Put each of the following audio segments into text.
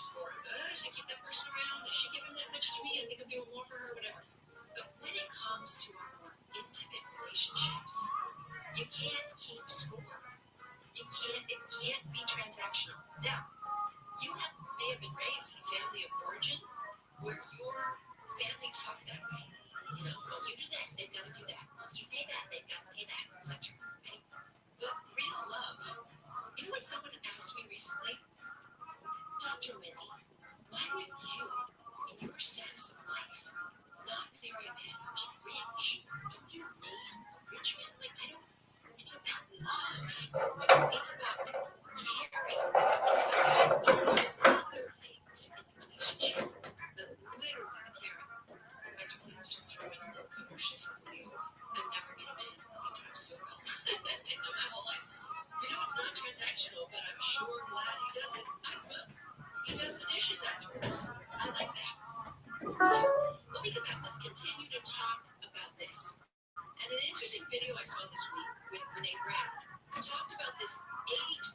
score. Should I keep that person around? Does she give him that much to me? I think I'll do more for her, whatever. But when it comes to our more intimate relationships, you can't keep score. It can't be transactional. Now, may have been raised in a family of origin where your family talked that way. Well, you do this, they've got to do that. Well, if you pay that, they've got to pay that, etc. Right? But real love, what someone asked me recently? Dr. Wendy, why would you, in your status of life, not marry a man who's rich? Don't you need a rich man? It's about love. It's about caring. It's about doing all those other things in the relationship. But literally the caring. I do want to just throw in a little commercial for Leo. I've never met a man who cleans house so well in my whole life. It's not transactional, but I'm sure glad he does it. I cook. He does the dishes afterwards. I like that. So when we come back, let's continue to talk about this. And an interesting video I saw this week with Renee Brown talked about this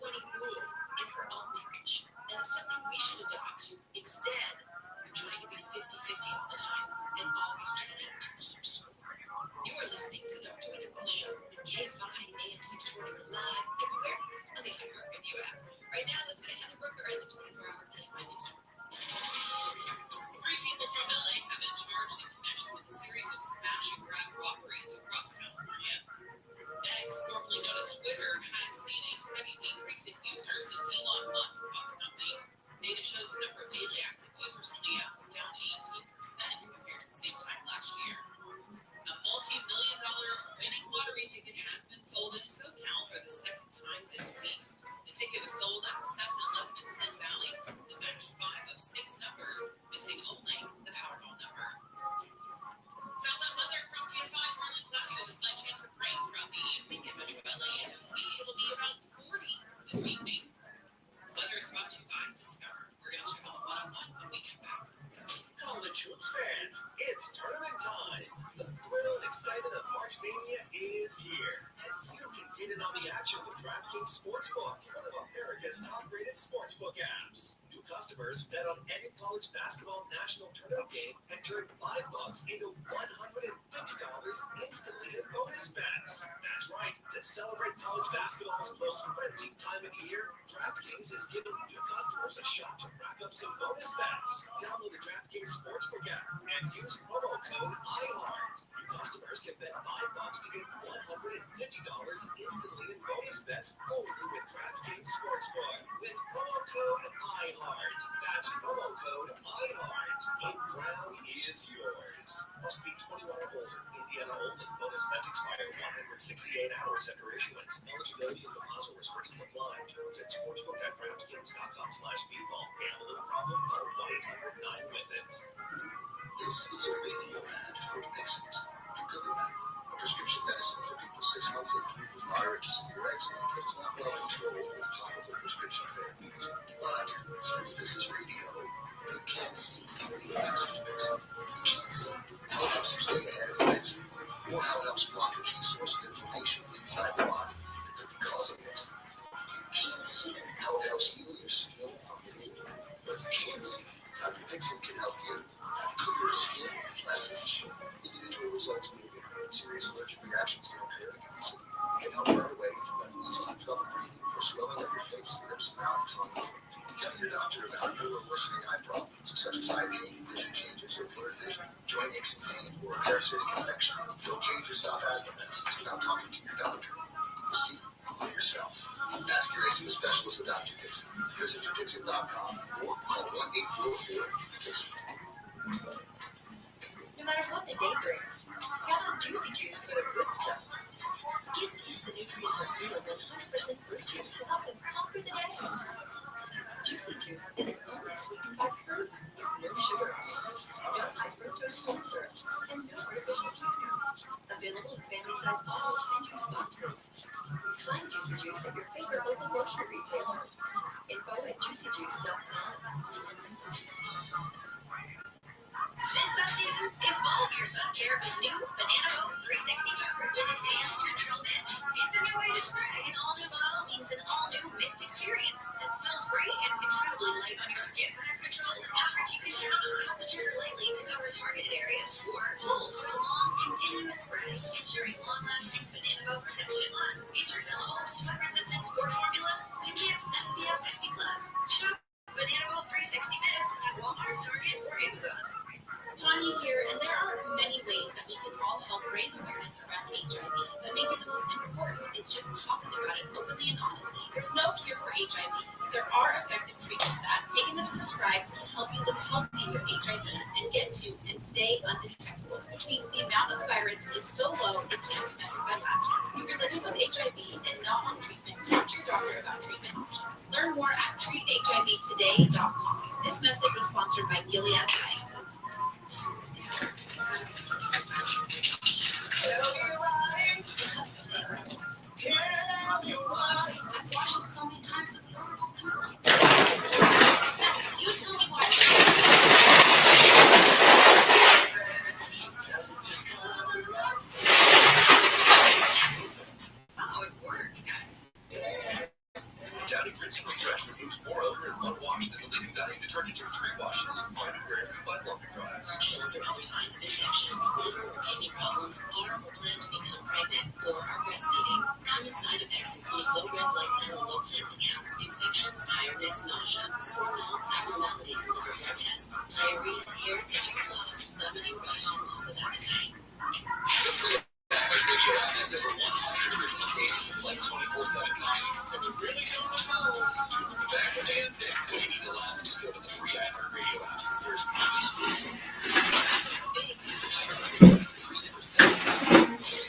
80-20 rule in her own marriage. And it's something we should adopt instead of trying to be 50-50 all the time and always trying to keep score. You are listening to the Dr. Wendy Show on KFI AM 640 live everywhere on the iHeartRadio app. Right now, let's go to Heather Brooker in the 24-hour KFI Newsroom. Three people from LA have been charged in connection with a series of smash and grab robberies across California. X, formerly known as Twitter, has seen a steady decrease in users since Elon Musk bought the company. Data shows the number of daily active users on the app was down 18% compared to the same time last year. A multi-million-dollar winning lottery ticket has been sold in SoCal for the second time this week. The ticket was sold at 7-Eleven in Sun Valley. The matched 5 of 6 numbers, missing only the Powerball number. Southbound weather from KFI, partly cloudy with a slight chance of rain throughout the evening in Metro LA and OC. It'll be about 40 this evening. Weather is brought to you by Discover. We're going to check on the one-on-one when we come back. College hoops fans, it's tournament time. The thrill and excitement of March Mania is here. And you can get in on the action with DraftKings Sportsbook, one of America's top-rated sportsbook apps. New customers bet on any college basketball national tournament game and turn $5 into $150 instantly in bonus bets. That's right. To celebrate college basketball's most frenzied time of the year, DraftKings is giving new customers a shot to rack up some bonus bets. Download the DraftKings Sportsbook app and use promo code IHEART. New customers can bet $5 to get $150 instantly in bonus bets only with DraftKings Sportsbook. With promo code IHEART. That's promo code IHEART. The crown is yours. Must be 21 or older. Indiana only. Bonus bets expire 168 hours after issuance. Eligibility and deposit restrictions apply. Terms at sportsbook.draftkings.com/bball. Gambling problem? Call 1-800-9-WITH-IT. This is a radio ad for Dixit. Dupilumab, a prescription medicine for people 6 months and older with moderate to severe eczema. It is not well controlled with topical prescription therapies. But since this is radio, you can't see the effects of Dixit. You can't see how it helps you stay ahead of eczema, or how it helps block a key source of inflammation inside the body that could be causing eczema. You can't see how it helps heal your skin from within, but you can see how Dupixent can help you have clearer skin and less itch. Individual results may vary. Serious allergic reactions can occur that can be severe. It can help right away if you have wheezing, trouble breathing, or swelling of your face, lips, mouth, tongue, and throat. Tell your doctor about new or worsening eye problems such as eye pain, vision changes, or blurred vision, joint aches and pain, or a parasitic infection. Don't change or stop asthma medicines without talking to your doctor. See for yourself. Ask your eczema specialist about Dupixent. Visit Dupixent.com or call 1-844-DUPIXENT. No matter what the day brings, count on Juicy Juice for the good stuff. Get these the nutrients of real 100% fruit juice to help them conquer the day. Juicy Juice is only sweetened by fruit, no sugar, no high fructose corn syrup, and no artificial sweeteners. Available in family-sized bottles and juice boxes. Find Juicy Juice at your favorite local grocery retailer. Info at juicyjuice.com. This subseason, evolve your sun care with new Banana Boat 360 coverage with advanced control mist. It's a new way to spray. An all-new bottle means an all-new mist experience that smells great and is incredibly light on your skin. control. Average you can have a couple trigger lightly to cover targeted areas, or hold for a long, continuous spray, ensuring long-lasting banana boat protection. Plus, interfillable, sweat-resistant sport formula to kids SPF 50+. Shop Banana Boat 360 Mist at Walmart, Target, or Amazon. Tanya here, and there are many ways that we can all help raise awareness around HIV, but maybe the most important is just talking about it openly and honestly. There's no cure for HIV. There are effective treatments that, taken as prescribed, can help you live healthy with HIV and get to and stay undetectable, which means the amount of the virus is so low it can't be measured by lab tests. If you're living with HIV and not on treatment, talk to your doctor about treatment options. Learn more at treathivtoday.com. This message was sponsored by Gilead Sciences. Tell me why. Because it's dangerous. Tell me why. I've watched it so many times, but they don't come on. You tell me why. Doesn't just come around. Oh, it worked, guys. Downy Rinse and Refresh removes more odor in one wash than the leading vacuum detergent in 3 washes. Find it wherever you buy laundry products. Chills or other signs of infection, liver or kidney problems, are or plan to become pregnant, or are breastfeeding. Common side effects include low red blood cell and low platelet counts, infections, tiredness, nausea, sore mouth, abnormalities in liver blood tests, diarrhea, hair thinning or loss, vomiting, rash, and loss of appetite. The free radio app has over 100 original stations like 24/7 comedy. And we really don't know back a damn day when you need to laugh. Just open the free iHeartRadio app and search comedy. Free never says. You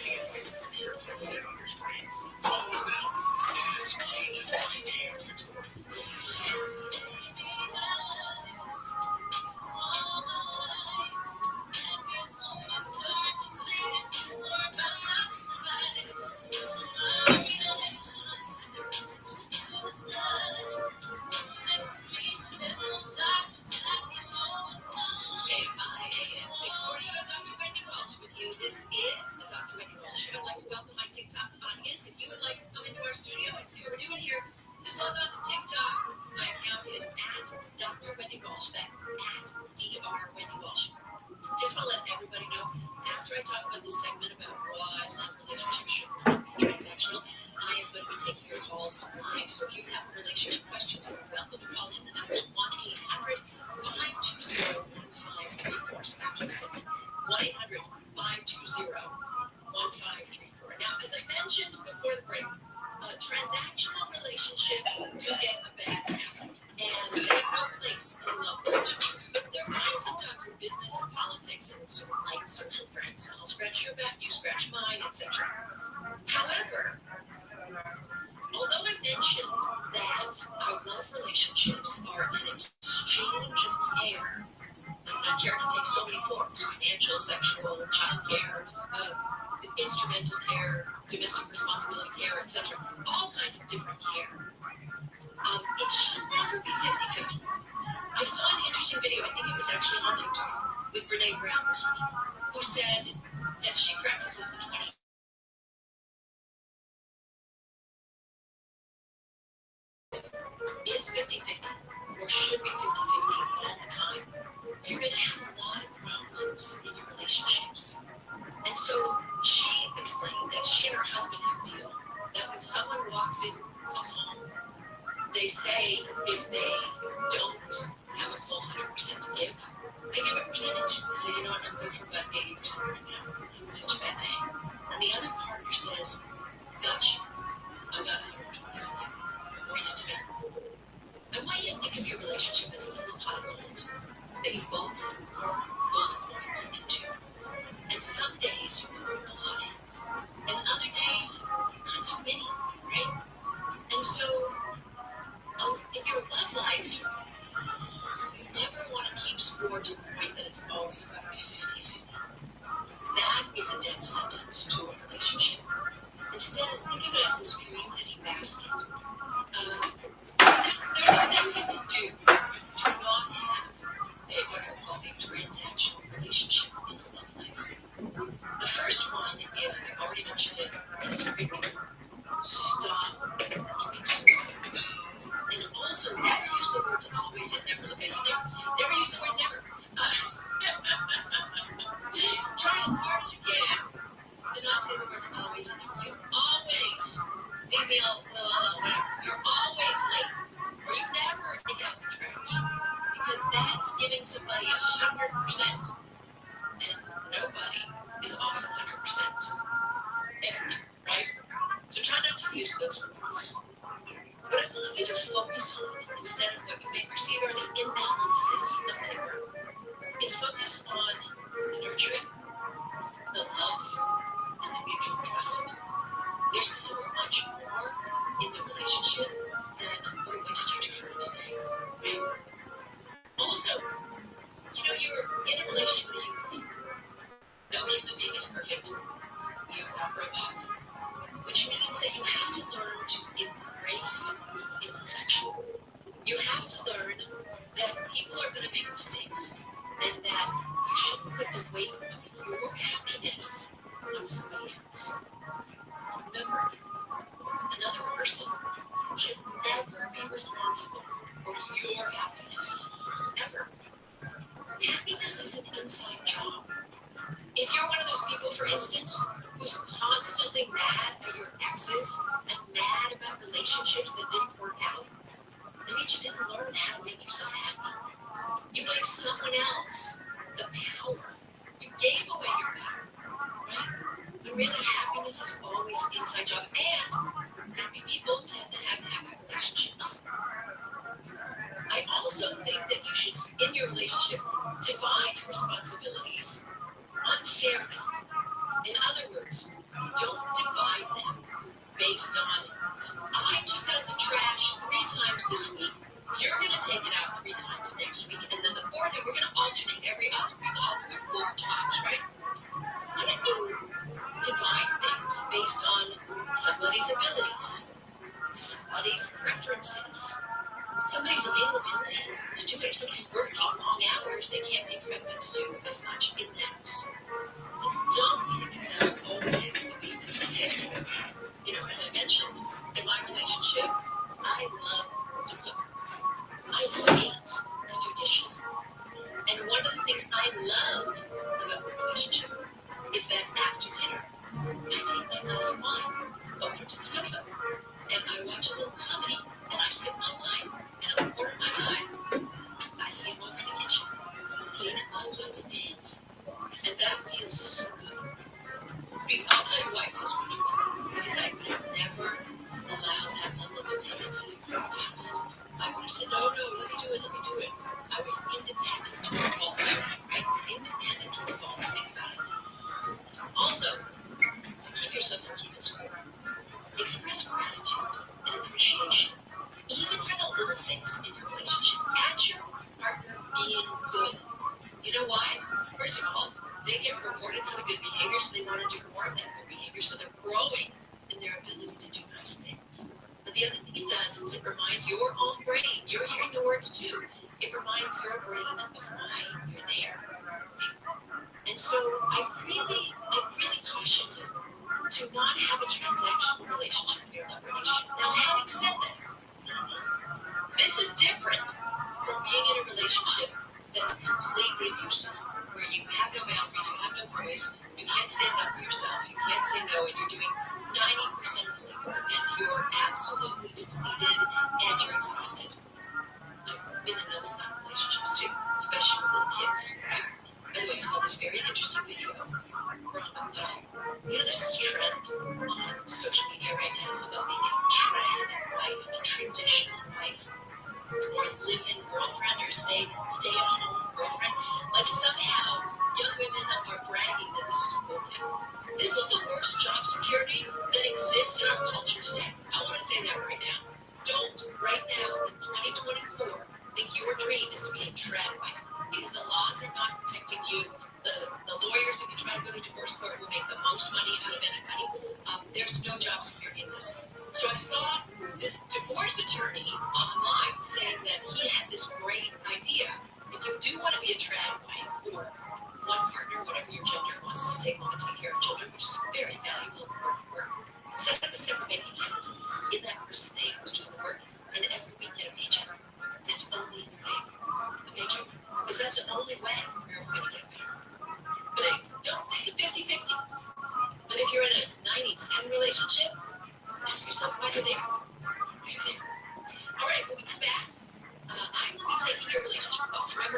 can't wait to premiere to put it on your screen. Follow us now at KFIAM 640. KFIAM 640. I'm Dr. Wendy Walsh with you. This is the Dr. Wendy Walsh Show. I'd like to welcome my TikTok audience. If you would like to come into our studio and see what we're doing here, just log on to TikTok. My account is at Dr. Wendy Walsh. That's at Dr. Wendy Walsh. Just want to let everybody know, after I talk about this segment about why love relationships should not be transactional, I am going to be taking your calls live. So if you have a relationship question, you're welcome to call in. The number is 1-800-520-1534. So after the segment, 1-800-520-1534. Now, as I mentioned before the break, transactional relationships do get a bad rap, and they have no place in love relationships. But they're fine sometimes in business and politics and sort of light social friends. I'll scratch your back, you scratch mine, etc. However, although I mentioned that our love relationships are an exchange of care, and that care can take so many forms: financial, sexual, child care, instrumental care, domestic responsibility care, etc. All kinds of different care. It should never be 50-50. I saw an interesting video, I think it was actually on TikTok, with Brene Brown this week, who said that she practices the 20 is 50-50 or should be 50-50 all the time. You're going to have a lot of problems in your relationships. And so she explained that she and her husband have a deal that when someone walks in, comes home, they say if they don't have a full 100% to give, they give a percentage. They say, you know what, I'm good for about 80% right now. I'm having such a bad day. And the other partner says, gotcha, I got 125. Bring it to me. I want you to think of your relationship that's giving somebody 100%. And nobody is always 100%. Everything, right? So try not to use those words. What I want you to focus on, instead of what you may perceive are the imbalances of labor, is focus on the nurturing, the love, and the mutual trust. There's so much more in the relationship than, oh, what did you do for me today? Right? Also, you're in a relationship with a human being. No human being is perfect. We are not robots. Which means that you have to learn to embrace imperfection. You have to learn that people are going to make mistakes and that you shouldn't put the weight of your happiness on somebody else. Remember, another person should never be responsible for your happiness. Never. Happiness is an inside job. If you're one of those people, for instance, who's constantly mad at your exes and mad about relationships that didn't work out, that means you didn't learn how to make yourself happy. You gave someone else the power. You gave away your power, right? When really happiness is always an inside job, and happy people tend to have happy relationships. I also think that you should, in your relationship, divide your responsibilities unfairly. In other words, don't divide them based on, I took out the trash 3 times this week, you're going to take it out 3 times next week, and then the 4th, and we're going to alternate every other week. I'll do it 4 times, right? Why don't you divide things based on somebody's abilities, somebody's preferences, somebody's availability to do it. If somebody's working long hours, they can't be expected to do as much in the house. Don't think of it as always having to be 50-50. As I mentioned, in my relationship, I love to cook. I hate to do dishes. And one of the things I love about my relationship is that after dinner, I take my glass of wine over to the sofa and I watch a little comedy and I sip my wine, and in the corner of my eye, I see him over in the kitchen cleaning my pots and pans. And that feels so good. I'll tell you why it feels good. Because I would have never allowed that level of dependency in my past. I would have said, no, let me do it. I was independent to a fault, right? Independent to a fault. Think about it. Also, to keep yourself from keeping score, express gratitude and appreciation, even for the little things in your relationship. Catch your partner being good. You know why? First of all, they get rewarded for the good behavior, so they want to do more of that good behavior, so they're growing in their ability to do nice things. But the other thing it does is it reminds your own brain, you're hearing the words too, it reminds your brain of why you're there. And so I really caution you to not have a transactional relationship in your love relationship. Now, having said that, this is different from being in a relationship that's completely abusive, where you have no boundaries, you have no voice, you can't stand up for yourself, you can't say no, and you're doing 90% of the labor, and you're absolutely depleted and you're exhausted. I've been in those kind of relationships too, especially with little kids, right? By the way, I saw this very interesting video from, there's this trend on social media right now about being a trad wife, a traditional wife, or a live-in girlfriend, or stay-at-home girlfriend. Like somehow young women are bragging that this is a cool thing. This is the worst job security that exists in our culture today. I want to say that right now. Don't, right now, in 2024, think your dream is to be a trad wife, because the laws are not protecting you. The lawyers, if you try to go to divorce court, will make the most money out of anybody. There's no job security in this. So I saw this divorce attorney online saying that he had this great idea. If you do want to be a trad wife, or one partner, whatever your gender, wants to stay home and take care of children, which is very valuable work, set up a separate bank account in that person's name who's doing the work, and every week get a paycheck. It's only in your name, a paycheck. Because that's the only way you're ever going to get paid. But hey, don't think of 50-50. But if you're in a 90-10 relationship, ask yourself why you're there. All right, when we come back, I will be taking your relationship calls. Remember,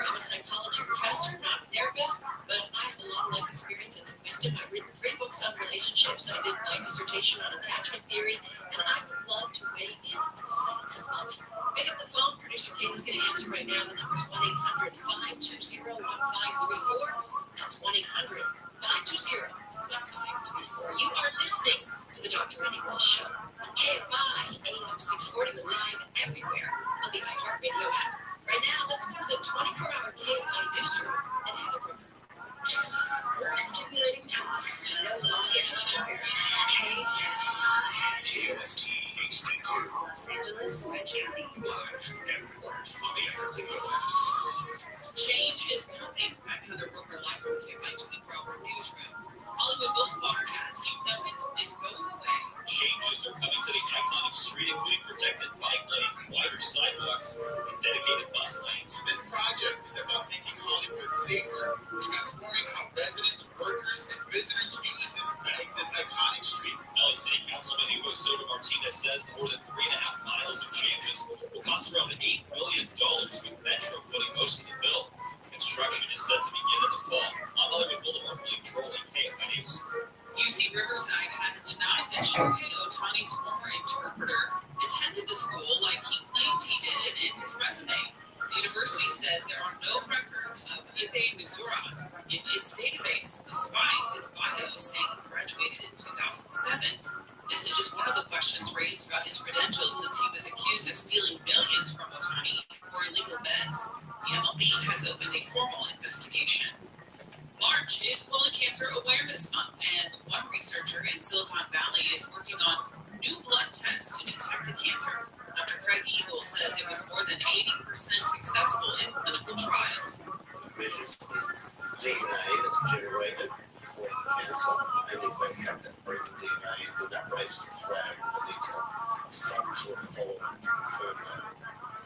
most of the bill. Construction is set to begin in the fall on Hollywood Boulevard. William Trolley, KFI News. UC Riverside has denied that Shohei Ohtani's former interpreter attended the school like he claimed he did in his resume. The university says there are no records of Ibe Mizura in its database, despite his bio saying he graduated in 2007. This is just one of the questions raised about his credentials since he was accused of stealing millions from Ohtani for illegal bets. The MLB has opened a formal investigation. March is Colon Cancer Awareness Month, and one researcher in Silicon Valley is working on new blood tests to detect the cancer. Dr. Craig Eagle says it was more than 80% successful in clinical trials. Measures the DNA that's generated for the cancer, and if they have that broken DNA, then that raises a flag that they need to some sort of follow-up to confirm that.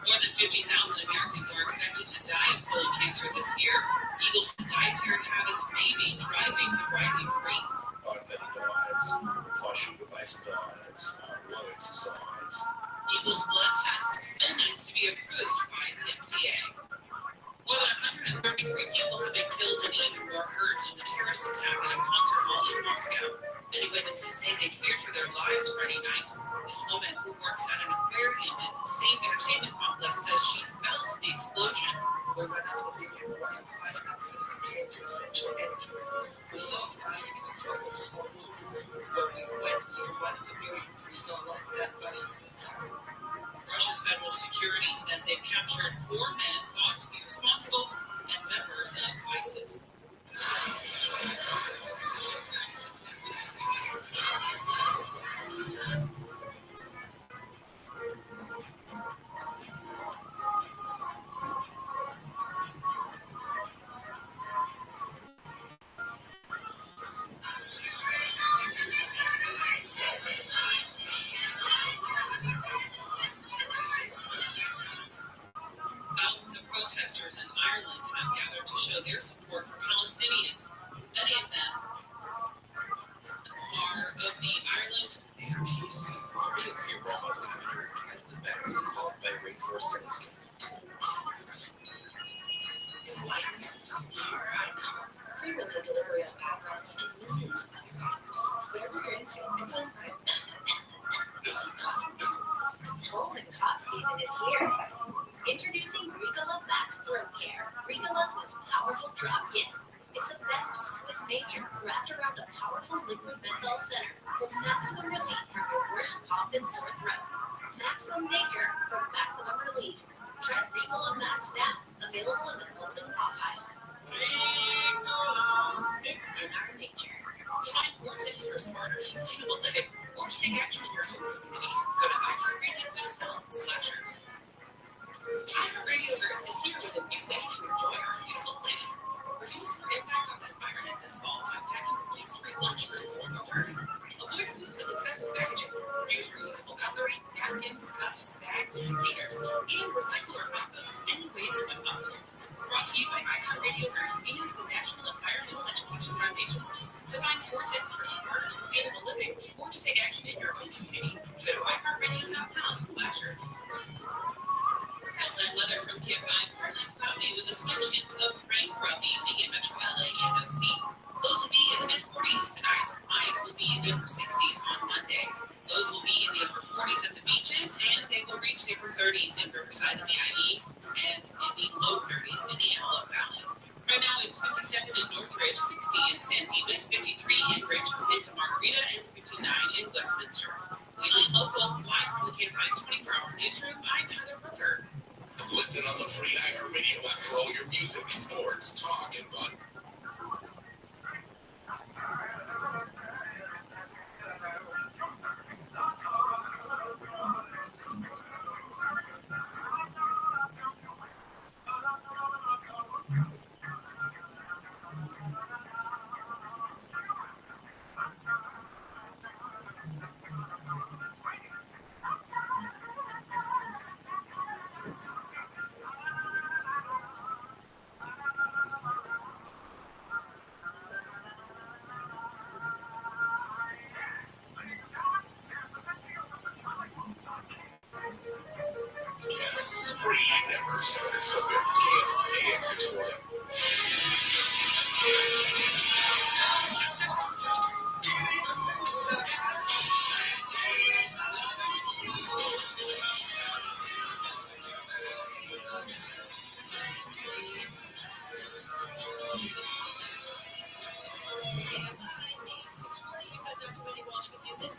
More than 50,000 Americans are expected to die of colon cancer this year. Eagle's dietary habits may be driving the rising rates. High fatty diets, high sugar-based diets, low exercise. Eagle's blood test still needs to be approved by the FDA. More than 133 people have been killed and even more hurt in the terrorist attack at a concert hall in Moscow. Many witnesses say they feared for their lives Friday night. This woman, who works at an aquarium in the same entertainment complex, says she felt the explosion. We saw fire in the furnace whole roof. When we went through one of the buildings, we saw like that bodies inside. Russia's federal security says they've captured 4 men thought to be responsible and members of ISIS. Thousands of protesters in Ireland have gathered to show their support for Palestinians. Many of them are of the Ireland. Inner peace. For me, it's the aroma of lavender and candle in bed, followed by a rainforest soundscape. Enlightenment, here I come. Frequent the delivery of pop-ups and millions of other items. Whatever you're into, it's on Prime. Cold and cough season is here. Introducing Ricola Max Throat Care, Ricola's most powerful drop yet. It's the best of Swiss nature, wrapped around a powerful liquid menthol center for maximum relief from your worst cough and sore throat. Maximum nature for maximum relief. Try Ricola Max now, available in the cold and cough aisle. It's in our nature. To find more tips for smarter, sustainable living, or to take action in your own community, go to iHeartRadio.com/earth. iHeartRadio Earth is here with a new way to enjoy our beautiful planet. Reduce your impact on the environment this fall by packing waste-free lunch for school or work. Avoid foods with excessive packaging. Use reusable cutlery, napkins, cups, bags, and containers, and recycle or compost any waste when possible. Brought to you by iHeartRadio Earth and the National Environmental Education Foundation. To find more tips for smarter, sustainable living, or to take action in your own community, go to iHeartRadio.com/earth. Southland weather from KFI, partly cloudy with a slight chance of rain throughout the evening in Metro LA and OC. Lows will be in the mid-40s tonight. Highs will be in the upper 60s on Monday. Lows will be in the upper 40s at the beaches, and they will reach the upper 30s in Riverside and the IE, and in the low 30s in the Antelope Valley. Right now, it's 57 in Northridge, 60 in San Dimas, 53 in Rancho Santa Margarita, and 59 in Westminster. Weekly local, live from the KFI 24-hour newsroom, I'm Heather Brooker. Listen on the free iHeartRadio app for all your music, sports, talk, and fun. This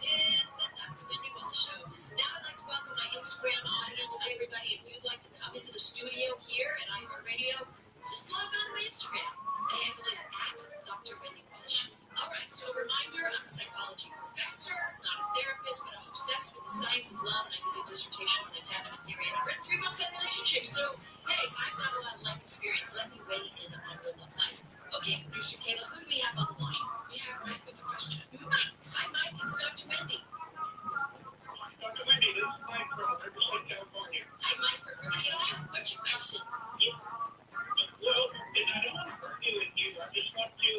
is the Dr. Wendy Walsh Show. Now I'd like to welcome my Instagram audience. Hi, everybody. If you'd like to come into the studio here at iHeartRadio, just log on to my Instagram. The handle is at Dr. Wendy Walsh. All right, so a reminder, I'm a psychology professor, not a therapist, but I'm obsessed with the science of love, and I did a dissertation on attachment theory, and I've written 3 books on relationships. So, hey, I've got a lot of life experience. Let me weigh in on your love life. Okay, producer Kayla, who do we have on the line? We have Mike with a question. Mike. Hi, Mike. It's Dr. Wendy. Dr. Wendy, this is Mike from Riverside, California. Hi, Mike from Riverside. What's your question? Well, and I don't want to hurt you with you. I just want to,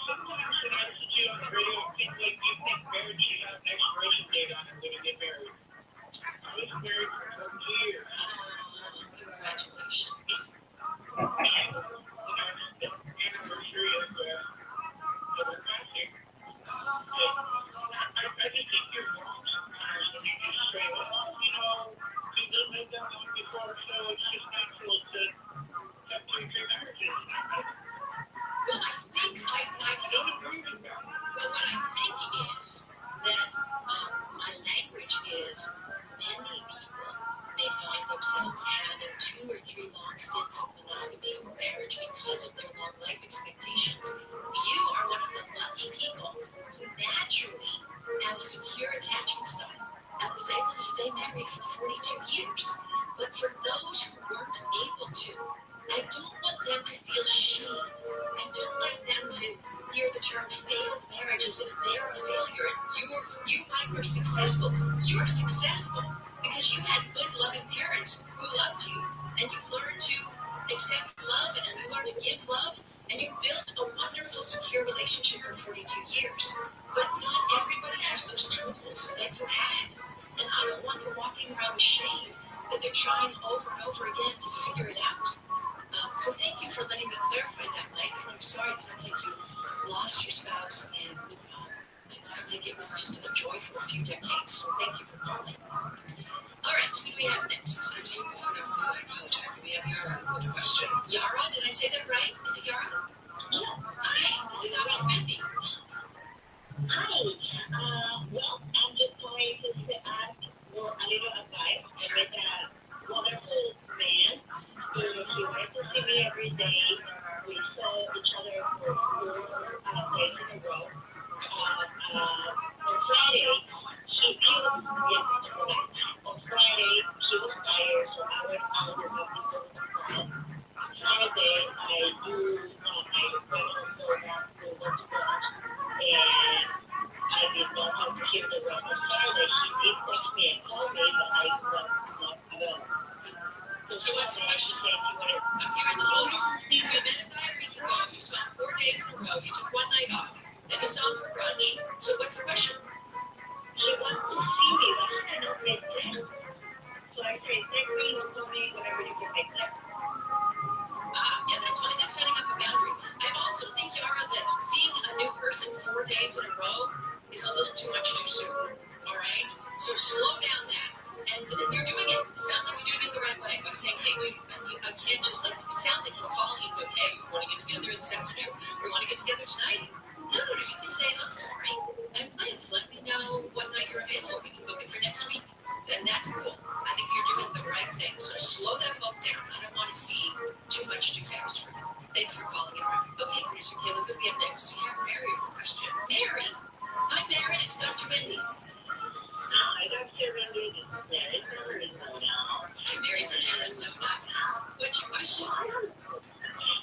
sometimes when I listen to you on the radio, it seems like you think marriage should have an expiration date on it when you get married. I was married for 22 years. Congratulations. The anniversary of their passing. I just think you're wrong sometimes when you just say, well, you know, people lived that long before, so it's just natural to have 2 marriages. Well, I think I don't agree with that. well, what I think is that my language is many people may find themselves having 2 or 3 long stints of monogamy or marriage because of their long life expectations. You are one of the lucky people who naturally had a secure attachment style and was able to stay married for 42 years. But for those who weren't able to, I don't want them to feel shame. I don't like them to hear the term failed marriage as if they're a failure and you Mike, are successful. You're successful because you had good, loving parents who loved you, and you learned to accept love, and you learned to give love, and you built a wonderful, secure relationship for 42 years. But not everybody has those tools that you had, and I don't want them walking around with shame that they're trying over and over again to figure it out. So thank you for letting me clarify that, Mike. And I'm sorry, it sounds like you lost your spouse, and it sounds like it was just a joy for a few decades. So thank you for calling. All right, who do we have next? I'm just someone else says I apologize, but we have Yara with a question. Yara, did I say that right? Is it Yara? Hi, it's Dr. Wendy. Hi. Well, I'm just calling to ask for a little advice. I met a wonderful man. He went to see me every day. We saw each other for 4 days in a row. On Friday, on Friday, he was tired, so I went out with him because of the crowd. On Saturday, I do my request for that to work to go out. And I did not have to hear the rest on Saturday. He did text me and call me, but I was not available. So what's the question? I'm hearing the host. So you met a guy a week ago. You saw him 4 days in a row. You took 1 night off. Then you saw him for brunch. So what's the question? She wants to see me, but I don't make sense. So I say, text me or call me, whatever you can make sense. Yeah, that's fine. That's setting up a boundary. I also think, Yara, that seeing a new person 4 days in a row is a little too much too soon. All right? So slow down that. And you're doing it. It sounds like you're doing it the right way by saying, hey, dude, I can't just like, it sounds like he's calling you going, hey, we want to get together this afternoon. We want to get together tonight. No, you can say, I'm sorry. I have plans. Let me know what night you're available. We can book it for next week. And that's cool. I think you're doing the right thing. So slow that book down. I don't want to see too much too fast for you. Thanks for calling me. Okay, producer Kayla, who do we have next? We have Mary with a question. Mary. Hi, Mary. It's Dr. Wendy. Hi, Dr. Wendy. This is Mary from Arizona. Hi, Mary from Arizona. What's your question?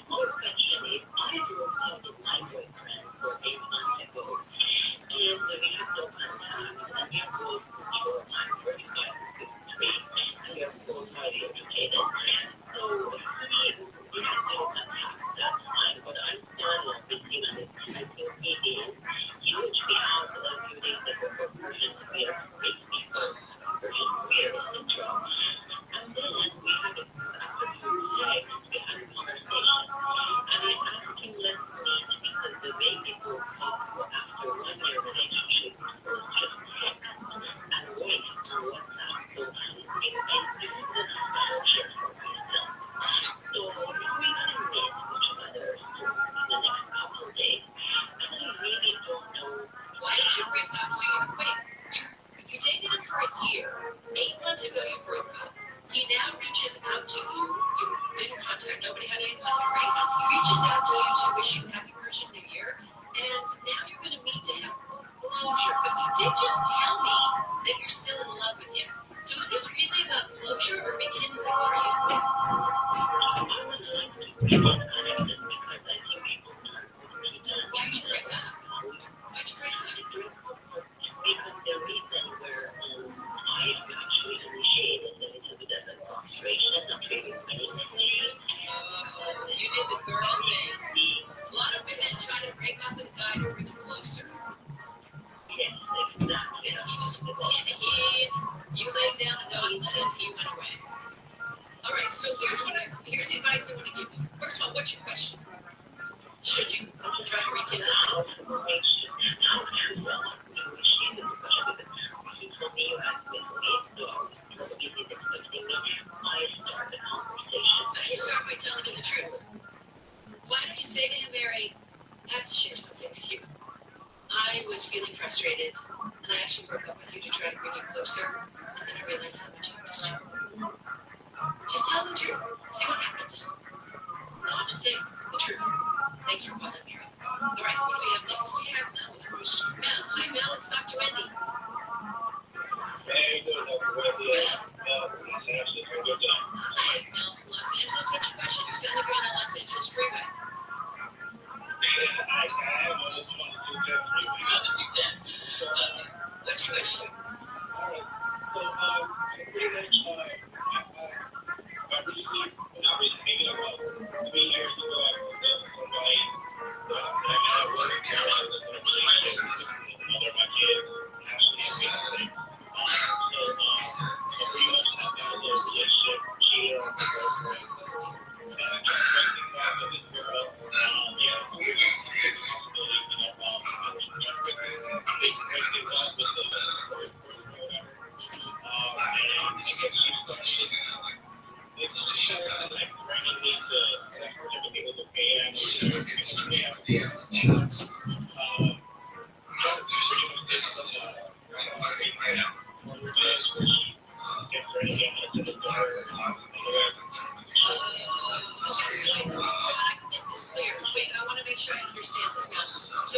My question is, I broke up with my boyfriend for 8 months ago, and we have no contact. And we are both mature. I'm 35 to 53, and we are both highly educated. So he been in contact for 8 months. He reaches out to you to wish you a happy Persian New Year, and now you're going to meet to have closure. But you did just tell me that you're still in love with him. So is this really about closure or rekindling for you? Why'd you break up? Why'd you break up? Because the reason where I actually initiated the demonstration is not really You did the girl thing. A lot of women try to break up with a guy to bring him closer. Yes, exactly. And you laid down the gauntlet and he went away. All right, so here's the advice I want to give you. First of all, what's your question? Should you try to rekindle this? Why don't you start by telling him the truth? Why don't you say to him, Mary, I have to share something with you. I was feeling frustrated, and I actually broke up with you to try to bring you closer, and then I realized how much I missed you. Just tell him the truth. See what happens. Not the thing, the truth. Thanks for calling, Mary. All right, who do we have next? We have Mel with Rose. Mel, hi, Mel. It's Dr. Wendy. Hey, good, Dr. Wendy. Hi, Mel from Los Angeles. What's your question? You sound like you're on a Los Angeles freeway. I am on this one, 210. You're on the 210. Okay. What's your question? All right. So, pretty much, I recently, not recently, maybe about 3 years ago, I broke up with somebody that I met at work. The mother of my kids, actually, and fiance. So pretty much I got a little relationship, cheated on my girlfriend. And I kept thinking back to this girl, who was a responsibility, everything else was the first person or whatever. And I guess she started like threatening me to, and at first everything was okay, and I was sure they have to pretty much this was where she kept threatening me to the door and whatever. Okay, so I can get this clear. Wait, I want to make sure I understand this now. So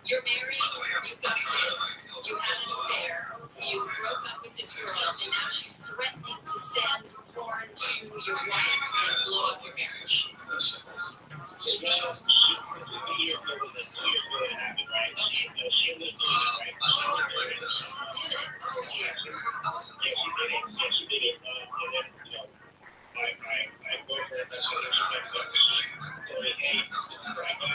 you're married, you've got kids, you had an affair, you broke up with this girl, and now she's threatening to send porn to your wife and blow up your marriage. She did it. Oh dear. My boyfriend, that's what told me, hey, this is where I got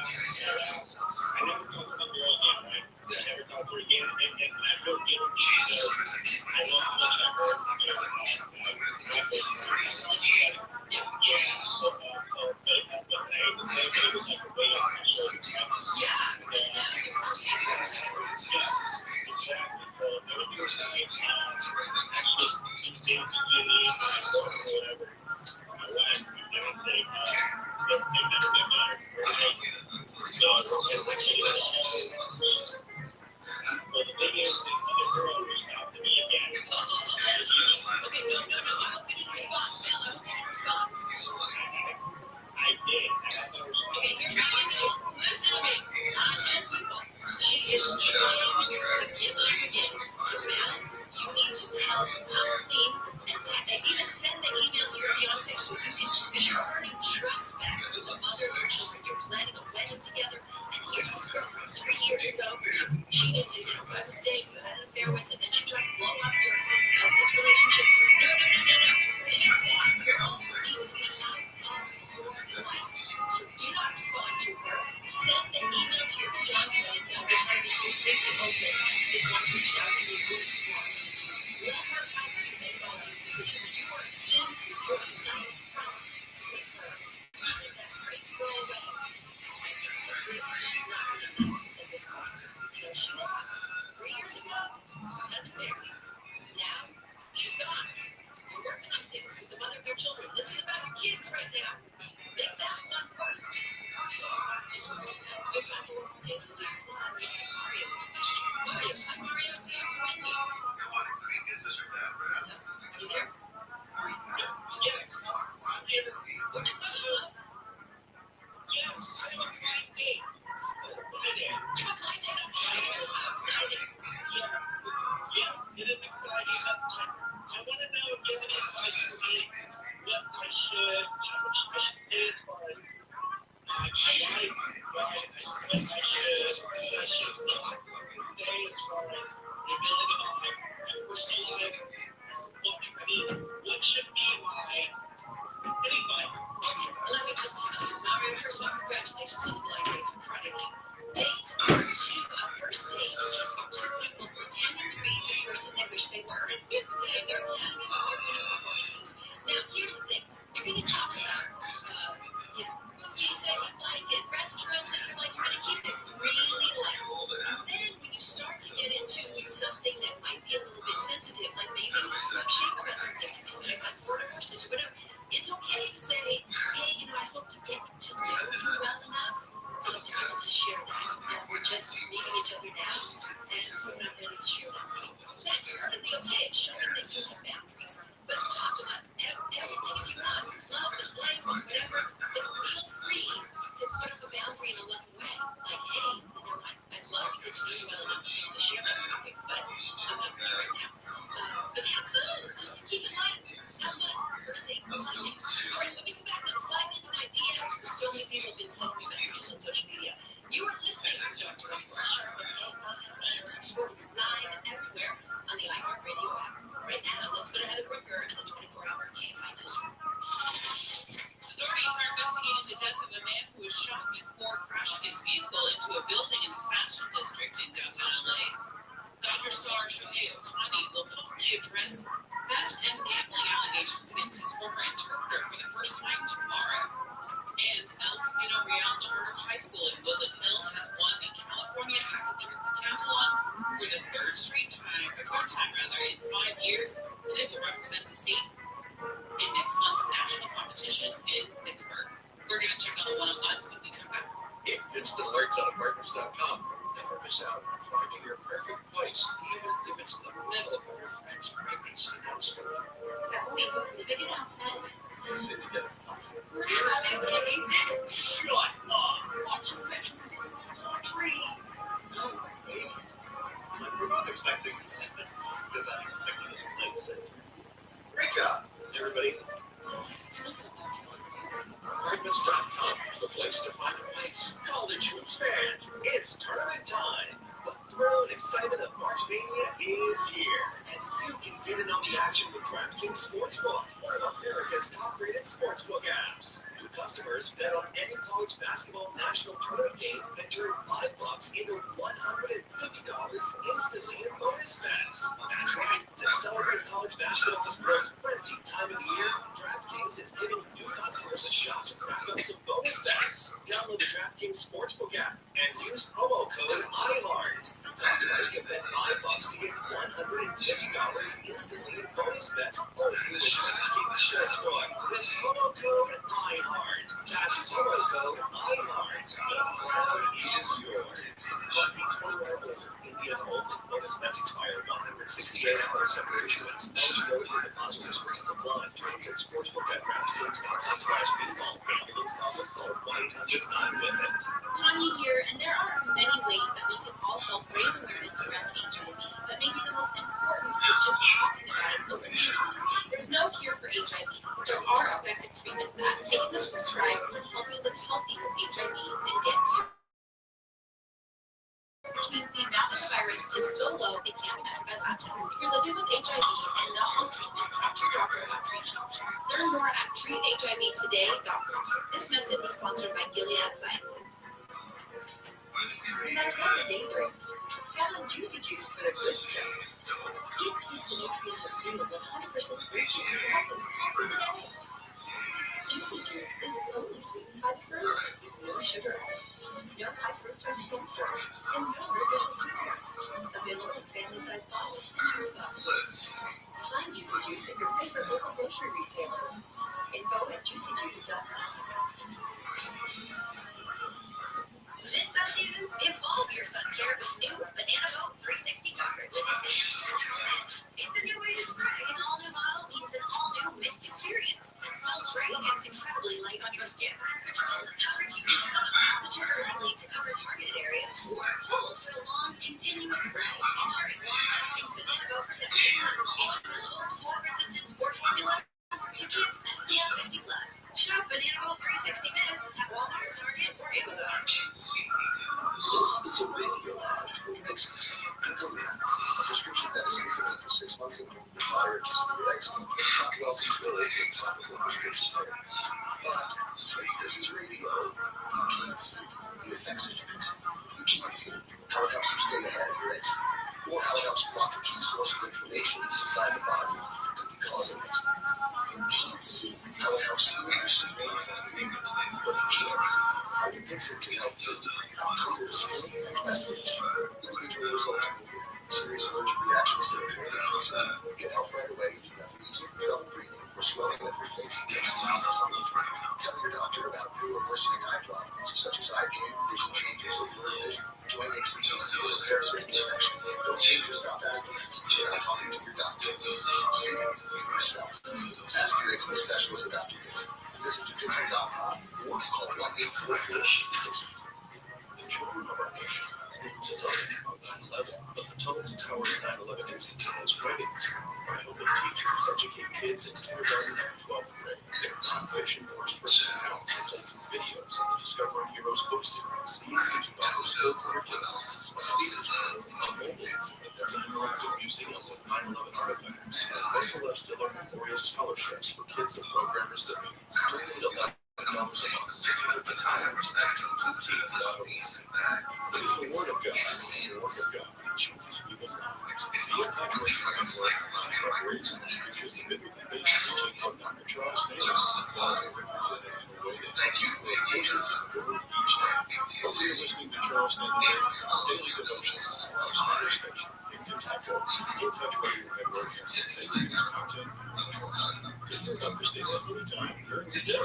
I never talked to the girl again, right? I never talked to her again, and I feel guilty because I know how much I hurt my business. It was like a weight off my shoulders, right? Yeah, because now there's no secrets. Yes, exactly. So everything was nice. Actually, he was able to give me my daughter or whatever, my wife, and everything. They've never been better, right? So what's your question? Well, the thing is, this other girl reached out to me again. Okay, no. I hope you didn't respond, Mel. I hope you didn't respond. I did. Okay, here's what you need to do. Listen to me. I know people. She is trying to get you again. So now you need to tell her, come clean, and even send the email to your fiance because you're earning trust back with the mother of your children. You're planning a wedding together, and here's this girl from 3 years ago who you cheated and by mistake you had an affair with, and then she tried to blow up this relationship. No. This bad girl needs to be out of your life. So do not respond to her. Send the email to your fiance and say, I just want to be completely open. This one reached out to me. What do you want me to do? Let her help you make all those decisions. You are a team. You're a united front with her. Keeping that crazy girl away. She's not being nice at this point. She lost 3 years ago. Had an affair. Now, she's gone. You're working on things with the mother of your children. This is about your kids right now. Make that one work. Good time to work with the last one. Mario with a question. Mario, hi Mario, it's Dr. Wendy. Are you there? Yes. I'm here. What's your question, love? Yes, I have a blind date. Blind date. You have a blind date on Friday? How exciting. Yeah, it is exciting. I want to know if you have any advice for me what I should say as far as my wife, right? What I should say as far as the ability of my personal life. What should be my advice? Okay, let me just tell you. Mario, first of all, congratulations on the blind date on Friday night. Date number 2, a first date are 2 people pretending to be the person they wish they were. They're Academy Award-winning performances. Now, here's the thing. You're going to talk about, movies that you like and restaurants that you like. You're going to keep it really light. And then when you start to get into something that might be a little bit sensitive, like maybe you have shame about something, maybe you've had 4 divorces or whatever, it's okay to say, hey, I hope to get to know you well enough to be able to share that. We're just meeting each other now, and so we're not ready to share that. That's perfectly okay. It's showing that you have boundaries. But talk about everything if you want. Love and life and whatever. But feel free to put up a boundary in a loving way. Like, hey, I'd love to get to know you well enough to be able to share that topic, but I'm not ready right now. But have fun. Just keep it light. Have fun. First date, blind date. All right, let me go back. I'm sliding into my DMs. So many people have been sending me messages on social media. You are listening to Dr. Rabbi Rothschild on K5 AM 640 live everywhere on the iHeartRadio app. Right now, let's go to Heather Brooker and the 24-hour K5 newsroom. Authorities are investigating the death of a man who was shot before crashing his vehicle into a building in the fashion district in downtown LA. Dodger star Shohei Ohtani will publicly address theft and gambling allegations against his former interpreter for the first time tomorrow. And El Camino Real Charter High School in Woodland Hills has won the California Academic Decathlon for the third time in 5 years, and they will represent the state in next month's national competition in Pittsburgh. We're going to check on the one-on-one when we come back. Get instant alerts on apartments.com. Never miss out on finding your perfect place, even if it's in the middle of your friend's pregnancy announcement. So we have a big announcement. Listen together. We're having a Shut up! What's a bedroom? Laundry? No, baby. We're both expecting. Because I'm expecting a place. Great job, everybody. Apartments.com, the place to find a place. College hoops fans, it's tournament time. The thrill and excitement of March Mania is here. And you can get in on the action with DraftKings Sportsbook, one of America's top-rated sportsbook apps. New customers bet on any college basketball national tournament game and turn $5 into $150 instantly in bonus bets. That's right. To celebrate college basketball's most frenzy time of the year, DraftKings is giving new customers a shot to rack up some bonus bets. Download the DraftKings Sportsbook app and use promo code IHEART. Customers can bet $5 to get $150 instantly in bonus bets only with DraftKings Sportsbook. With promo code IHEART. That's promo code IHEART. The crowd is yours. Must be 21 or older. Indian enrollment bonus bets expire 168 hours after issuance. Eligibility and deposit restrictions apply. Terms at sportsbook.draftkings.com/baseball. Gambling problem? Call 1-800-9-WITH-IT. Tanya here, and there are many ways that we can all help raise awareness around HIV, but maybe the most important is just talking about it openly and honestly. There's no cure for HIV, but there are effective treatments that, taken as prescribed, can help you live healthy with HIV and get to, which means the amount of the virus is so low it can't be measured by lab tests. If you're living with HIV and not on treatment, talk to your doctor about treatment options. Learn more at treathivtoday.com. This message was sponsored by Gilead Sciences. no matter what the day brings. Count on Juicy Juice for the good stuff. Get peace and nutrients of real 100% fruit juice to help them conquer the day. Juicy Juice is only sweetened by fruit. No sugar added. No high fructose corn syrup. And no artificial sweeteners. Available in family-sized bottles and juice boxes. Find Juicy Juice at your favorite local grocery retailer. Info at juicyjuice.com. This sun season, evolve your sun care with new Banana Boat 360 Pocket with advanced control. It's a new way to spray. An all-new model means an all-new mist skin. Coverage you can have, but you're only to cover targeted areas or hold for a long, continuous spray, ensuring long-lasting banana protection. Intrapreneur sweat-resistant sport formula to kids SPF 50+. Shop Banana 360 Mist at Walmart, Target, or Amazon. This is a radio ad for Nixon. A prescription medicine for people 6 months ago with moderate to severe eczema, not well controlled with topical prescription therapy. But since this is radio, you can't see the effects of eczema. You can't see how it helps you stay ahead of your eczema, or how it helps block a key source of inflammation inside the body that could be causing eczema. You can't see how it helps you reduce pain from the but you can't see how your Dixon can help you have clear skin and less itch. Individual results will be serious allergic reactions to currently concern. Get help right away if you have wheezing, trouble breathing, or swelling of your face. Tell your doctor about new or worsening eye problems such as eye pain, vision changes, or blurred vision. Join Nixon or parasitic infection. Don't change or stop acting without talking to your doctor. See yourself. Ask your eczema specialist about your Dixon. Visit Dixon.com or call 1-844-DIXON. The children of our nation lose a target on 9/11, but the Tunnel to Towers 9/11 Institute is writing by helping teachers educate kids in kindergarten and 12th grade. Their nonfiction first-person accounts are taking videos of the Discovering Heroes book series. The Institute offers full curriculum, speed a mobile exhibit that's an interactive museum with 9/11 artifacts, and SLF Siller Memorial Scholarships for kids and program recipients. Donate $11 a month to the Towers at TTT.org. It is the Word of God, the Word of God that changes people's lives. The anti-Christian work preparation features the biblically based teachings of Dr. Charles Davis, God represented in a way that pushes the Word each day. Whether you're listening to Charles Davis Daily Devotions, our Spanish station, in Kentucky, You'll Touch Radio Network, and taking this content to Charles. Get your understanding anytime during the day.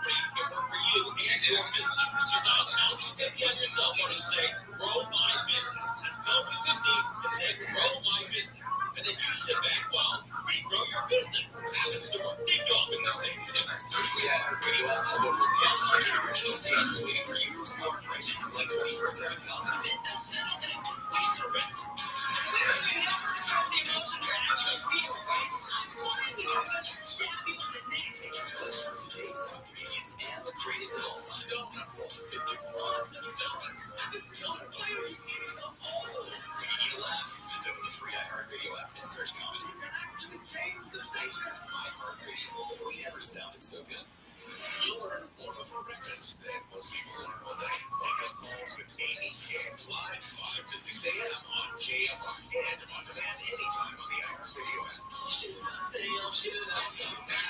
It can work for you and your business. Just dial pound 250 on your cell phone and say, grow my business. That's pound 250 and say, grow my business. And then you sit back while we grow your business. Happens to work. Big dog in the station. The free Radio app has over 100 original stations waiting for you to explore right now. Like 24/7 We surrender. Close for today's top convenience and the greatest of all time. If you want the donut, where are you getting the hole? We need a laugh. Just open the free iHeartRadio app and search comedy. iHeartRadio, free ever sounded so good. You'll learn more before breakfast than most people learn all day. Wake up calls with Amy Camp live 5 to 6 a.m. on KFR and on demand anytime on the iHeartRadio app. Should not stay on, should not come back.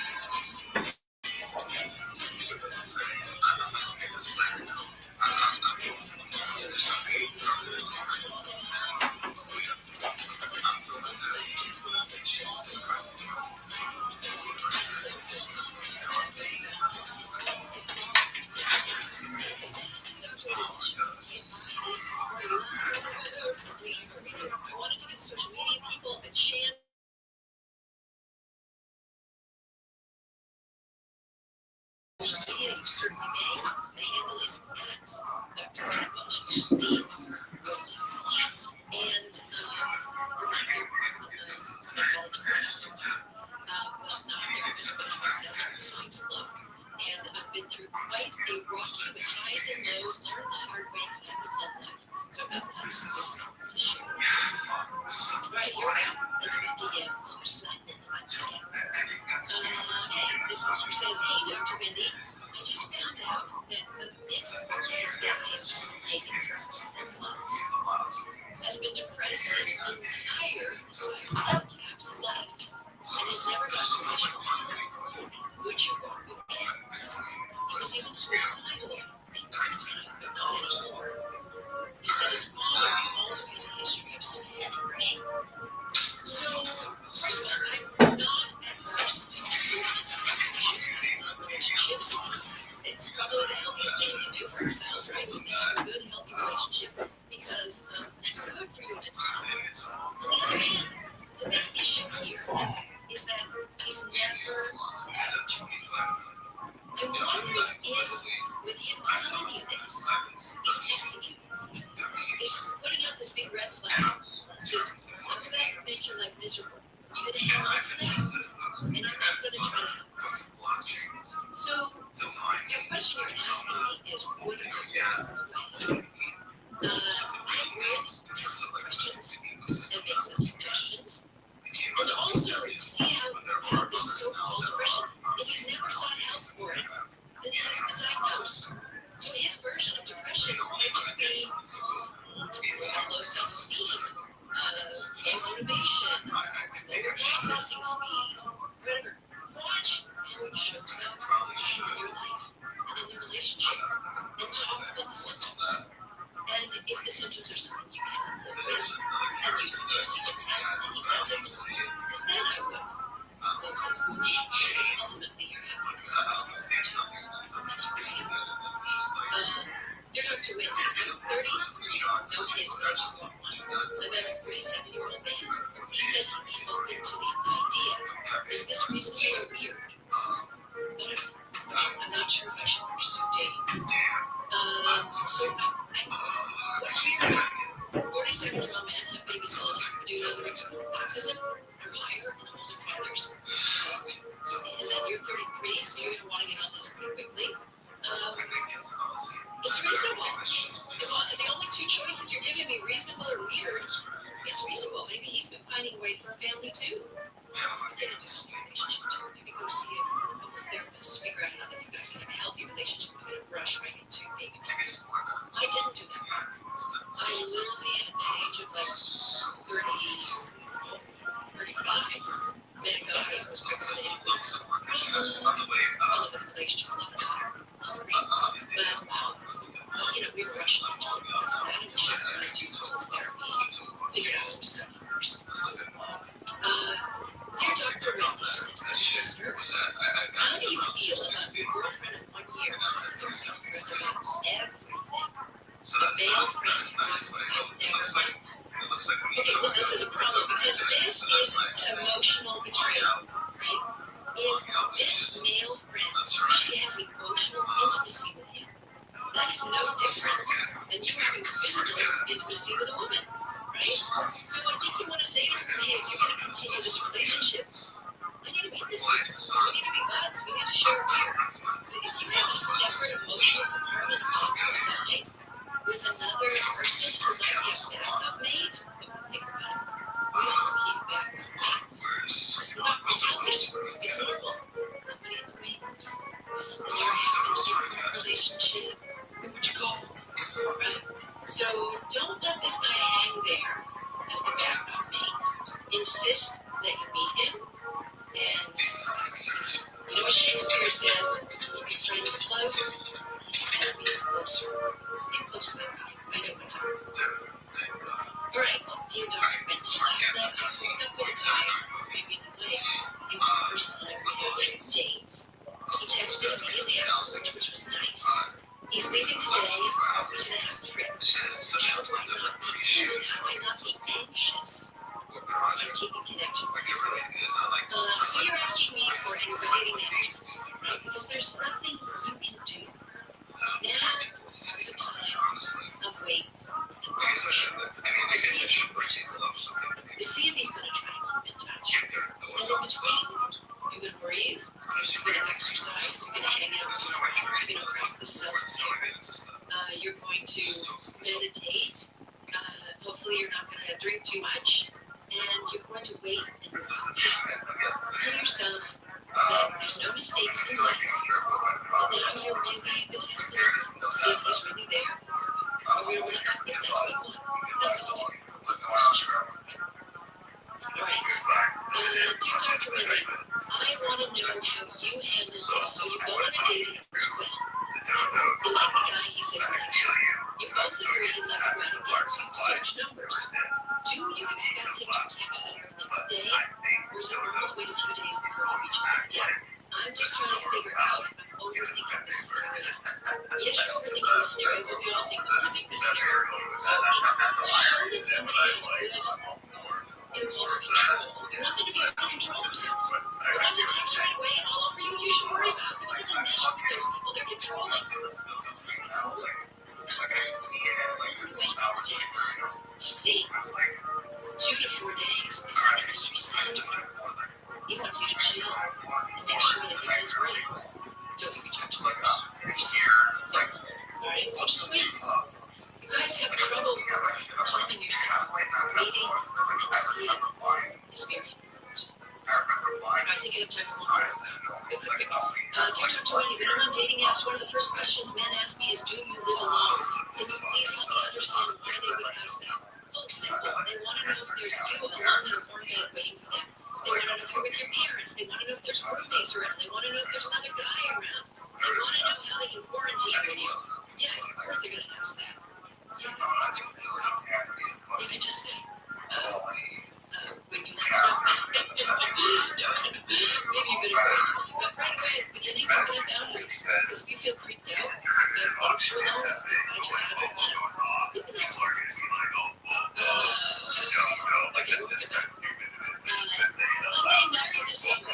I wanted to get social media people a chance. Media, you certainly may. The handle is at Dr. Rabbi Rothschild, DR Rothschild. And reminder, I'm a psychology professor. Well, not a therapist, but I'm obsessed with science of love. And I've been through quite a rocky with highs and lows, learned the hard way to have a love life. So I've got lots of wisdom to share. Right, here I am. Into my DMs. We're sliding into my DMs. Hey, this listener says, hey, Dr. Mindy, I just found out that the mid-40s guy taking drugs for months has been depressed his entire life and has never gotten permission. Would you walk with me? He was even suicidal from time to time, but not anymore. He said his father also has a history of severe depression. So, first of all, I'm not adverse to romantic relationships. I love relationships. It's probably the healthiest thing this reasonable or weird? I'm not sure if I should pursue dating. What's weird about 47-year-old men have babies relatively due to other reasons, autism or higher in older fathers? And then you're 33, so you're going to want to get on this pretty quickly. It's reasonable. The only two choices you're giving me, reasonable or weird, it's reasonable. Maybe he's been finding a way for a family too. Get into a relationship too. Maybe go see a homeless therapist, figure out how that you guys can have a healthy relationship. You're going to rush right into baby making. I didn't do that part. I literally, at the age of like 35, met a guy who was quicker than him. I love the relationship. I love the daughter. But we were rushing into it because of that, and we should have gone to couples therapy and figured out some stuff first. Dear Dr. Wendy says, listener, how do you feel about your girlfriend of 1 year talking to her girlfriend about everything? A male friend I've never met. Okay, well, this is a problem because this is emotional betrayal, right? If this male friend, she has emotional intimacy with him, that is no different than you having physical intimacy with a woman, right? So I think you want to say to her, hey, if you're going to continue this relationship, I need to meet this person. We need to be buds. We need to share a beer. But if you have a separate emotional compartment off to the side with another person who might be a backup mate, think about it. We all keep backup mates. It's healthy. It's normal. Somebody in the wings. Something you're having in your current relationship. Who would you call? Right? So don't let this guy hang there as the backup mate. Insist that you meet him. And you know what Shakespeare says? Keep your friends close, keep your enemies closer. Get close to that guy. I know what's up. Alright, dear Dr. Benson, last night I hooked up with a guy I really like. It was the first time we had a few dates. He texted immediately afterwards, which was nice. He's leaving today. We're going to have a trip. How do I not be anxious? And keeping connection with his work. So you're asking me for anxiety management, right? Because there's nothing you can do. Now is a time of wait and watch. To see if he's going to try to keep in touch. And in between, you're going to breathe, you're going to exercise, you're going to hang out with friends, you're going to practice self-care, you're going to meditate. Hopefully you're not going to drink too much. And you're going to wait and watch. Tell yourself that there's no mistakes in life. But now you're really, the test is over. You'll see if he's really there for a real love, if that's what you want. That's all. Alright. Dear Dr. Wendy, I want to know how you handle this. So you go on a date and it goes well. You like the guy, he says he likes you. You both agree you like to go out and get to exchange numbers. Do you expect him to text her the next day, or is it normal to wait a few days before he reaches out again? I'm just trying to figure out if I'm overthinking this scenario. Yes, you're overthinking the scenario, but we all think this scenario. So to show that somebody has good impulse control, you want them to be able to control themselves. But once it takes right away and all over you, you should worry about it. You want to measure with those people they're controlling. Cool. Wait for the text. Just see. 2 to 4 days is the industry standard. He wants you to chill and make sure that he feels worthy. Don't you be judging others. Alright, so just wait. You guys have trouble calming yourself, waiting and seeing is very important. I think I have time for one more. Quick. Dear Dr. Wendy, when I'm on dating apps, one of the first questions men ask me is, do you live alone? Can you please help me understand why they would ask that? Oh, simple. They want to know if there's you alone in a warm bed waiting for them. They want to know if you're with your parents. They want to know if there's roommates around. They want to know if there's another guy around. They want to know how they can quarantine with you. Yes, of course they're going to ask that. Yeah. You can just say, when you let it up. Maybe you're going to go into this, but right away at the beginning, you're going to have boundaries. Because if you feel creeped out, I'm sure alone, if they find your boundary, you can ask them. Okay, we'll get back. I'm getting married this summer.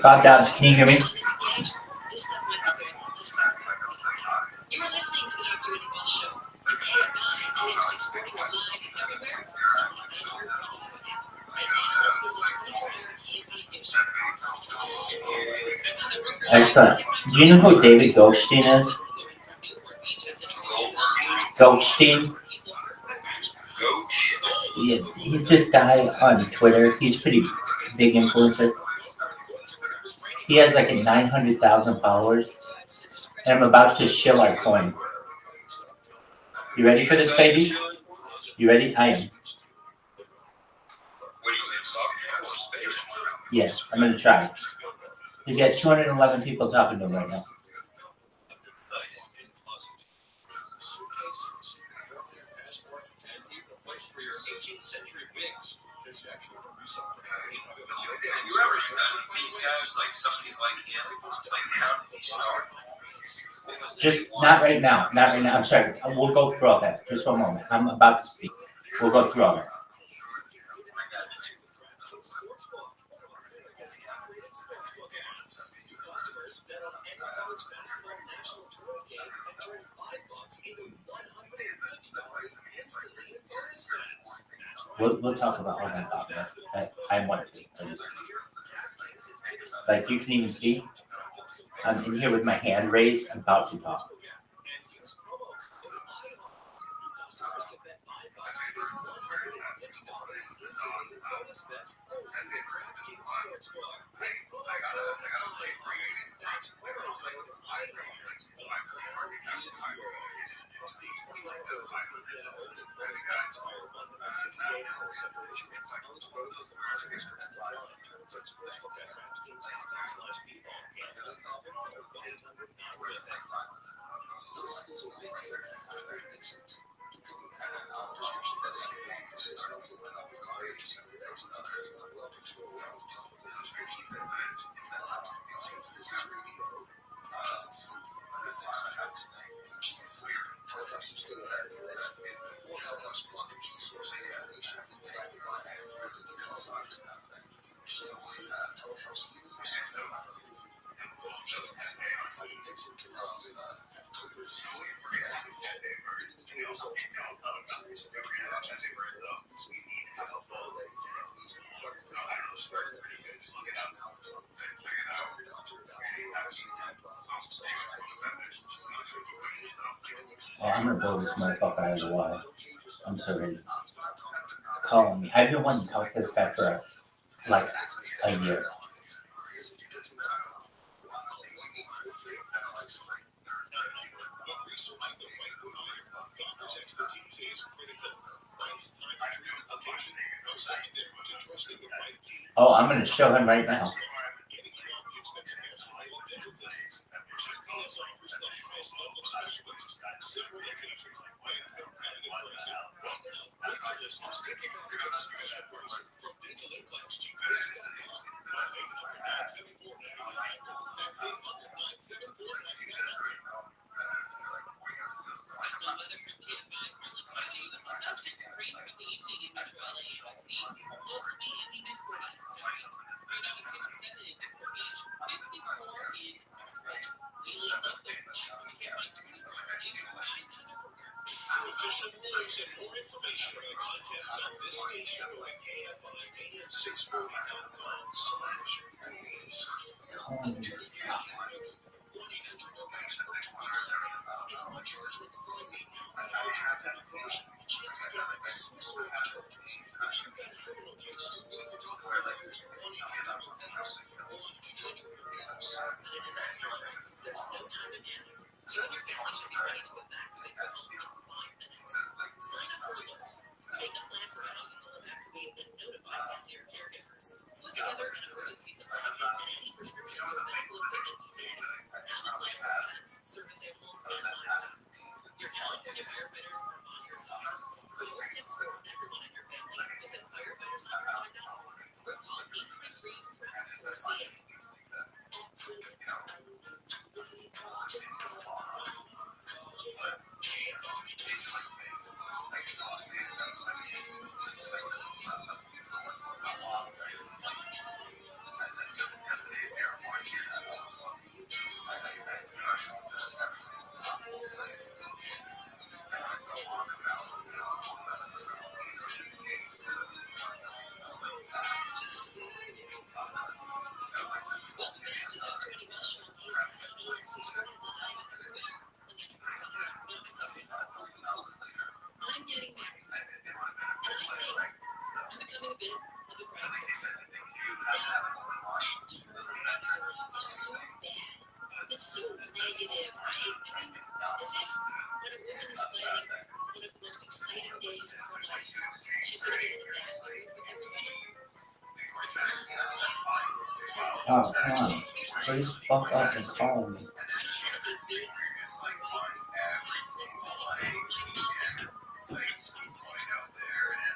Bob Dobbs, can you hear me? This stuff might be good. Let's talk about it. You are listening to the Dr. Whitney Walsh Show. KFI, AM 640, we're live everywhere. On the iHeartRadio app. Right now, let's go to the 24-hour KFI news. Excellent. Do you know who David Goldstein is? Goldstein? Yeah, he's this guy on Twitter. He's a pretty big influencer. He has like 900,000 followers. And I'm about to shill our coin. You ready for this, baby? You ready? I am. Yes, I'm going to try. He's got 211 people talking to him right now. Just not right now. Not right now. I'm sorry. We'll go through all that. Just one moment. I'm about to speak. We'll go through all that. We'll talk about all that. I want to. Like you can even see, I'm in here with my hand raised. I'm about to talk. Oh, I'm gonna blow this motherfucker out of the water. I'm so ready. Calling me. I've been wanting to talk to this guy for like a year. Oh, I'm gonna show him right now. becoming a bit of a bridesmaid. Now, that term is so bad. It's so negative, right? I mean, as if when a woman is planning one of the most exciting days of her life, she's going to get in a bad mood with everybody. It's not. Oh, come on. Hurry the fuck up and call me. I had a big white Catholic wedding with my mother when I was 25.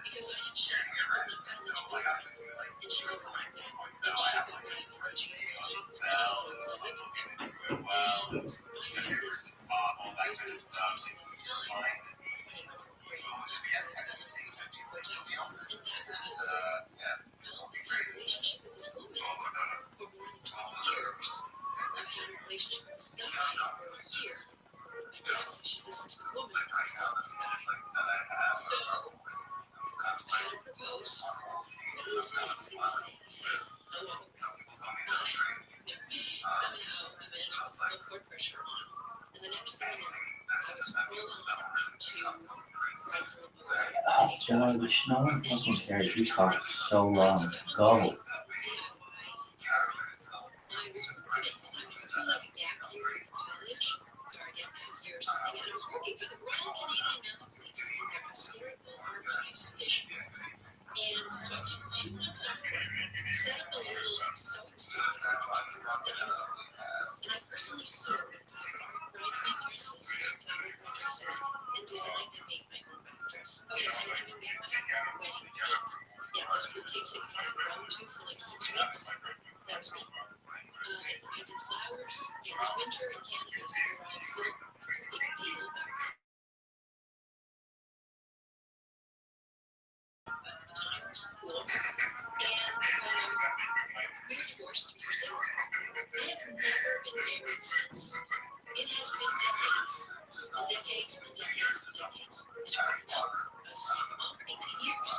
Because I had shut up my college boyfriend, and she didn't like that. And she got mad and she was going to talk to me as long as I lived with her. And I had this crazy obsessive at the time, putting on a brand fully developed prefrontal cortex, and that was, well, I had a relationship with this woman for more than 20 years. I've had a relationship with this guy for a year. I guess I should listen to the woman instead of this guy. So, I had to propose, but it was not what he was saying. He said, however, somehow I managed to put blood pressure on, and the next morning I was rolling into bridezilla mode. George, no one fucking cares. You talked so long. Go. DIY. I was working at the time. I was doing like a gap year in college, or a gap year or something, and I was working for the Royal Canadian Mounted Police in their historical archives division. And so I took 2 months off work, set up a little sewing studio in downtown, and I personally sewed bridesmaid dresses, flowered dresses, and designed and made my own wedding dress. Oh yes, I even made my own wedding cake. Yeah, those fruit cakes that you feed rum to for like 6 weeks. That was me. I did flowers. It was winter in Canada, so they were all silk. It was a big deal back then. But the time was cool. And we were divorced 3 years later. I have never been married since. It has been decades, and decades, and decades, and decades. It's working out. I was a single mom for 18 years.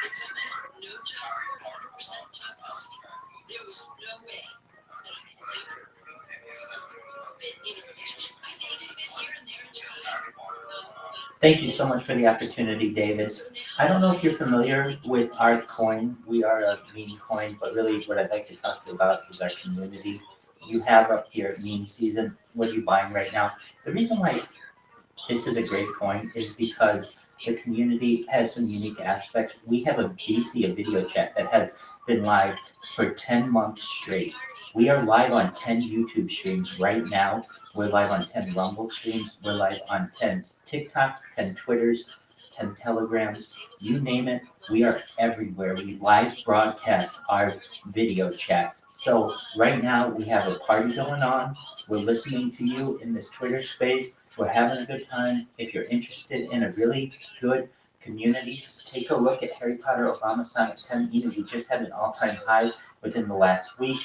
Kids on my own, no child support, 100% child custody. There was no way that I could ever been in a relationship. I dated a bit here and there and tried. Thank you so much for the opportunity, David. I don't know if you're familiar with our coin. We are a meme coin, but really what I'd like to talk to you about is our community. You have up here meme season. What are you buying right now? The reason why this is a great coin is because the community has some unique aspects. We have a VC, a video chat, that has been live for 10 months straight. We are live on 10 YouTube streams right now. We're live on 10 Rumble streams. We're live on 10 TikToks, 10 Twitters, 10 Telegrams. You name it, we are everywhere. We live broadcast our video chat. So right now we have a party going on. We're listening to you in this Twitter space. We're having a good time. If you're interested in a really good community, take a look at Harry Potter Obama Sonic 10. You know, we just had an all-time high within the last week.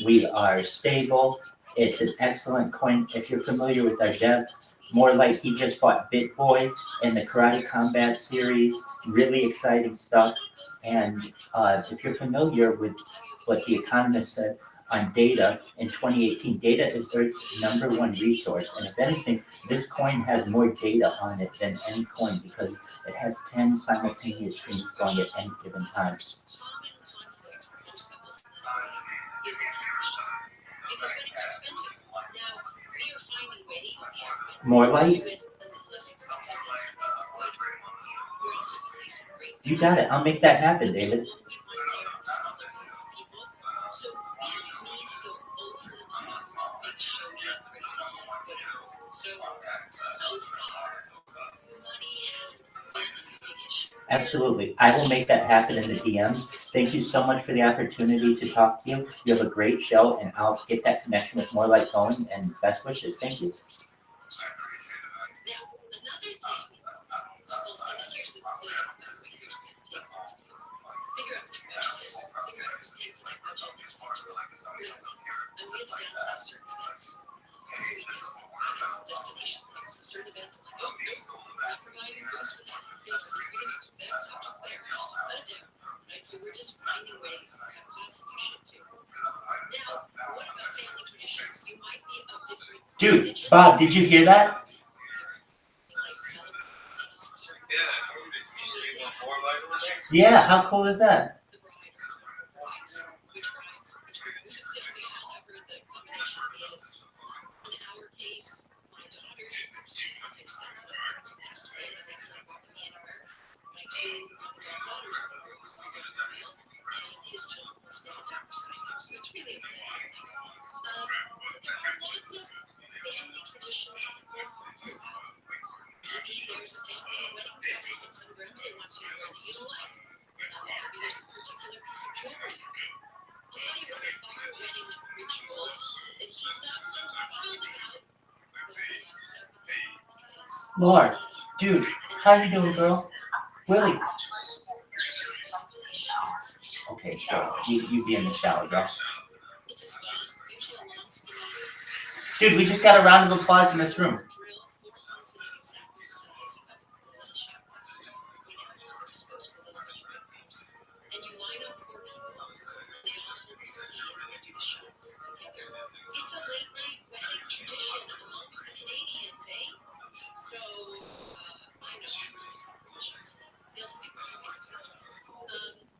We are stable. It's an excellent coin. If you're familiar with our dev, more like he just bought BitBoy in the Karate Combat series. Really exciting stuff. And if you're familiar with what The Economist said on data in 2018, data is Earth's #1 resource. And if anything, this coin has more data on it than any coin because it has 10 simultaneous streams going at any given time. Is the cash. Because when it's expensive, now we are finding ways More to light? do it a little less expensive than some would. We're also releasing great You got it. I'll make that happen, David. people we want there are some other people. So we don't need to go over the top, make showy, crazy, whatever. So far, money hasn't been a big issue. Absolutely. I will make that happen in the DMs. Thank you so much for the opportunity to talk to you. You have a great show, and I'll get that connection with More Light going, and best wishes. Thank you. Now, another thing, couples, and here's the take off. Figure out what your budget is. Figure out who's paying for that budget and stick to it. And we have to downsize certain events. So we do destination things. So certain events, I'm like, oh, nope, not providing booze for that. Instead, we're going to keep that subject there. Let it down. Right? So we're just finding ways to have costs, and you should too. Now, what about family traditions? You might be of different Dude, religions. Bob, did you hear that? Like celebrating certain Yeah, how cool is that? The bride rides. Which rides? Tell me all. I've heard the combination is, in our case, my daughters, perfect sense of parents passed away, but that's not going to be anywhere. My two adult daughters are going wild, and his children will stand up beside him. So it's really a family thing. But there are lots of family traditions people care about. Maybe there's a family wedding dress that some grandmother wants you to wear that you don't like. Maybe there's a particular piece of jewelry. I'll tell you one of our wedding rituals that he's not so proud about. Laura, dude, how you doing, girl? Willie. Okay, girl, you be in the shower, girl. It's a ski, usually a long ski. Dude, we just got a round of applause in this room. Drill for constant exact size of little shot glasses. We now use the disposable little microphones. And you line up 4 people, and they all hold the ski and they do the shots together. It's a late night wedding tradition amongst the Canadians, eh? So, I know questions. They'll figure it out.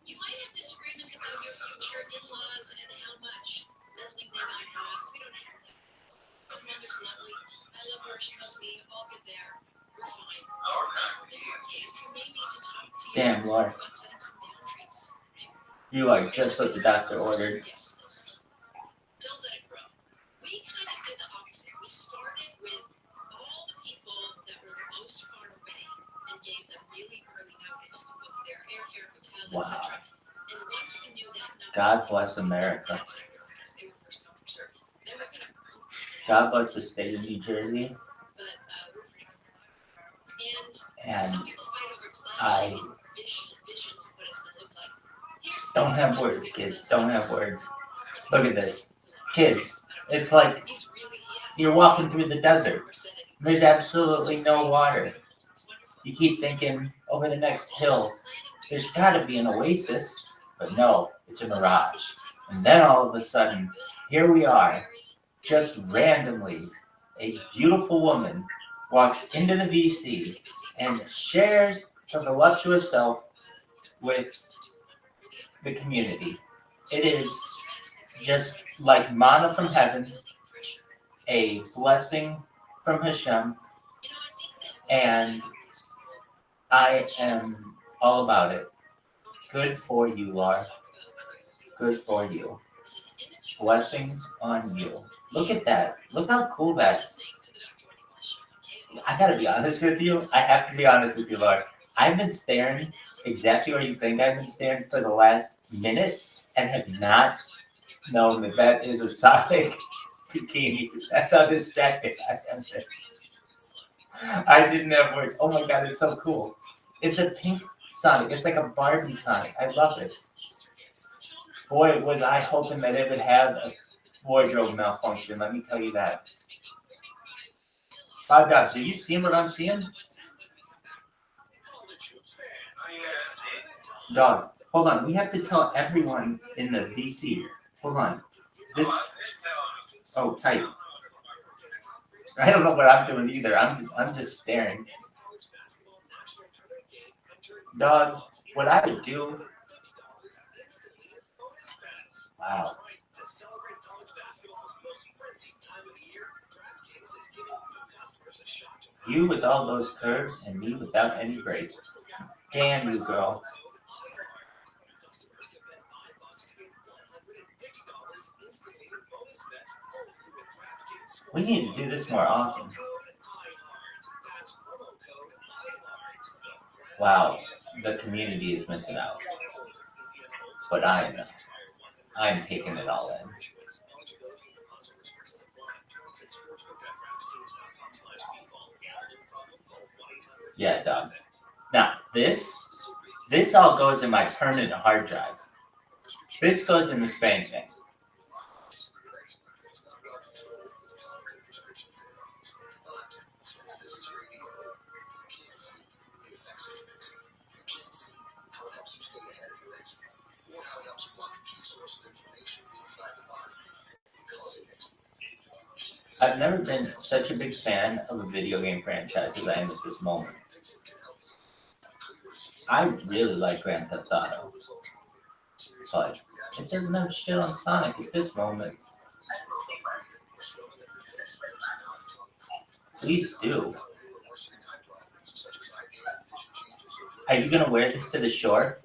You might have disagreements about your future in-laws and how much meddling they might have. We don't have that. His mother's lovely. I love her. She loves me. All good there. We're fine. In your case, you may need to talk to your Damn, Laura. about setting some boundaries. You are just what the doctor ordered. Yes, don't let it grow. We kind of did the opposite. We started with all the people that were the most far away and gave them really early notice to book their airfare, hotel, Wow. etc. And once we knew that number, God bless America. that sacrifice, they were first come, first served. They were going to God bless the state of New Jersey. but we're pretty good. And And some people fight over clashing and visions of what it's going to look like. Here's the don't thing have about words, the kids. US Don't have business. words. Look at this. Kids, I don't know. it's like He has you're walking through the desert. never said anything. There's absolutely no water. It's beautiful. It's wonderful. You keep thinking over the next hill, Also, there's gotta be an oasis. But no, it's a mirage. And then all of a sudden, here we are, just randomly, a beautiful woman walks into the VC and shares her voluptuous self with the community. It is just like manna from heaven, a blessing from Hashem, and I am all about it. Good for you, Laura. Good for you. Blessings on you. Look at that. Look how cool that is. I gotta be honest with you. I have to be honest with you, Laura. I've been staring exactly where you think I've been staring for the last minute and have not known that that is a Sonic bikini. That's how distracted I am. I didn't have words. Oh my god, it's so cool. It's a pink Sonic. It's like a Barbie Sonic. I love it. Boy, was I hoping that it would have a wardrobe malfunction. Let me tell you that. $5. Are you seeing what I'm seeing? Dog, hold on. We have to tell everyone in the VC. Hold on. This. Oh, tight. I don't know what I'm doing either. I'm just staring. Dog, what I would do. Wow. You with all those curves and me without any break. Damn you, girl. We need to do this more often. Wow, the community is missing out. But I'm taking it all in. Yeah, dog. Now, this all goes in my permanent hard drive. This goes in the spank thing. I've never been such a big fan of a video game franchise as I am at this moment. I really like Grand Theft Auto, but it doesn't have shit on Sonic at this moment. Please do. Are you gonna wear this to the shore?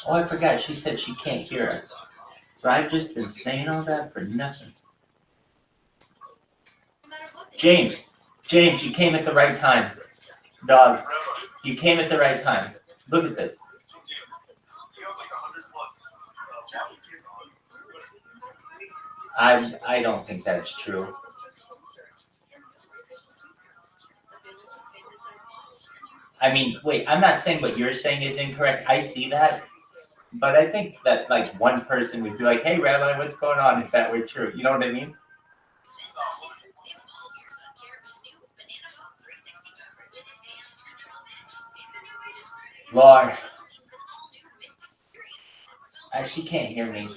Oh, I forgot. She said she can't hear us. So I've just been saying all that for nothing. James, you came at the right time. Dog, you came at the right time. Look at this. I don't think that's true. I mean, wait, I'm not saying what you're saying is incorrect. I see that. But I think that like one person would be like, "Hey, Rabbi, what's going on?" If that were true, you know what I mean? Lord, she can't hear me.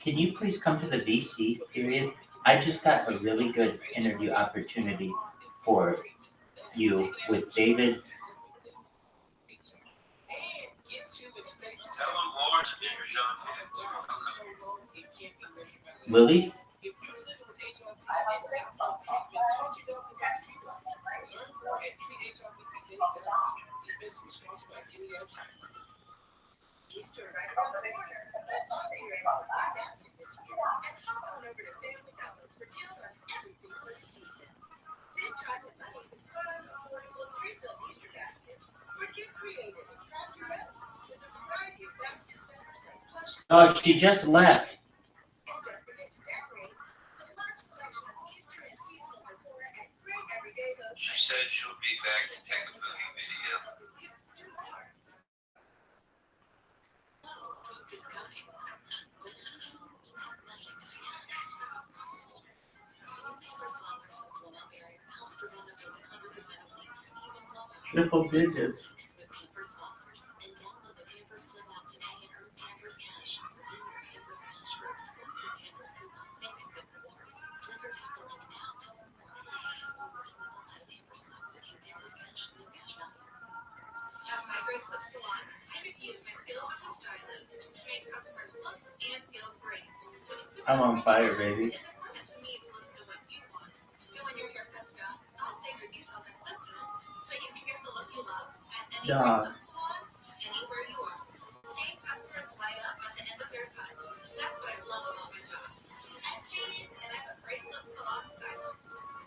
Can you please come to the VC period? I just got a really good interview opportunity for you with David. Lily? Oh, she just left. She said she'll be back to take a cooking video. Triple digits. I'm on fire, baby. Yeah.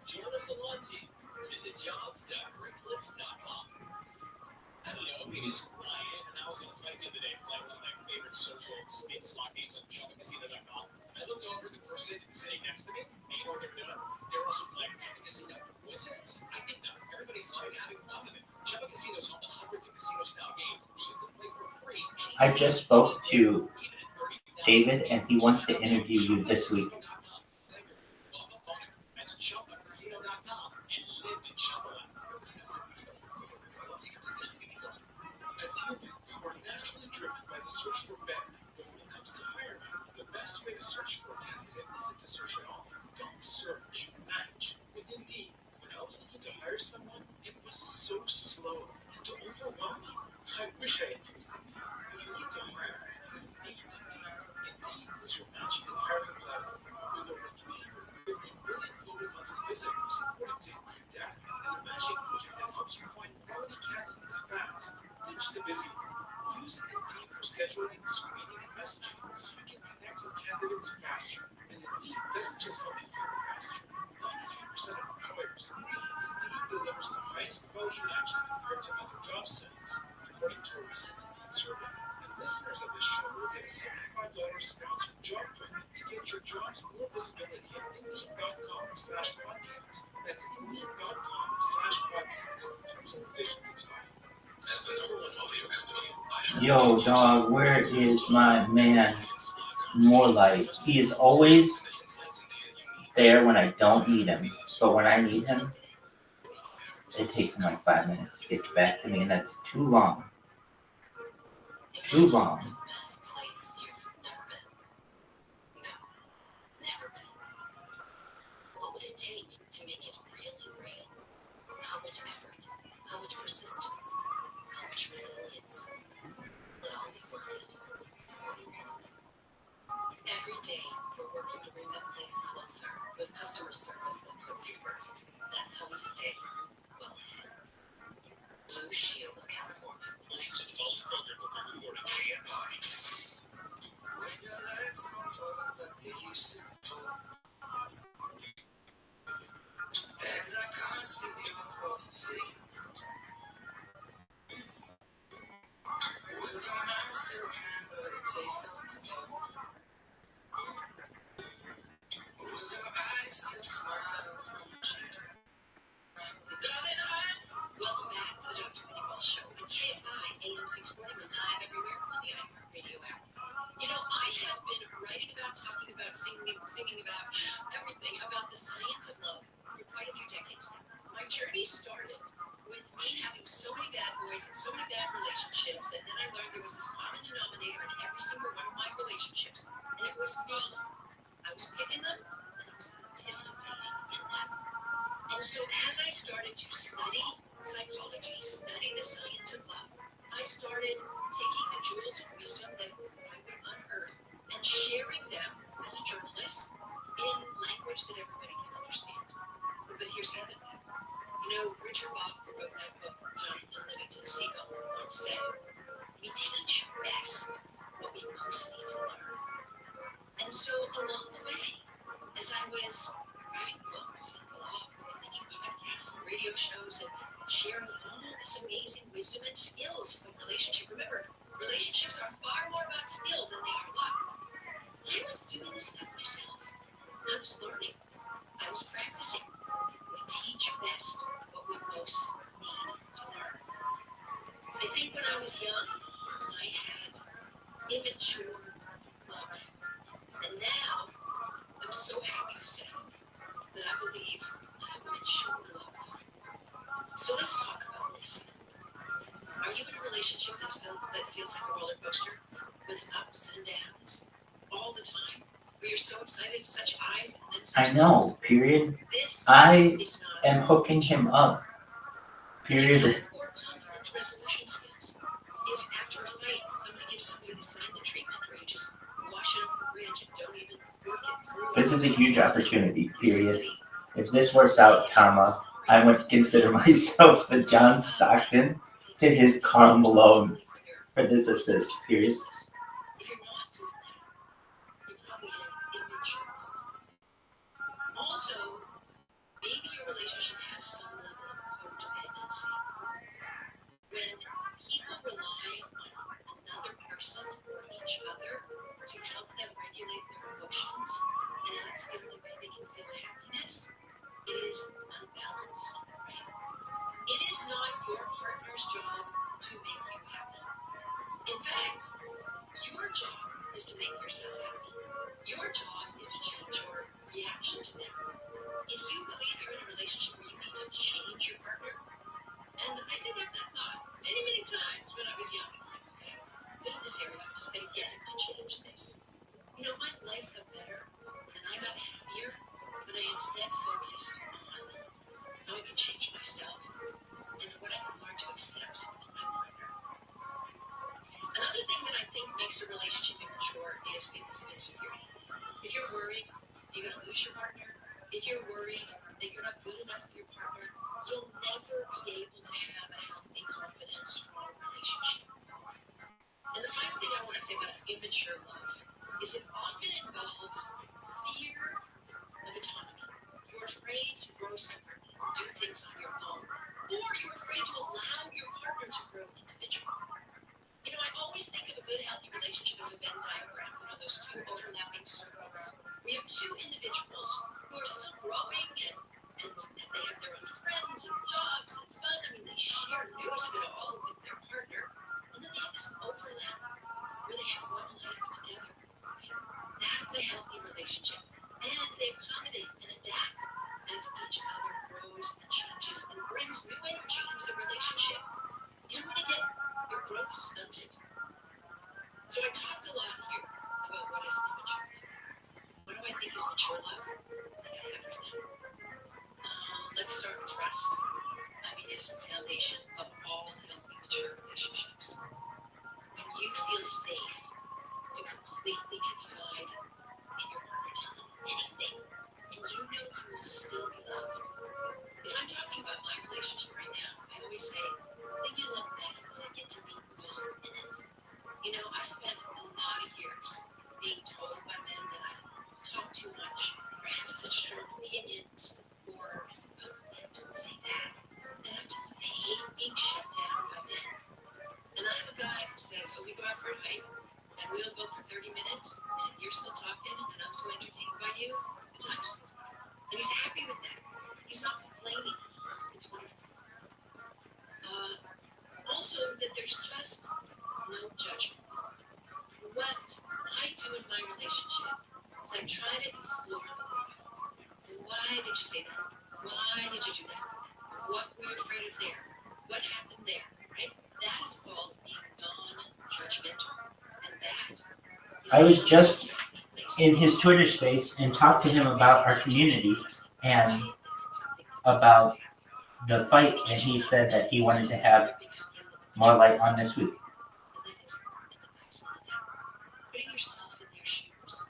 Join the salon team. Visit jobs.greatflips.com. I don't know, it is quiet, and I was on a flight the other day, flying one of my favorite social spin slot games on ChumbaCasino.com. I looked over at the person sitting next to me, and you know what they're doing? They're also playing Chumba Casino. What's this? I think not. Everybody's loving having fun with it. Chumba Casino's home to hundreds of casino-style games that you can play for free. I just spoke to David, and he wants to interview you this week. That's ChumbaCasino.com and live the Chumba life. As humans, we're naturally driven by the search for better. But when it comes to hiring, the best way to search for a candidate isn't to search at all. Don't search, match. With Indeed, when I was looking to hire someone, it was so slow and overwhelming. I wish I had used Indeed. If you need to hire, you need Indeed. Indeed is your matching and hiring platform with over 350 million global monthly visitors, according to Indeed data, and a matching engine that helps you find quality candidates fast. Ditch the busy work. Use Indeed for scheduling, screening, and messaging so you can connect with candidates faster. And Indeed doesn't just help you hire faster. 93% of employers agree Indeed delivers the highest quality matches compared to other job sites, according to a recent Indeed survey. And listeners of this Yo, dog, where is my man? More like, he is always there when I don't need him. But when I need him, it takes him like 5 minutes to get back to me, and that's too long. Too long. The best place you've never been. No, never been. What would it take to make it really real? How much effort? How much persistence? How much resilience? Will it all be worth it? Every day, we're working to bring that place closer with customer service that puts you first. That's how we stay well ahead. Blue Shield of California. Portions of the following program will be recorded AFI. When your legs don't work like they used to before, and I can't sweep you off of your feet. Will your mind still remember the taste of my love? Will your eyes still smile from your cheek? Darling, Welcome back to the Dr. Minnie Walsh Show on KFI AM 640 and live everywhere on the iHeartRadio app. You know, I have been writing about, talking about, singing about everything about the science of love for quite a few decades now. My journey started with me having so many bad boys and so many bad relationships, and then I learned there was this common denominator in every single one of my relationships, and it was me. I was picking them, and I was participating in them. And so as I started to study psychology, study the science of love, I started taking the jewels of wisdom that I would unearth and sharing them as a journalist in language that everybody can understand. But here's the other thing. You know, Richard Bach, who wrote that book, Jonathan Livingston Seagull, once said, we teach best what we most need to learn. And so along the way, as I was writing books and blogs and making podcasts and radio shows and sharing all this amazing wisdom and skills of relationship. Remember, relationships are far more about skill than they are luck. I was doing this stuff myself. I was learning. I was practicing. We teach best what we most need to learn. I think when I was young, I had immature love. And now, I'm so happy to say that I believe I have mature love. So let's talk about this. Are you in a relationship that feels like a roller coaster with ups and downs all the time? Where you're so excited, such highs, and then such I know, lows? period. This I is not am hooking him up. If you Period. have poor conflict resolution skills, if after a fight somebody gives somebody the silent treatment, or you just wash it over a bridge and don't even work it through. This is a huge opportunity, period. If this works out, comma, I would consider myself the John Stockton to his Karl Malone for this assist, period. If you're not doing that, you're probably immature. Also, maybe your relationship has some level of codependency. When people rely on another person or each other to help them regulate their emotions, and that's the only way they can feel happiness, it is unbalanced, right? It is not your partner's job to make you happy. In fact, your job is to make yourself happy. Your job is to change your reaction to them. If you believe you're in a relationship where you need to change your partner, and I did have that thought many times when I was young. It's like, okay, I'm good in this area. I'm just going to get him to change this. You know, my life got better and I got happier when I instead focused on how I could change myself and what I could learn to accept in my partner. Another thing that I think makes a relationship immature is because of insecurity. If you're worried you're going to lose your partner, if you're worried that you're not good enough for your partner, you'll never be able to have a healthy, confident, strong relationship. And the final thing I want to say about immature love is it often involves fear of autonomy. You're afraid to grow separately, do things on your own, or you're afraid to allow your partner to grow individually. You know, I always think of a good, healthy relationship as a Venn diagram. You know, those two overlapping circles. We have two individuals who are still growing and they have their own friends and jobs and fun. I mean, they share news of it all with their partner. And then they have this overlap stunted. So I talked a lot here about what is immature love. What do I think is mature love? Like I have right now. Let's start with trust. I mean, it is the foundation of all healthy, mature relationships. When you feel safe to completely confide in your partner, tell them anything, and you know you will still be loved. If I'm talking about my relationship right now, I always say, the thing I love best is I get to be me in it. You know, I spent a lot of years being told by men that I talk too much, or have such strong opinions, or don't say that. And I hate being shut down by men. And I have a guy who says, we go out for a hike, and we'll go for 30 minutes, and you're still talking, and I'm so entertained by you, the time just goes by. And he's happy with that. He's not complaining. It's wonderful. Also, that there's just no judgment. What I do in my relationship is I try to explore the why. Why did you say that? Why did you do that? What were you afraid of there? What happened there? Right? That is called being non-judgmental. And that is I was just in his Twitter space and talked to him about our community and about the fight, and he said that he wanted to have more light on this week. Putting yourself in their shoes,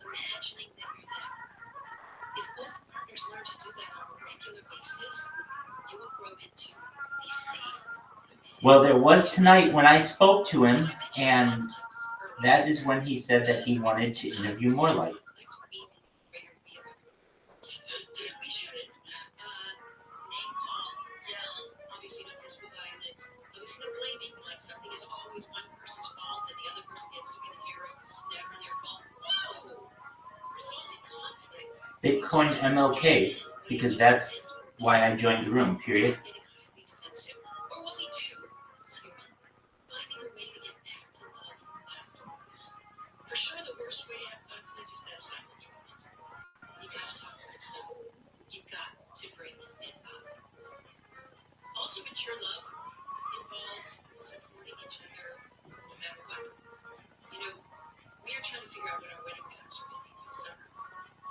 imagining that you're them. If both partners learn to do that on a regular basis, you will grow into a safe community. Well, there was tonight when I spoke to him, and that is when he said that he wanted to interview more light. We shouldn't name call, yell, obviously no physical violence, obviously no blaming, like something is always one person's fault and the other person gets to be the hero, it's never their fault. No! Resolving conflicts. Bitcoin MLK, because that's why I joined the room, period. Getting highly defensive. Or what we do as human, finding a way to get back to love afterwards. For sure, the worst way to have conflict is that silent treatment. You gotta talk about stuff. You've got to bring it up. Also, mature love involves supporting each other no matter what. You know, we are trying to figure out what our wedding vows are going to be next summer.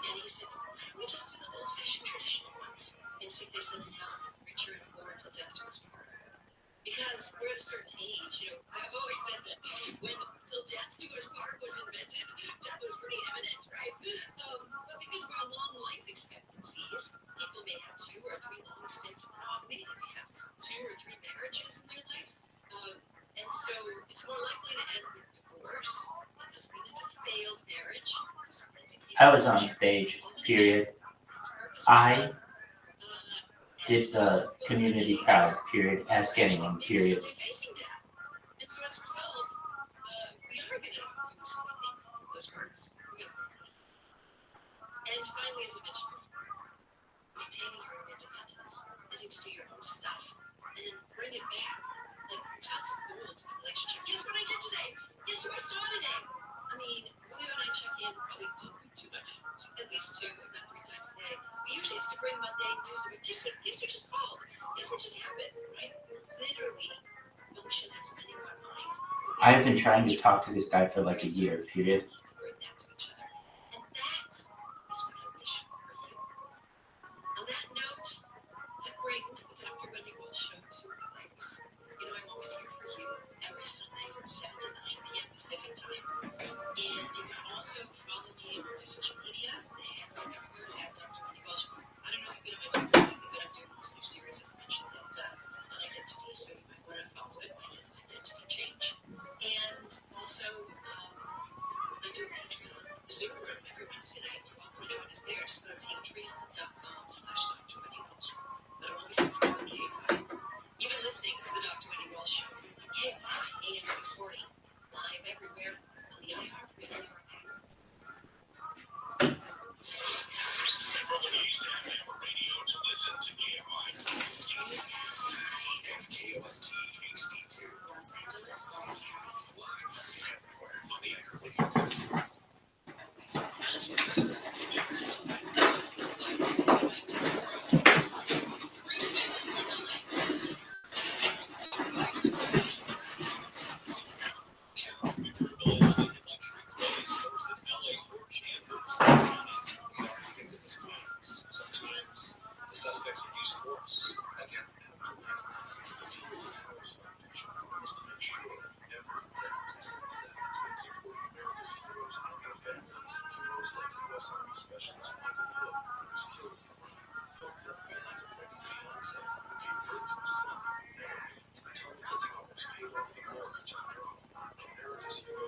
And he said, why don't we just do the old-fashioned traditional ones? In sickness and in health, richer and poor until death do us part. Because we're at a certain age, you know, I've always said that when till death do us part was invented, death was pretty imminent, right? But because of our long life expectancies, people may have 2 or 3 long stints of monogamy, they may have 2 or 3 marriages in their life. And so it's more likely to end with divorce, because it's a failed marriage. I was on stage, period. I did the community proud, period. Ask anyone, period. And so as a result, we are going to use those words. And finally, as I mentioned before, maintaining your own independence, letting you do your own stuff, and then bring it back like pots of gold to the relationship. Guess what I did today? Guess who I saw today? I mean, Julio and I check in probably too much, at least 2, if not 3 times a day. We usually used to bring mundane news of guess who just called? Guess what just happened, right? Literally, function as anyone mind. I've been trying to talk to this guy for like a year, period. Bring that to each other. And that is what I wish for you. On that note, that brings the Dr. Wendy Walsh Show to a close. You know, I'm always here for you every Sunday from 7 to 9 p.m. Pacific time. And you can also follow me on my social media. The handle everywhere is at Dr. Wendy Walsh. I don't know if you've been on my TikTok lately, but I'm doing this new series, as I mentioned, that on identity, so you might want to follow it, my identity change. And also, I do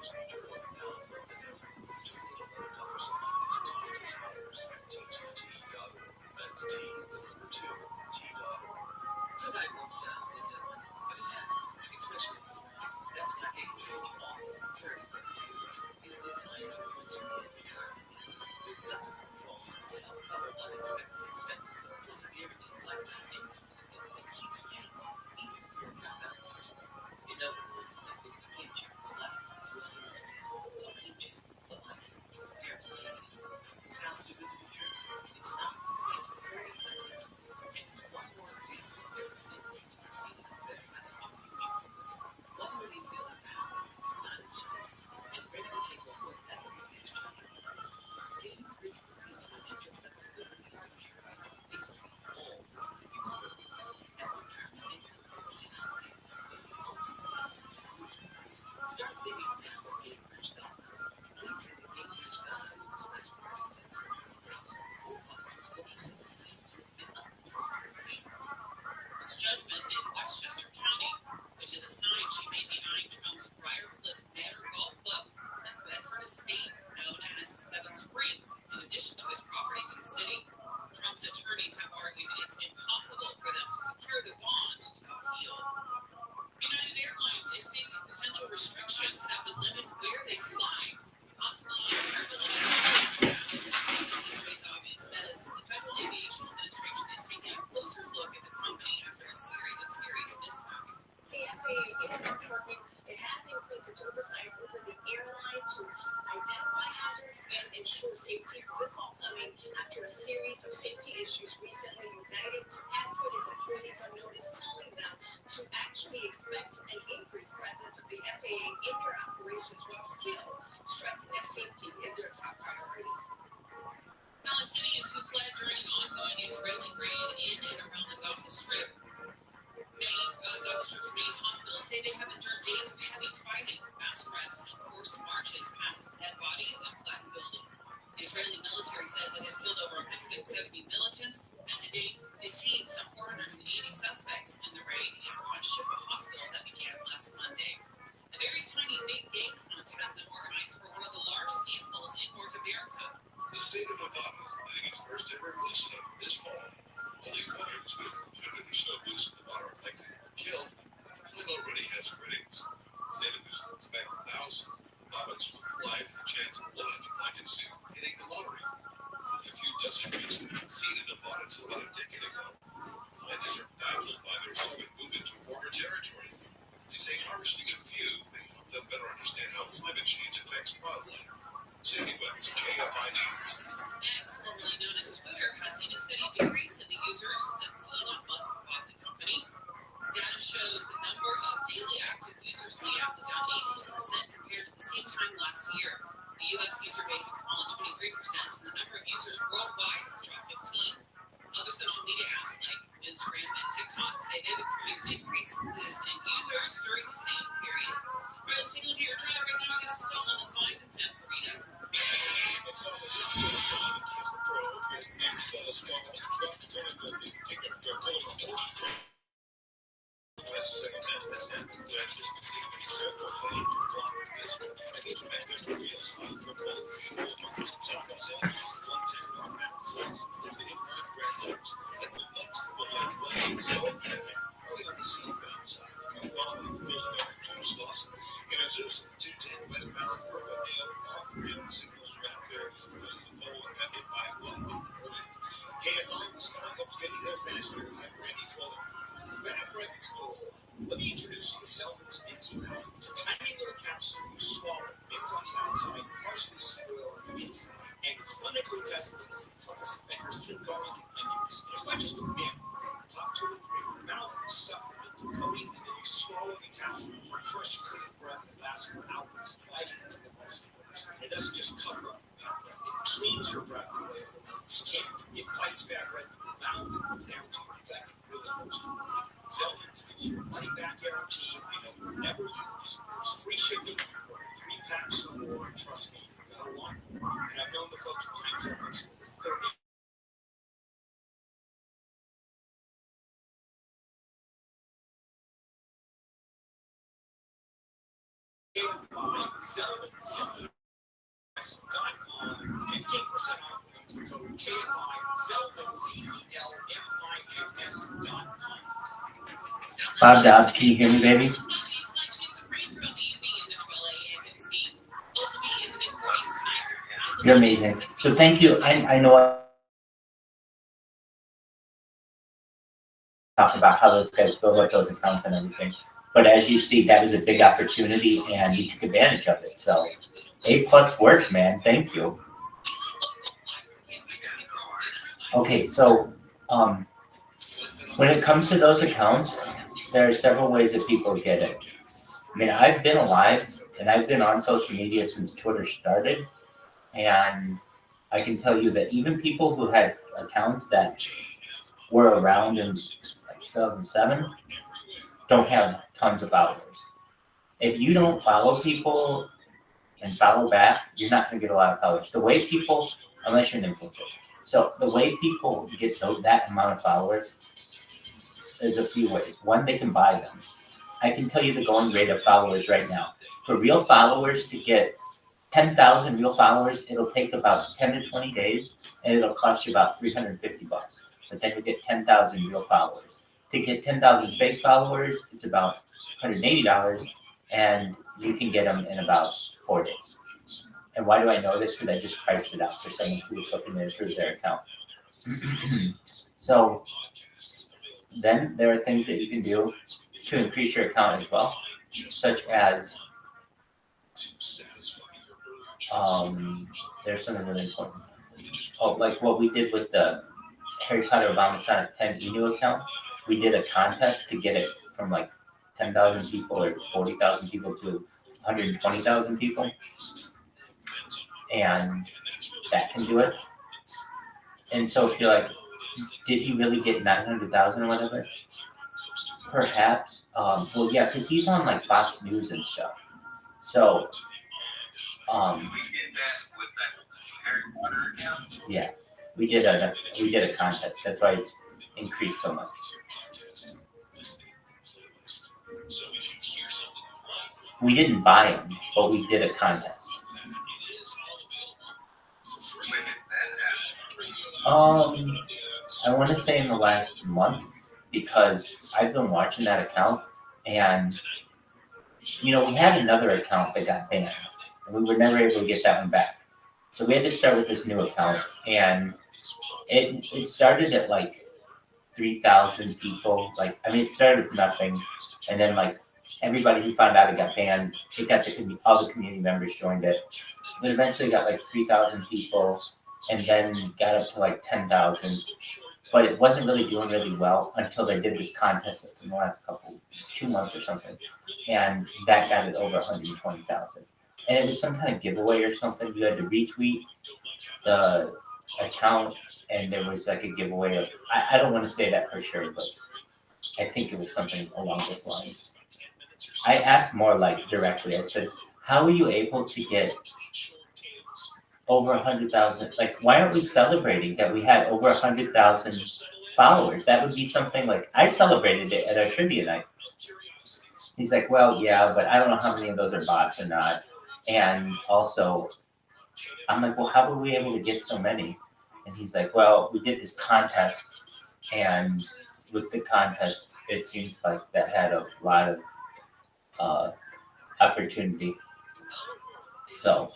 Most major oil now more than ever. Turn little $1 a month to talk to towers at T2T.org. That's T, the number 2, T.org. I might once down in that one, but it happens, especially in the morning. That's why Gateway offers the perfect place for you. It's designed for military and retirement needs with flexible withdrawals to help cover unexpected expenses. Plus a guaranteed lifetime income that keeps paying you even when your account balance is zero. In other words, it's like getting a paycheck for life. We'll see what a paycheck for life. Guaranteed. Sounds too good to be true. It's not. It's very flexible. And it's one more example of commitment to creating a better financial future. One where they feel empowered, not enslaved, and ready to take on whatever the next chapter brings. Getting rich with this financial flexibility and security means all the things work. And retirement income from Gateway is the ultimate policy solution. Start saving now at GameBridge.com. Please visit GameBridge.com/marketplace for your rates or other disclosures and disclaimers and other information. It's judgment in Westchester County, which is a sign she made behind Trump's Briarcliff Manor Golf Club and Bedford Estate, known as Seven Springs. In addition to his properties in the city, Trump's attorneys have argued it's impossible for them to secure the bond to appeal. United Airlines is facing potential restrictions that would limit where they fly, possibly even permanently limit staff. ABC's Faith Obvious says the Federal Aviation Administration is taking a closer look at the company after a series of serious mishaps. The FAA is not perfect. It has increased its oversight over the airline to identify hazards and ensure safety. This all coming after a series of safety issues recently. United has put its employees on notice, telling them to actually expect an increased presence of the FAA in their operations while still stressing that safety is their top priority. Palestinians who fled during an ongoing Israeli raid in and around the Gaza Strip. Gaza Strip's main hospitals say they have endured days of heavy fighting, mass arrests, and forced marches past dead bodies and flattened buildings. The Israeli military says it has killed over 170 militants and detained some 480 suspects in the raid on Shifa Hospital that began last Monday. A very tiny big game hunt has been organized for one of the largest animals in North America. The state of Nevada is planning its first ever moose hunt this fall. Only runners with 100 or so moose in Nevada are likely to be killed, but the plan already has critics. State officials expect thousands of Nevadans will apply for the chance of one I can see hitting the lottery. Only a few dozen moose had been seen in Nevada until about a decade ago. Scientists are baffled by their sudden movement to warmer territory. They say harvesting a few may help them better understand how climate change affects wildlife. Sandy Wells, KFI News. X, formerly known as Twitter, has seen a steady decrease in the users since Elon Musk bought the company. Data shows the number of daily active users on the app was down 18% compared to the same time last year. The U.S. user base has fallen 23%, and the number of users worldwide has dropped 15%. Other social media apps like Instagram and TikTok say they've experienced increases in users during the same period. All right, let's take a look at your drive right now. We're going to stall on the 5 and San Marino. It's almost time to Pro is next small truck turning the pickup truck full of horse truck. That's the second time that's happened. Just several things this I get you back there to real slow from both South by South, 110 mountain sites, there's the infrared red lights, and the next will have one so early on the southbound side, you follow the building over to Slauson. In Azusa, 210 westbound Urbandale, all three of the signals are out there because of the pole and hit by one early. KFI in the sky helps getting there faster. I'm Randy Fuller. Bad breakfast over. Let me introduce you to Zelman's Minty Powder. It's a tiny little capsule you swallow, mint on the outside, partially sweet on the inside, and clinically tested against the toughest fingers in garlic and onions. It's not just a mint. Pop 2 or 3 mouth and suck the mint coating, and then you swallow the capsule for fresh, clean breath that lasts for hours, biting into the muscle. It doesn't just cover up bad breath, it cleans your breath away. It's can't. It fights bad breath in your mouth and guarantees your gut. It really hurts you. Zelman's gives you a money-back guarantee and you'll never use. There's free shipping, order 3 packs or more. Trust me, you're gonna want it. And I've known the folks behind Zelman's for over 30 15% off with the code KFI Zeldin, ZELMINS.com. Bob Dobbs, can you hear me, baby? Selections of rain throughout the evening in the 12 a.m. MC. Also be in the mid-40s tonight. You're amazing. So thank you. I know I talk about how those guys build up those accounts and everything. But as you see, that was a big opportunity and you took advantage of it. So A+ work, man. Thank you. Okay, so when it comes to those accounts, there are several ways that people get it. I mean, I've been alive and I've been on social media since Twitter started, and I can tell you that even people who had accounts that were around in like 2007 don't have tons of followers. If you don't follow people and follow back, you're not going to get a lot of followers. The way people, unless you're an influencer, so the way people get that amount of followers, there's a few ways. One, they can buy them. I can tell you the going rate of followers right now. For real followers to get 10,000 real followers, it'll take about 10 to 20 days, and it'll cost you about $350. But then you get 10,000 real followers. To get 10,000 fake followers, it's about $180, and you can get them in about 4 days. And why do I know this? Because I just priced it out for someone who was looking to improve their account. So then there are things that you can do to increase your account as well, such as there's something really important. Oh, like what we did with the Harry Potter Obama Sonic 10 email account. We did a contest to get it from like 10,000 people or 40,000 people to 120,000 people. And that can do it. And so if you're like, did he really get 900,000 or whatever? Perhaps. Well, yeah, because he's on like Fox News and stuff. So, yeah, we did a contest. That's why it's increased so much. We didn't buy him, but we did a contest. I want to say in the last month, because I've been watching that account, and we had another account that got banned, and we were never able to get that one back. So we had to start with this new account, and it started at like 3,000 people. Like, I mean, it started with nothing, and then like everybody who found out it got banned, it got all the community members joined it. But eventually got like 3,000 people, and then got up to like 10,000. But it wasn't really doing really well until they did this contest in the last 2 months or something, and that got it over 120,000. And it was some kind of giveaway or something. You had to retweet the account, and there was like a giveaway of, I don't want to say that for sure, but I think it was something along those lines. I asked more like directly. I said, how are you able to get over 100,000? Like, why aren't we celebrating that we had over 100,000 followers? That would be something like, I celebrated it at our trivia night. He's like, well, yeah, but I don't know how many of those are bots or not. And also, I'm like, well, how were we able to get so many? And he's like, well, we did this contest, and with the contest, it seems like that had a lot of opportunity. So,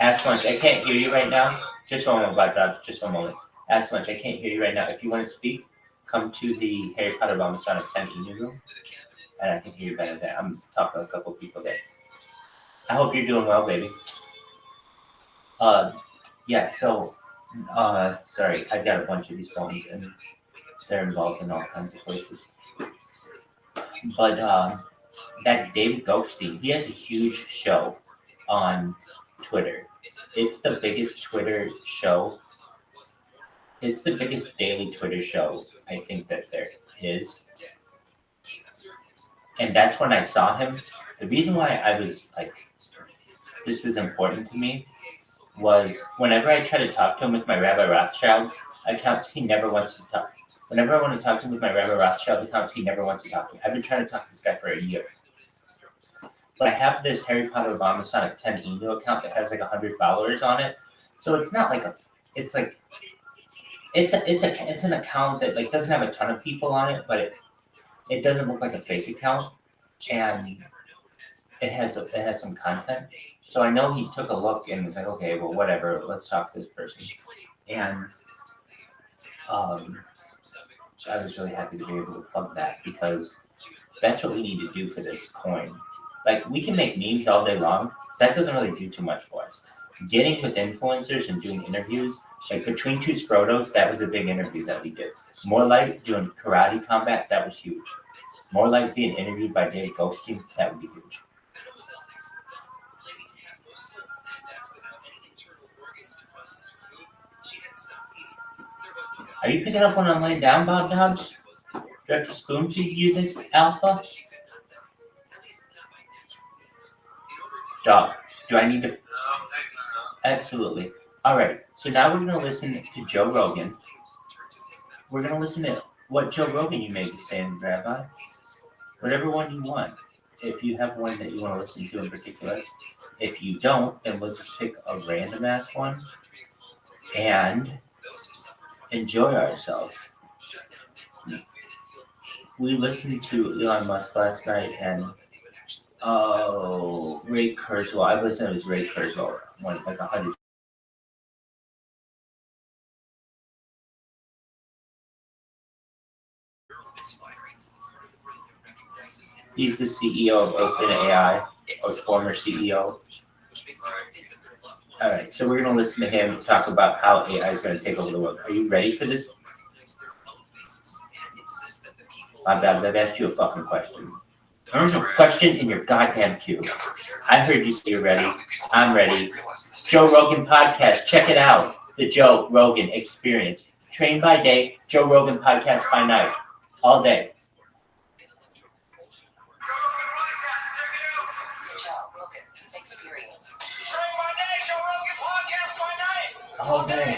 Ask Munch, I can't hear you right now. Just one moment, Black Dog, just one moment. Ask Munch, I can't hear you right now. If you want to speak, come to the Harry Potter Obama Sonic 10 email room, and I can hear you better there. I'm talking to a couple people there. I hope you're doing well, baby. Yeah, so, sorry, I've got a bunch of these phones, and they're involved in all kinds of places. But, that David Goldstein, he has a huge show on Twitter. It's the biggest Twitter show. It's the biggest daily Twitter show I think that there is. And that's when I saw him. The reason why I was like, this was important to me was whenever I try to talk to him with my Rabbi Rothschild accounts, he never wants to talk. Whenever I want to talk to him with my Rabbi Rothschild accounts, he never wants to talk to me. I've been trying to talk to this guy for a year. But I have this Harry Potter Obama Sonic 10 email account that has like 100 followers on it. So it's not like it's an account that like doesn't have a ton of people on it, but it doesn't look like a fake account, and it has some content. So I know he took a look and was like, okay, well whatever, let's talk to this person. And I was really happy to be able to plug that because that's what we need to do for this coin. Like, we can make memes all day long. That doesn't really do too much for us. Getting with influencers and doing interviews, like Between Two Scrotos, that was a big interview that we did. More Life doing karate combat, that was huge. More Life being interviewed by David Goldstein, that would be huge. Are you picking up when I'm laying down, Bob Dobbs? Do I have to spoon feed you this alpha? Dog, do I need to? Absolutely. All right, so now we're going to listen to Joe Rogan. We're going to listen to what Joe Rogan you may be saying, Rabbi. Whatever one you want. If you have one that you want to listen to in particular. If you don't, then we'll just pick a random ass one and enjoy ourselves. We listened to Elon Musk last night and Ray Kurzweil. I listened to his Ray Kurzweil one like 100. He's the CEO of OpenAI, or former CEO. All right, so we're going to listen to him talk about how AI is going to take over the world. Are you ready for this? I've asked you a fucking question. There's a question in your goddamn queue. I heard you say you're ready. I'm ready. Joe Rogan Podcast. Check it out. The Joe Rogan Experience. Train by day, Joe Rogan Podcast by night. All day. All day.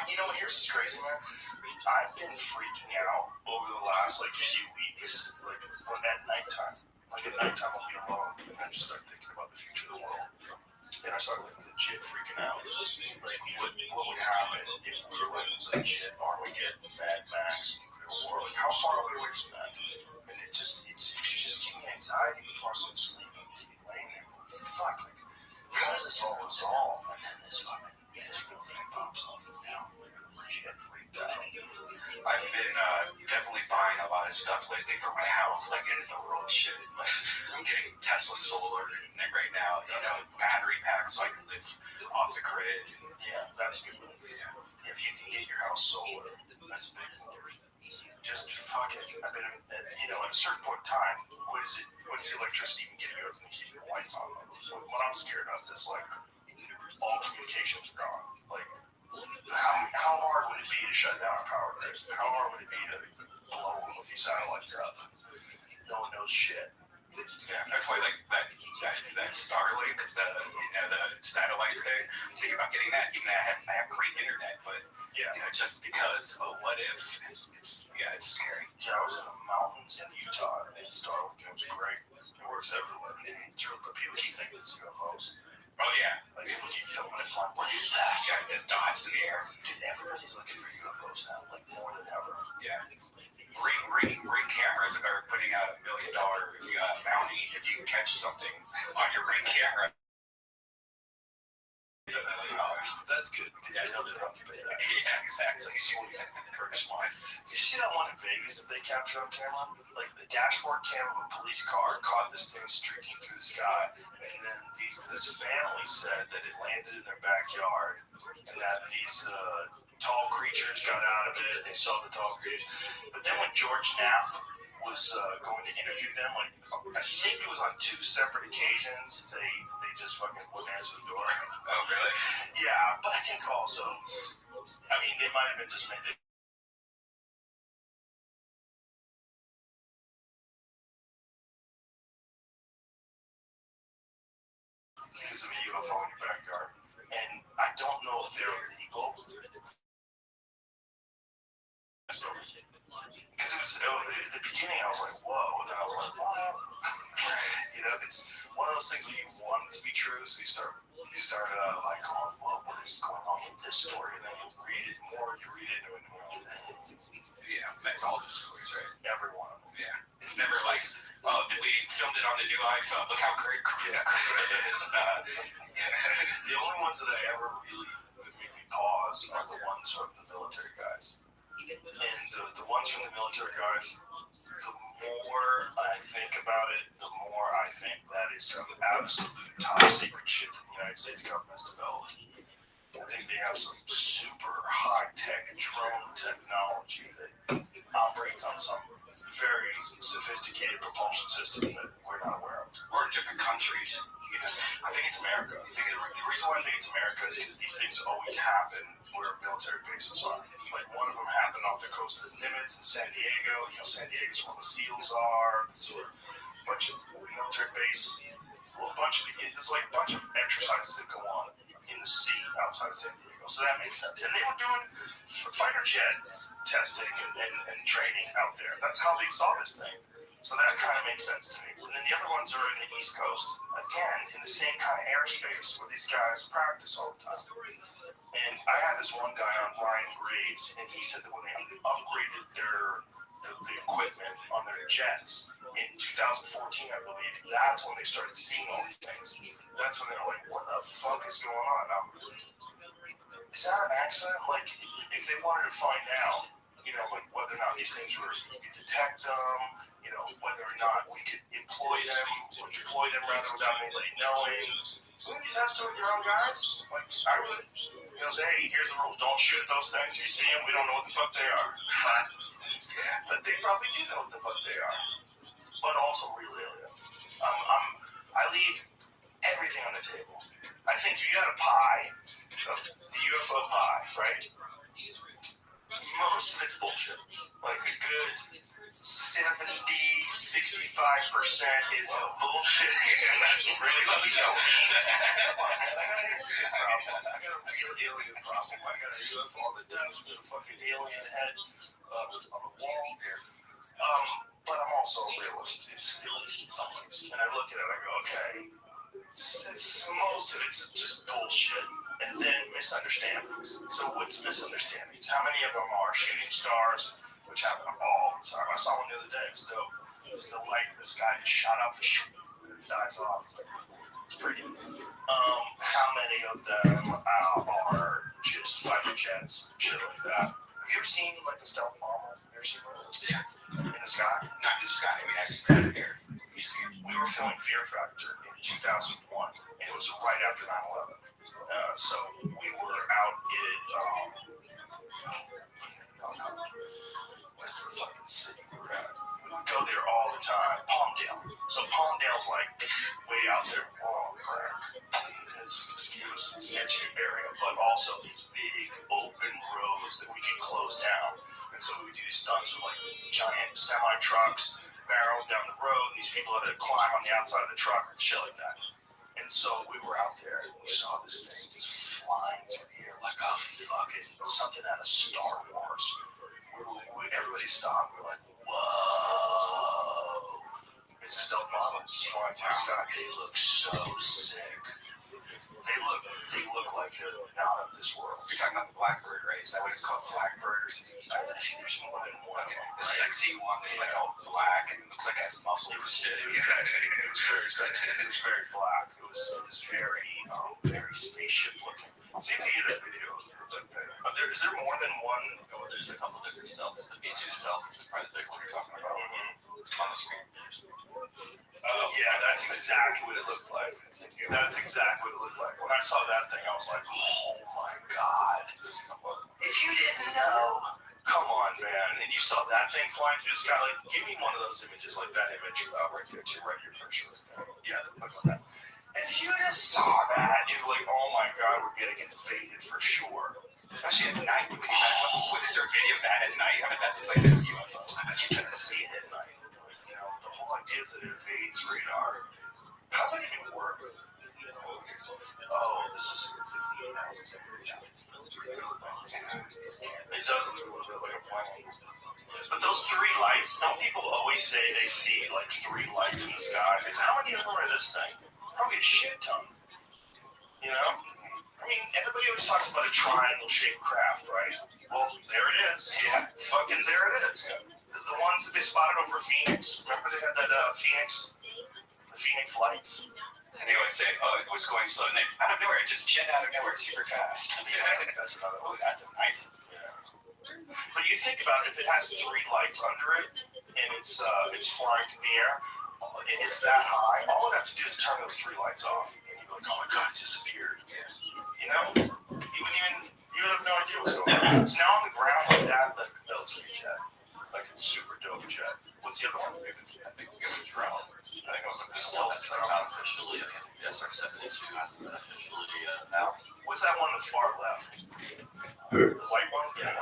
You know, here's what's crazy, man. I've been freaking out over the last few weeks, at nighttime. At nighttime, I'll be alone, and I just start thinking about the future of the world. And I start legit freaking out. What would happen if we were legit Armageddon, Mad Max, nuclear war? How far are we away from that? And it just give me anxiety before I go to sleep. I just be laying there. Fuck, how does this all resolve? And then this fucking thing pops up now. Legit freaked out. I've been definitely buying a lot of stuff lately for my house, like end of the world shit. I'm getting Tesla solar, and right now, battery packs so I can live off the grid. Yeah, that's a good move. Yeah. If you can get your house solar, that's a big move. Just fuck it. I mean, at a certain point in time, what's the electricity even give you to keep your lights on? What I'm scared of is all communications gone. How hard would it be to shut down a power grid? How hard would it be to blow a few satellites up? No one knows shit. Yeah, that's why that Starlink, the satellites there. Think about getting that. Even I have great internet, but just because what if? It's scary. Yeah, I was in the mountains in Utah, and Starlink was great. It works everywhere. The people keep thinking it's UFOs. Oh yeah. People keep filming it flying. What is that? Yeah, there's dots in the air. Dude, everybody's looking for UFOs now, more than ever. Yeah. Ring cameras are putting out $1 million bounty if you catch something on your ring camera. That's good because they know they don't have to pay that. Yeah, exactly. Very smart. Did you see that one in Vegas that they captured on camera? The dashboard cam of a police car caught this thing streaking through the sky, and then this family said that it landed in their backyard, and that these tall creatures got out of it. They saw the tall creatures, but then when George Knapp was going to interview them, I think it was on 2 separate occasions, they just fucking wouldn't answer the door. Oh, really? Yeah, but I think also, they might have been just images of a UFO in your backyard, and I don't know if they're legal. Because it was at the beginning, I was like, whoa, and then I was like, wow. You know, it's one of those things that you want it to be true, so you start like, oh, well, what is going on with this story? And then you read it more, you read into it more. Yeah, that's all the stories, right? Every one of them. Yeah. It's never like, oh, we filmed it on the new iPhone. Look how great it is. The only ones that I ever really would make me pause are the ones from the military guys. And the ones from the military guys, the more I think about it, the more I think that is some absolute top secret shit that the United States government has developed. I think they have some super high-tech drone technology that operates on some very sophisticated propulsion system that we're not aware of. Or in different countries. You know, I think it's America. The reason why I think it's America is because these things always happen where military bases are. Like one of them happened off the coast of the Nimitz in San Diego. You know, San Diego's where the SEALs are. It's a bunch of military base. Well, there's like a bunch of exercises that go on in the sea outside San Diego. So that makes sense. And they were doing fighter jet testing and training out there. That's how they saw this thing. So that kind of makes sense to me. And then the other ones are in the East Coast, again, in the same kind of airspace where these guys practice all the time. And I had this one guy on, Ryan Graves, and he said that when they upgraded the equipment on their jets in 2014, I believe, that's when they started seeing all these things. That's when they were like, what the fuck is going on? Is that an accident? Like, if they wanted to find out, you know, like whether or not these things were, you could detect them, you know, whether or not we could employ them, or deploy them rather without anybody knowing. Wouldn't you just do it with your own guys? Like, I would, you know, say, hey, here's the rules. Don't shoot those things. If you see them, we don't know what the fuck they are. But they probably do know what the fuck they are. But also real aliens. I leave everything on the table. I think you got a pie, the UFO pie, right? Most of it's bullshit. Like a good 65% is bullshit. That's really what we know. I got a real alien problem. I got a UFO on the desk with a fucking alien head on the wall here. But I'm also a realist. It's at least in some ways. And I look at it and I go, okay, most of it's just bullshit. And then misunderstandings. So what's misunderstandings? How many of them are shooting stars, which happen all the time? I saw one the other day. It was dope. Just the light, this guy just shot off the shoot and it dies off. It's pretty. How many of them are just fighter jets, shit like that? Have you ever seen like a stealth bomber? Have you ever seen one of those? Yeah. In the sky? Not in the sky. I mean, I see that here. We were filming Fear Factor in 2001, and it was right after 9/11. So we were out at what's the fucking city we were at? We would go there all the time. Palmdale. So Palmdale's like way out there. Oh crap! It's a sketchy area, but also these big open roads that we could close down. And so we would do these stunts with like giant semi trucks barreling down the road. And these people had to climb on the outside of the truck and shit like that. And so we were out there and we saw this thing just flying through the air like a fucking something out of Star Wars. Everybody stopped. We're like, whoa. It's a stealth model just flying through the sky. They look so sick. They look like they're not of this world. You're talking about the Blackbird, right? Is that what it's called? Blackbird or something? I think there's more than one. Okay. The sexy one that's like all black and looks like it has muscles. It was sexy. It was very sexy. It was very black. It was very spaceship looking. See if you get a video. Is there more than one? Oh, there's a couple different stealth. The B2 stealth is probably the big one you're talking about. On the screen. Oh, yeah, that's exactly what it looked like. That's exactly what it looked like. When I saw that thing, I was like, oh my God. If you didn't know, come on, man. And you saw that thing flying through the sky. Like, give me one of those images, like that image right here, right here, picture. Yeah, look at that. If you just saw that, it's like, oh my God, we're getting invaded for sure. Especially at night. Can you imagine? What is there a video of that at night? I mean, that looks like a UFO. I bet you couldn't see it at night. You know, the whole idea is that it invades radar. How does that even work? Here's Oh, this is 68 hours separation. It doesn't look like a plane. But those three lights, don't people always say they see like three lights in the sky? Because how many of them are this thing? Probably a shit ton. You know? I mean, everybody always talks about a triangle-shaped craft, right? Well, there it is. Yeah. Fucking there it is. The ones that they spotted over Phoenix. Remember they had that the Phoenix lights? And they always say, oh, it was going slow. And then out of nowhere, it just jet out of nowhere super fast. Yeah, that's another one. Oh, that's a nice. Yeah. But you think about it, if it has three lights under it, and it's flying through the air, and it's that high, all it has to do is turn those three lights off. And you're like, oh my God, it disappeared. You know? You would have no idea what's going on. So now on the ground like that, that's the Delta jet. Like a super dope jet. What's the other one? I think it was drone. I think it was like a stealth drone. Not officially. I think the SR-72 hasn't been officially out. What's that one on the far left? The white one? Yeah.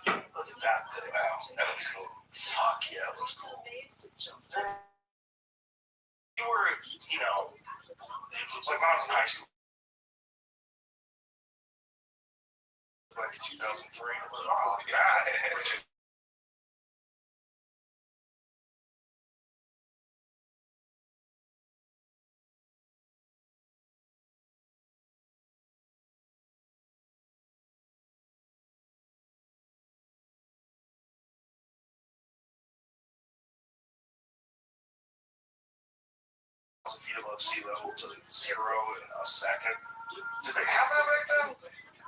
Look at that thing. Wow, that looks cool. Fuck yeah, that looks cool. You were, you know, it was like when I was in high school. Like 2003. Oh, God. Feet above sea level to 0 in a second. Did they have that back then?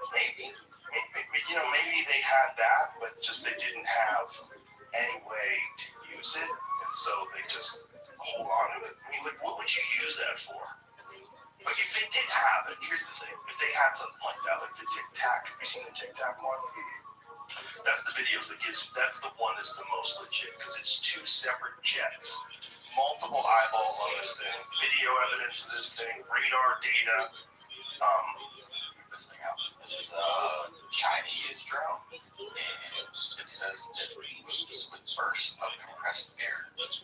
Maybe. You know, maybe they had that, but just they didn't have any way to use it, and so they just hold on to it. I mean, like, what would you use that for? Like, if they did have it, here's the thing. If they had something like that, like the Tic Tac, have you seen the Tic Tac one? That's the videos that that's the one that's the most legit, because it's two separate jets. Multiple eyeballs on this thing, video evidence of this thing, radar data. This thing out. This is a Chinese drone, and it says it moves with bursts of compressed air. This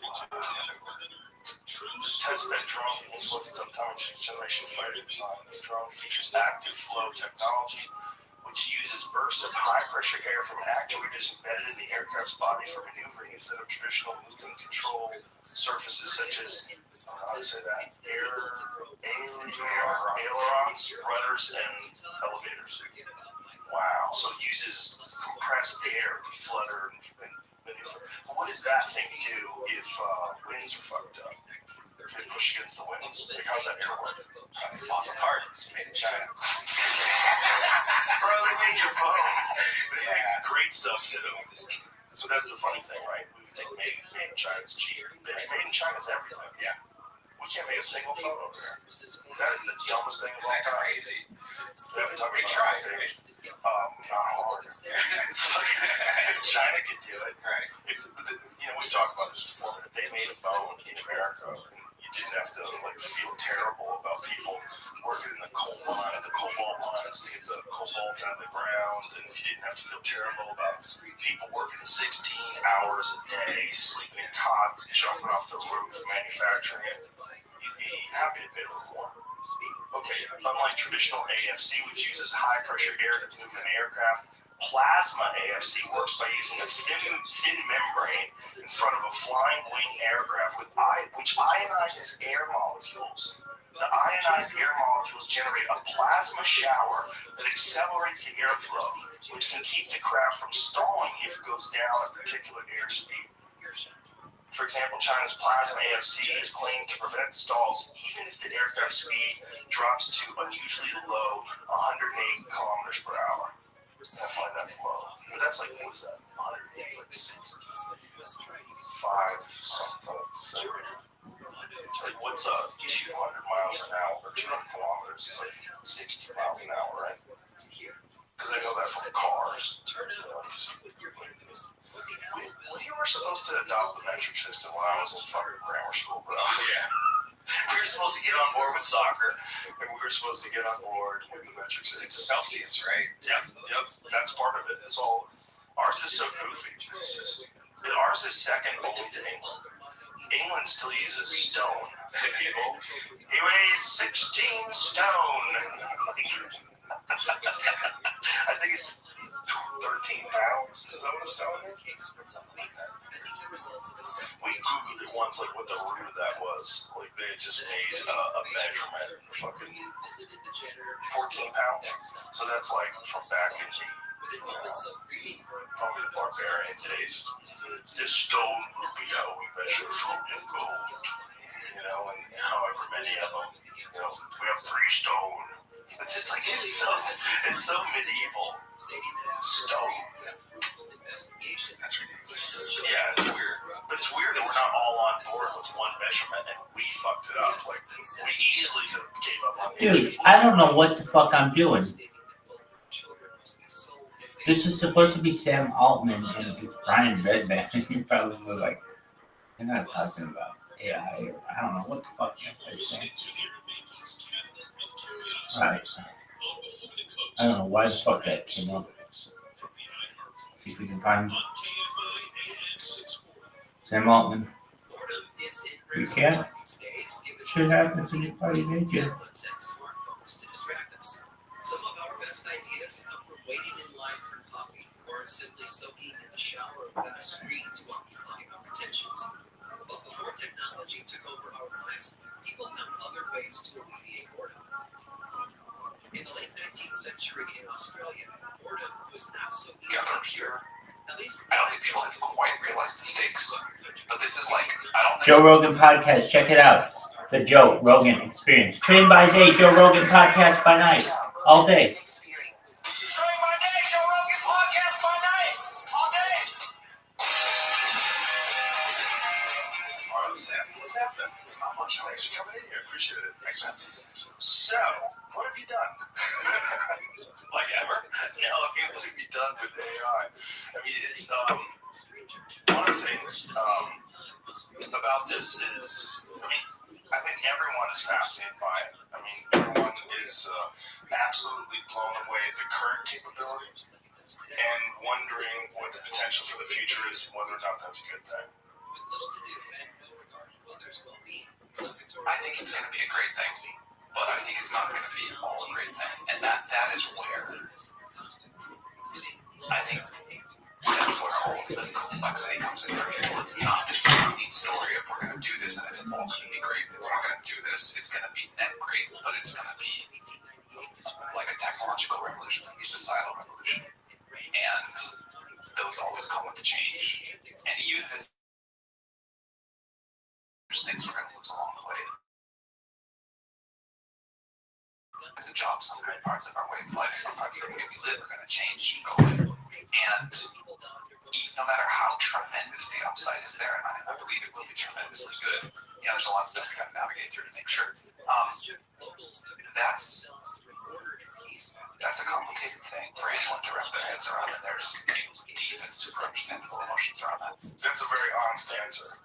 test-bed drone is what's upcoming sixth-generation fighter design. This drone features active flow technology, which uses bursts of high-pressure air from actuators embedded in the aircraft's body for maneuvering instead of traditional movement control surfaces such as, how do I say that, ailerons, rudders, and elevators. Wow, so it uses compressed air to flutter and maneuver. But what does that thing do if winds are fucked up? Can it push against the winds? Like, how's that air work? Fossil carbons made in China. Bro, they make your phone. They make great stuff too. So that's the funny thing, right? We think made in China is cheap. Made in China is everything. Yeah. We can't make a single phone over there. That is the dumbest thing of all time. Crazy. We haven't talked about it. Not hard. If China could do it, right? If you know, we talked about this before. If they made a phone in America, you didn't have to like feel terrible about people working in the cobalt mines to get the cobalt out of the ground, and if you didn't have to feel terrible about people working 16 hours a day, sleeping in cots, jumping off the roof, manufacturing it, you'd be happy to pay a little more. Okay, unlike traditional AFC, which uses high-pressure air to move an aircraft, plasma AFC works by using a thin membrane in front of a flying wing aircraft which ionizes air molecules. The ionized air molecules generate a plasma shower that accelerates the airflow, which can keep the craft from stalling if it goes down a particular airspeed. For example, China's plasma AFC is claimed to prevent stalls even if the aircraft speed drops to unusually low 108 kilometers per hour. I find that's low. But that's like, what is that? 108, like 6, 5, something. So, like, what's 200 miles an hour, or 200 kilometers? It's like 60 miles an hour, right? Because I know that from cars. We were supposed to adopt the metric system when I was in fucking grammar school, bro. Yeah. We were supposed to get on board with soccer, and we were supposed to get on board with the metric system. It's Celsius, right? Yep. That's part of it. It's all. Ours is so goofy. Ours is second only to England. England still uses stone. People, he weighs 16 stone. I think it's 13 pounds. Is that what a stone is? We googled it once, like what the root of that was. Like they had just made a measurement for fucking 14 pounds. So that's like from back in probably the barbarian days. This stone would be how we measure fruit and gold. You know, and however many of them. You know, we have 3 stone. It's just like it's so medieval. Stone. That's ridiculous. Yeah, it's weird. But it's weird that we're not all on board with one measurement and we fucked it up. Like we easily could have gave up on it. Dude, I don't know what the fuck I'm doing. This is supposed to be Sam Altman and it's Brian Redban. You probably were like, they're not talking about AI. I don't know what the fuck they're saying. Alright. I don't know why the fuck that came up. See if we can find Sam Altman. We can't. Shit happens when you party naked. Some of our best ideas come from waiting in line for coffee or simply soaking in the shower without a screen to occupy our attentions. But before technology took over our lives, people found other ways to alleviate boredom. In the late 19th century in Australia, boredom was not so easy Gather here. At least I don't think people have quite realized the stakes. But this is like, I don't think Joe Rogan Podcast, check it out. The Joe Rogan Experience. Train by day, Joe Rogan Podcast by night. All day. Train by day, Joe Rogan Podcast by night. All day. All right, Sam, what's happening? Not much. Thanks for coming in here. Appreciate it. Thanks, man. So, what have you done? like ever. No, I mean, what have you done with AI? I mean, it's, one of the things, about this is, I think everyone is fascinated by it. I mean, everyone is absolutely blown away at the current capabilities and wondering what the potential for the future is and whether or not that's a good thing. I think it's going to be a great thing, but I think it's not going to be all a great thing. And that is where I think that's where all of the complexity comes in for people. It's not this neat story of we're going to do this and it's all going to be great. It's we're going to do this, it's going to be net great, but it's going to be like a technological revolution. It's going to be a societal revolution. And those always come with the change. And even if there's things we're going to lose along the way. As a job, some parts of our way of life, some parts of the way we live are going to change and go away. And no matter how tremendous the upside is there, and I believe it will be tremendously good, you know, there's a lot of stuff we got to navigate through to make sure. That's a complicated thing for anyone to wrap their heads around, and there's deep and super understandable emotions around that. That's a very honest answer.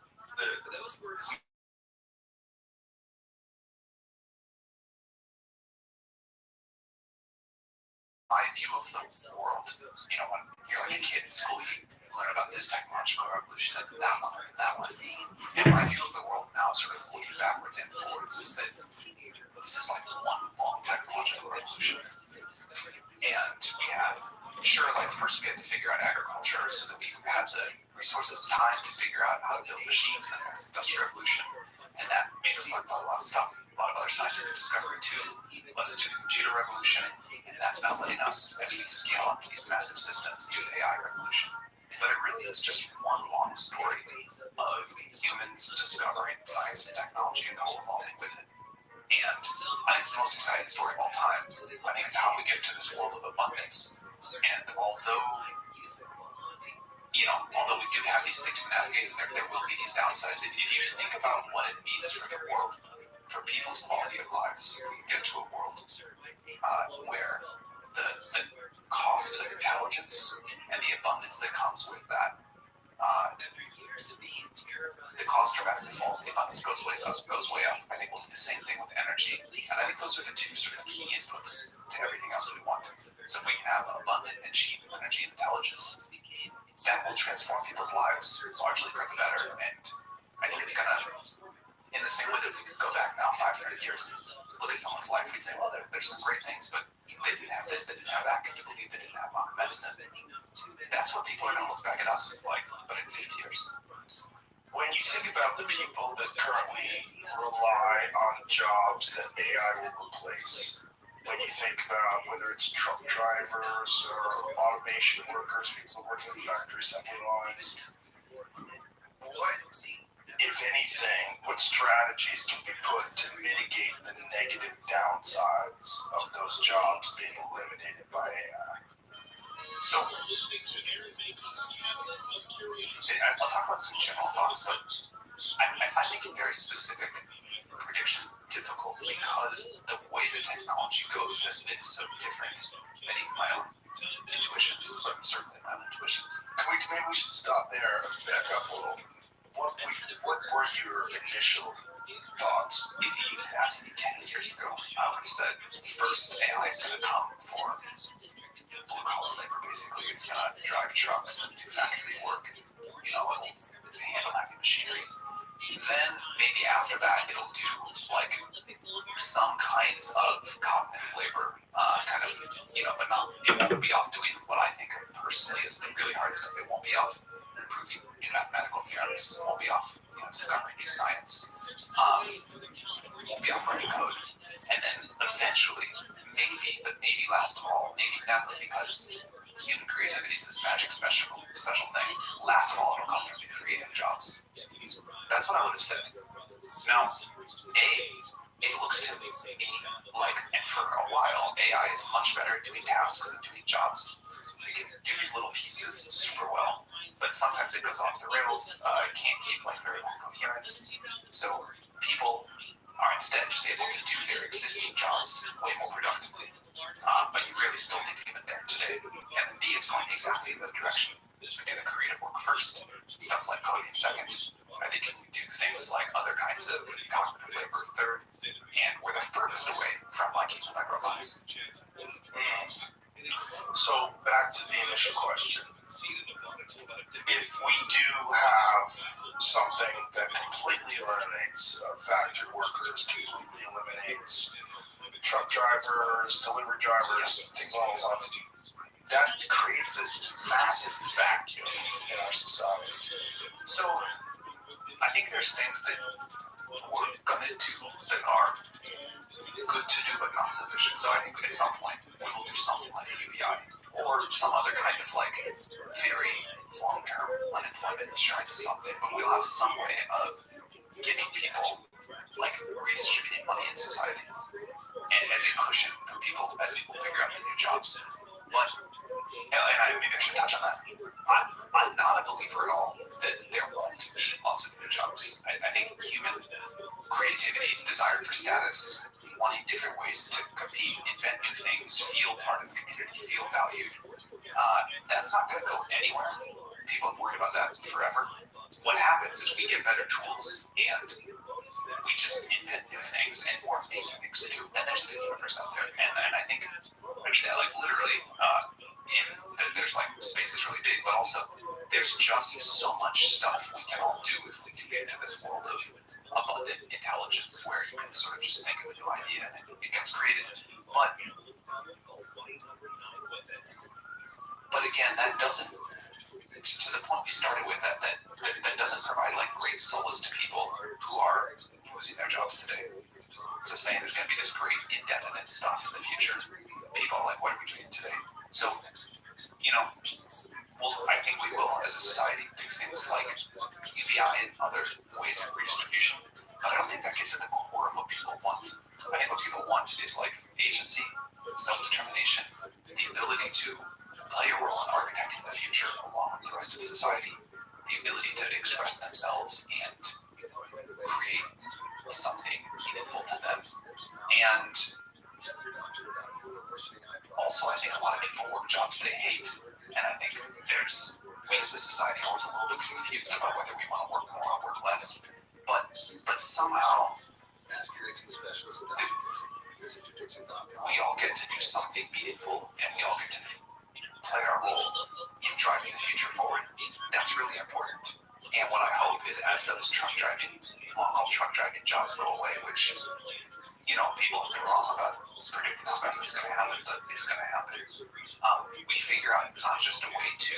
My view of the world, you know, when you're like a kid in school, you learn about this technological revolution and that one and that one. And my view of the world now, sort of looking backwards and forwards, is that this is like one long technological revolution. And we had, sure, like first we had to figure out agriculture so that we had the resources, time to figure out how to build machines and the industrial revolution. And that made us learn about a lot of stuff, a lot of other scientific discovery too. Let us do the computer revolution, and that's now letting us, as we scale up these massive systems, do the AI revolution. But it really is just one long story of humans discovering science and technology and co-evolving with it. And I think it's the most exciting story of all time. I think it's how we get to this world of abundance. And although we do have these things to navigate, there will be these downsides. If you think about what it means for the world, for people's quality of lives, get to a world where the cost of intelligence and the abundance that comes with that, the cost dramatically falls, the abundance goes way up. I think we'll do the same thing with energy. And I think those are the two sort of key inputs to everything else we want. So if we can have abundant and cheap energy and intelligence, that will transform people's lives largely for the better. And I I think it's gonna, in the same way that we could go back now 500 years, look at someone's life, we'd say, well, there's some great things, but they didn't have this, they didn't have that. Can you believe they didn't have modern medicine? That's what people are gonna look back at us like, but in 50 years. When you think about the people that currently rely on jobs that AI will replace, when you think about whether it's truck drivers or automation workers, people working in factory assembly lines, what, if anything, what strategies can be put to mitigate the negative downsides of those jobs being eliminated by AI? So, I'll talk about some general thoughts, but I find making very specific predictions difficult because the way the technology goes has been so different than even my own intuitions, but certainly my own intuitions. Maybe we should stop there and back up a little. What were your initial thoughts? If you had asked me 10 years ago, I would have said, first, AI is going to come for blue-collar labor, basically. It's going to drive trucks and do factory work, it'll handle heavy machinery. Then, maybe after that, it'll do, like, some kinds of cognitive labor, but not, it won't be off doing what I think personally is the really hard stuff. It won't be off proving new mathematical theorems. It won't be off, discovering new science. Won't be off writing code. And then eventually, maybe last of all, maybe never, because human creativity is this magic special thing. Last of all, it'll come from the creative jobs. That's what I would have said. Now, it looks to me like, and for a while, AI is much better at doing tasks than doing jobs. It can do these little pieces super well, but sometimes it goes off the rails. It can't keep very long coherence. So people are instead just able to do their existing jobs way more productively. But you really still need to give it there today. And B, it's going exactly the direction. We do the creative work first, stuff like coding second. I think you can do things like other kinds of cognitive labor third, and we're the furthest away from human robots. So back to the initial question. If we do have something that completely eliminates factory workers, completely eliminates truck drivers, delivery drivers, things along those lines, that creates this massive vacuum in our society. So I think there's things that we're going to do that are good to do but not sufficient. So I think at some point we will do something like a UBI or some other kind of very long-term unemployment insurance something, but we'll have some way of giving people redistributing money in society and as a cushion for people as people figure out the new jobs. But maybe I should touch on that. I'm not a believer at all that there won't be lots of new jobs. I think human creativity, desire for status, wanting different ways to compete, invent new things, feel part of the community, feel valued, that's not going to go anywhere. People have worried about that forever. What happens is we get better tools and we just invent new things and more amazing things to do. And there's a big universe out there. And I think, literally, there's space is really big, but also there's just so much stuff we can all do if we do get into this world of abundant intelligence where you can sort of just think of a new idea and it gets created. But again, that doesn't, to the point we started with, that doesn't provide great solace to people who are losing their jobs today. So saying there's going to be this great indefinite stuff in the future, people are what are we doing today? So, I think we will, as a society, do things like UBI and other ways of redistribution. But I don't think that gets at the core of what people want. I think what people want is agency, self-determination, the ability to play a role in architecting the future along with the rest of society, the ability to express themselves and create something meaningful to them. And also, I think a lot of people work jobs they hate. And I think we as a society are always a little bit confused about whether we want to work more or work less. But somehow, we all get to do something meaningful, and we all get to play our role in driving the future forward. That's really important. And what I hope is, as those truck driving absolutely wrong about predicting how fast it's going to happen, but it's going to happen. We figure out not just a way to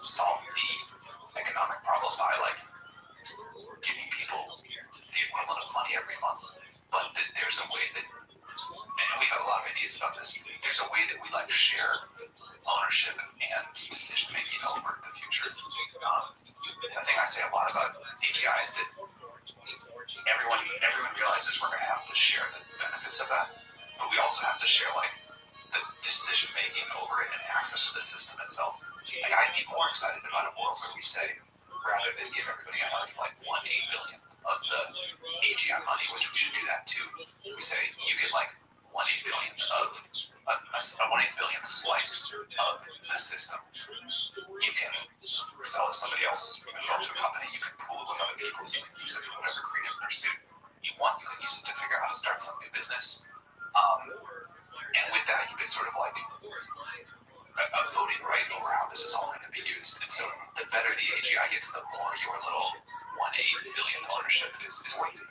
solve the economic problems by like giving people the equivalent of money every month, but there's a way that, and we have a lot of ideas about this, there's a way that we like share ownership and decision making over the future. The thing I say a lot about AGI is that everyone realizes we're going to have to share the benefits of that, but we also have to share like the decision making over it and access to the system itself. Like I'd be more excited about a world where we say, rather than give everybody on Earth like 1/8 billion of the AGI money, which we should do that too, we say you get like 1/8 billion of a 1/8 billion slice of the system. You can sell it to somebody else, you can sell it to a company, you can pool it with other people, you can use it for whatever creative pursuit you want, you can use it to figure out how to start some new business. And with that, you get sort of like a voting right over how this is all going to be used. And so the better the AGI gets, the more your little 1/8 billion ownership is worth it.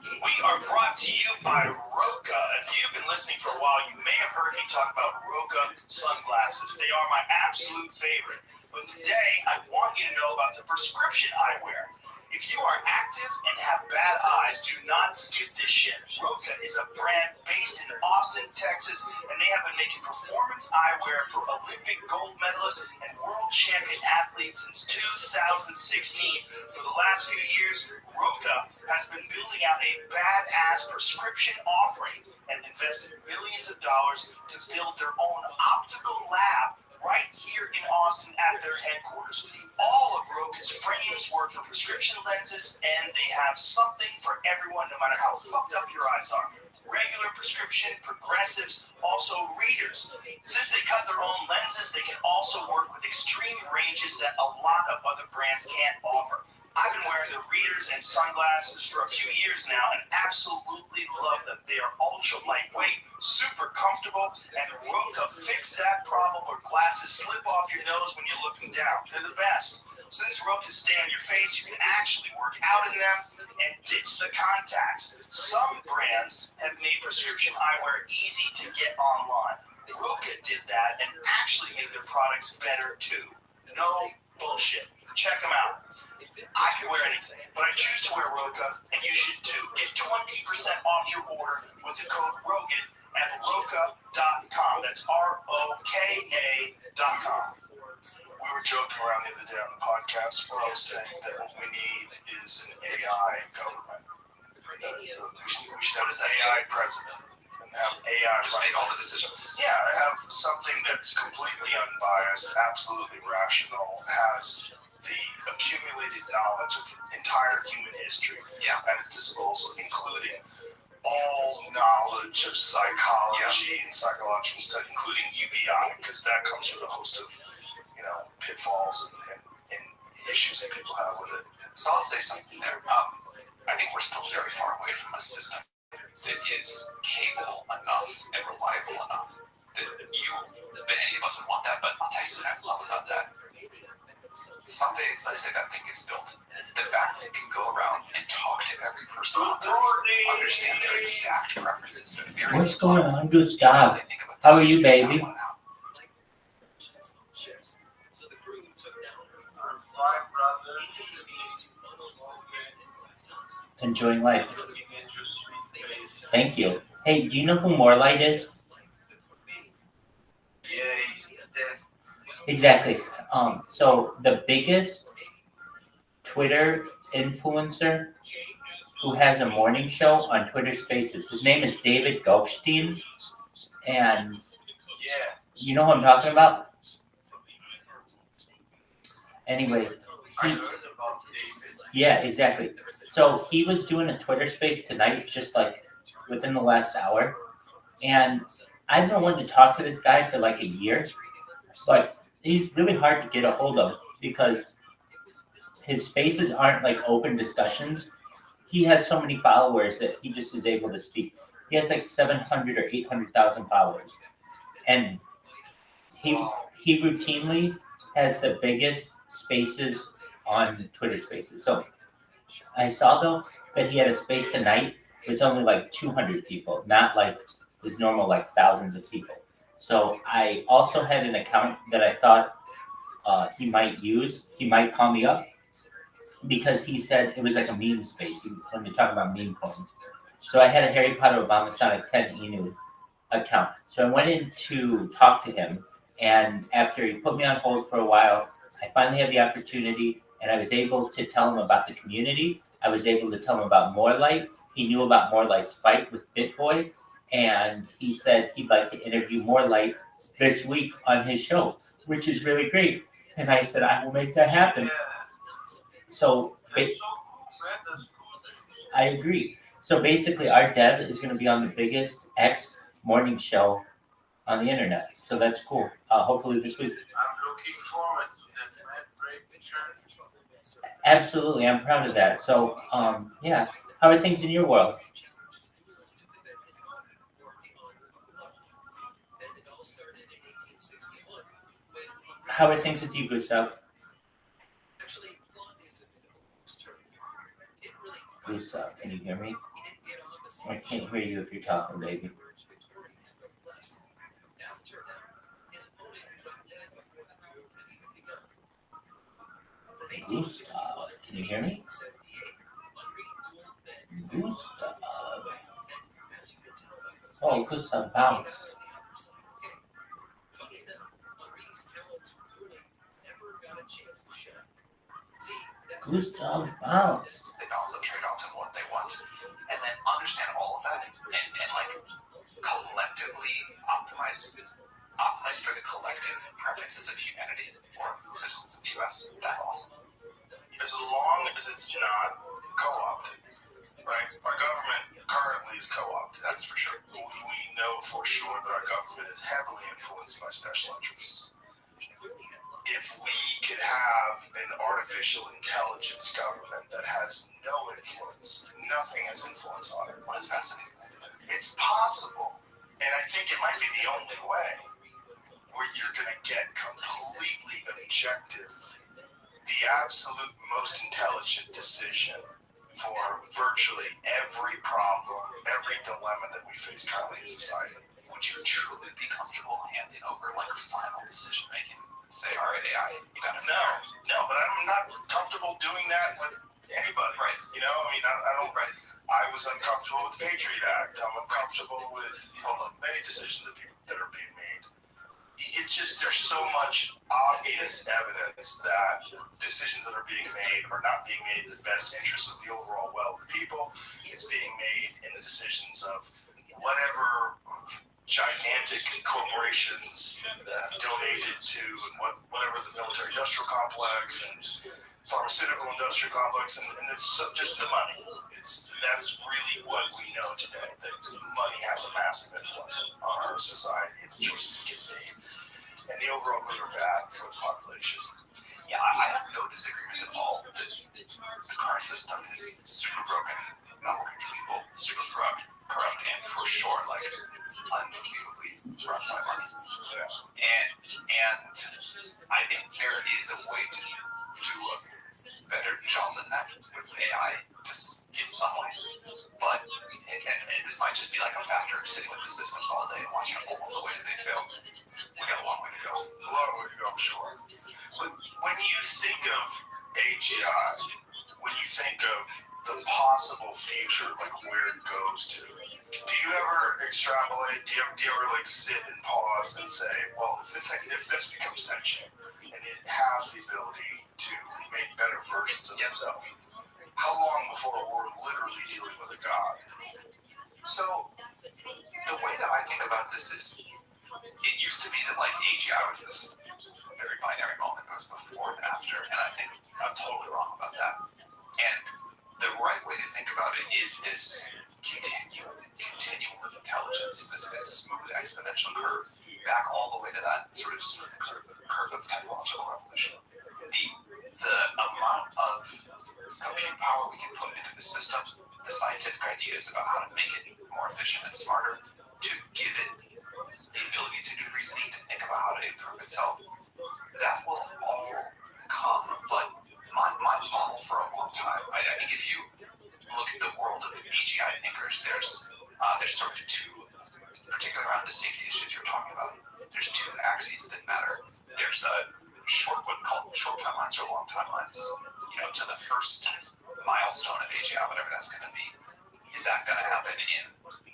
We are brought to you by Roka. If you've been listening for a while, you may have heard me talk about Roka sunglasses. They are my absolute favorite. But today, I want you to know about the prescription eyewear. If you are active and have bad eyes, do not skip this shit. Roka is a brand based in Austin, Texas, and they have been making performance eyewear for Olympic gold medalists and world champion athletes since 2016. For the last few years, Roka has been building out a badass prescription offering and invested millions of dollars to build their own optical lab right here in Austin at their headquarters. All of Roka's frames work for prescription lenses, and they have something for everyone, no matter how fucked up your eyes are. Regular prescription, progressives, also readers. Since they cut their own lenses, they can also work with extreme ranges that a lot of other brands can't offer. I've been wearing the readers and sunglasses for a few years now and absolutely love them. They are ultra lightweight, super comfortable, and Roka fixed that problem where glasses slip off your nose when you're looking down. They're the best. Since Rokas stay on your face, you can actually work out in them and ditch the contacts. Some brands have made prescription eyewear easy to get online. Roka did that and actually made their products better too. No bullshit. Check them out. I can wear anything, but I choose to wear Roka, and you should too. Get 20% off your order with the code ROGAN at Roka.com. That's ROKA.com. We were joking around the other day on the podcast where I was saying that what we need is an AI government. We should have an AI president and have AI just make all the decisions. Yeah, have something that's completely unbiased, absolutely rational, has the accumulated knowledge of the entire human history at its disposal, including all knowledge of psychology and psychological study, including UBI, because that comes with a host of, pitfalls and issues that people have with it. So I'll say something there. I think we're still very far away from a system that is capable enough and reliable enough that any of us would want that. But I'll tell you something I love about that. Someday, let's say that thing gets built. The fact that it can go around and talk to every person on Earth, understand their exact preferences. What's going on, Gustav? How are you, baby? Enjoying life. Thank you. Hey, do you know who Morelight is? Yeah, he's dead. Exactly. So the biggest Twitter influencer who has a morning show on Twitter Spaces, his name is David Goldstein, and you know who I'm talking about? Anyway, yeah, exactly. So he was doing a Twitter Space tonight, just like within the last hour, and I've been wanting to talk to this guy for like a year, but he's really hard to get a hold of because his spaces aren't like open discussions. He has so many followers that he just is able to speak. He has like 700 or 800,000 followers, and he routinely has the biggest spaces on Twitter Spaces. So I saw though but he had a space tonight with only like 200 people, not like his normal like thousands of people. So I also had an account that I thought he might use. He might call me up because he said it was like a meme space. He was when they talk about meme coins. So I had a Harry Potter Obama Sonic 10 Inu account. So I went in to talk to him, and after he put me on hold for a while, I finally had the opportunity, and I was able to tell him about the community. I was able to tell him about Morelight. He knew about Morelight's fight with BitBoy, and he said he'd like to interview Morelight this week on his show, which is really great. And I said, I will make that happen. So I agree. So basically, our dev is going to be on the biggest X morning show on the internet. So that's cool. Hopefully this week. Absolutely, I'm proud of that. So, yeah. How are things in your world? How are things with you, Gustav? Gustav, can you hear me? I can't hear you if you're talking, baby. Gustav, can you hear me? Gustav. Oh, Gustav bounced. Gustav bounced. They balance out trade-offs and what they want, and then understand all of that, and like collectively optimize for the collective preferences of humanity or citizens of the U.S. That's awesome. As long as it's not co-opted, right? Our government currently is co-opted. That's for sure. We know for sure that our government is heavily influenced by special interests. If we could have an artificial intelligence government that has no influence, nothing has influence on it. That's fascinating. It's possible, and I think it might be the only way, where you're going to get completely objective, the absolute most intelligent decision for virtually every problem, every dilemma that we face currently in society. Would you truly be comfortable handing over like final decision making? Say, all right, AI, you got it. No, but I'm not comfortable doing that with anybody. Right. You know, I mean, I don't. Right. I was uncomfortable with the Patriot Act. I'm uncomfortable with many decisions that are being made. It's just there's so much obvious evidence that decisions that are being made are not being made in the best interest of the overall well of the people. It's being made in the decisions of whatever gigantic corporations that have donated to whatever the military-industrial complex and pharmaceutical-industrial complex, and it's just the money. That's really what we know today, that money has a massive influence on our society and the choices that get made, and the overall good or bad for the population. Yeah, I have no disagreement at all that the current system is super broken, not working for people, super corrupt, and for sure, like, unbelievably run by money. And I think there is a way to do a better job than that with AI in some way. But, and this might just be like a factor of sitting with the systems all day and watching all the ways they fail. We got a long way to go. A long way to go, I'm sure. But when you think of AGI, when you think of the possible future, like where it goes to, do you ever extrapolate? Do you ever like sit and pause and say, well, if this becomes sentient and it has the ability to make better versions of itself, how long before we're literally dealing with a god? So the way that I think about this is, it used to be that like AGI was this very binary moment. It was before and after, and I think I'm totally wrong about that. And the right way to think about it is this continuum of intelligence, this smooth exponential curve, back all the way to that sort of smooth curve of technological revolution. The amount of compute power we can put into the system, the scientific ideas about how to make it more efficient and smarter, to give it the ability to do reasoning, to think about how to improve itself, that will all come. But my model for a long time, I think if you look at the world of AGI thinkers, there's sort of two, particularly around the safety issues you're talking about. There's two axes that matter. There's what called short timelines or long timelines. To the first milestone of AGI, whatever that's going to be. Is that going to happen in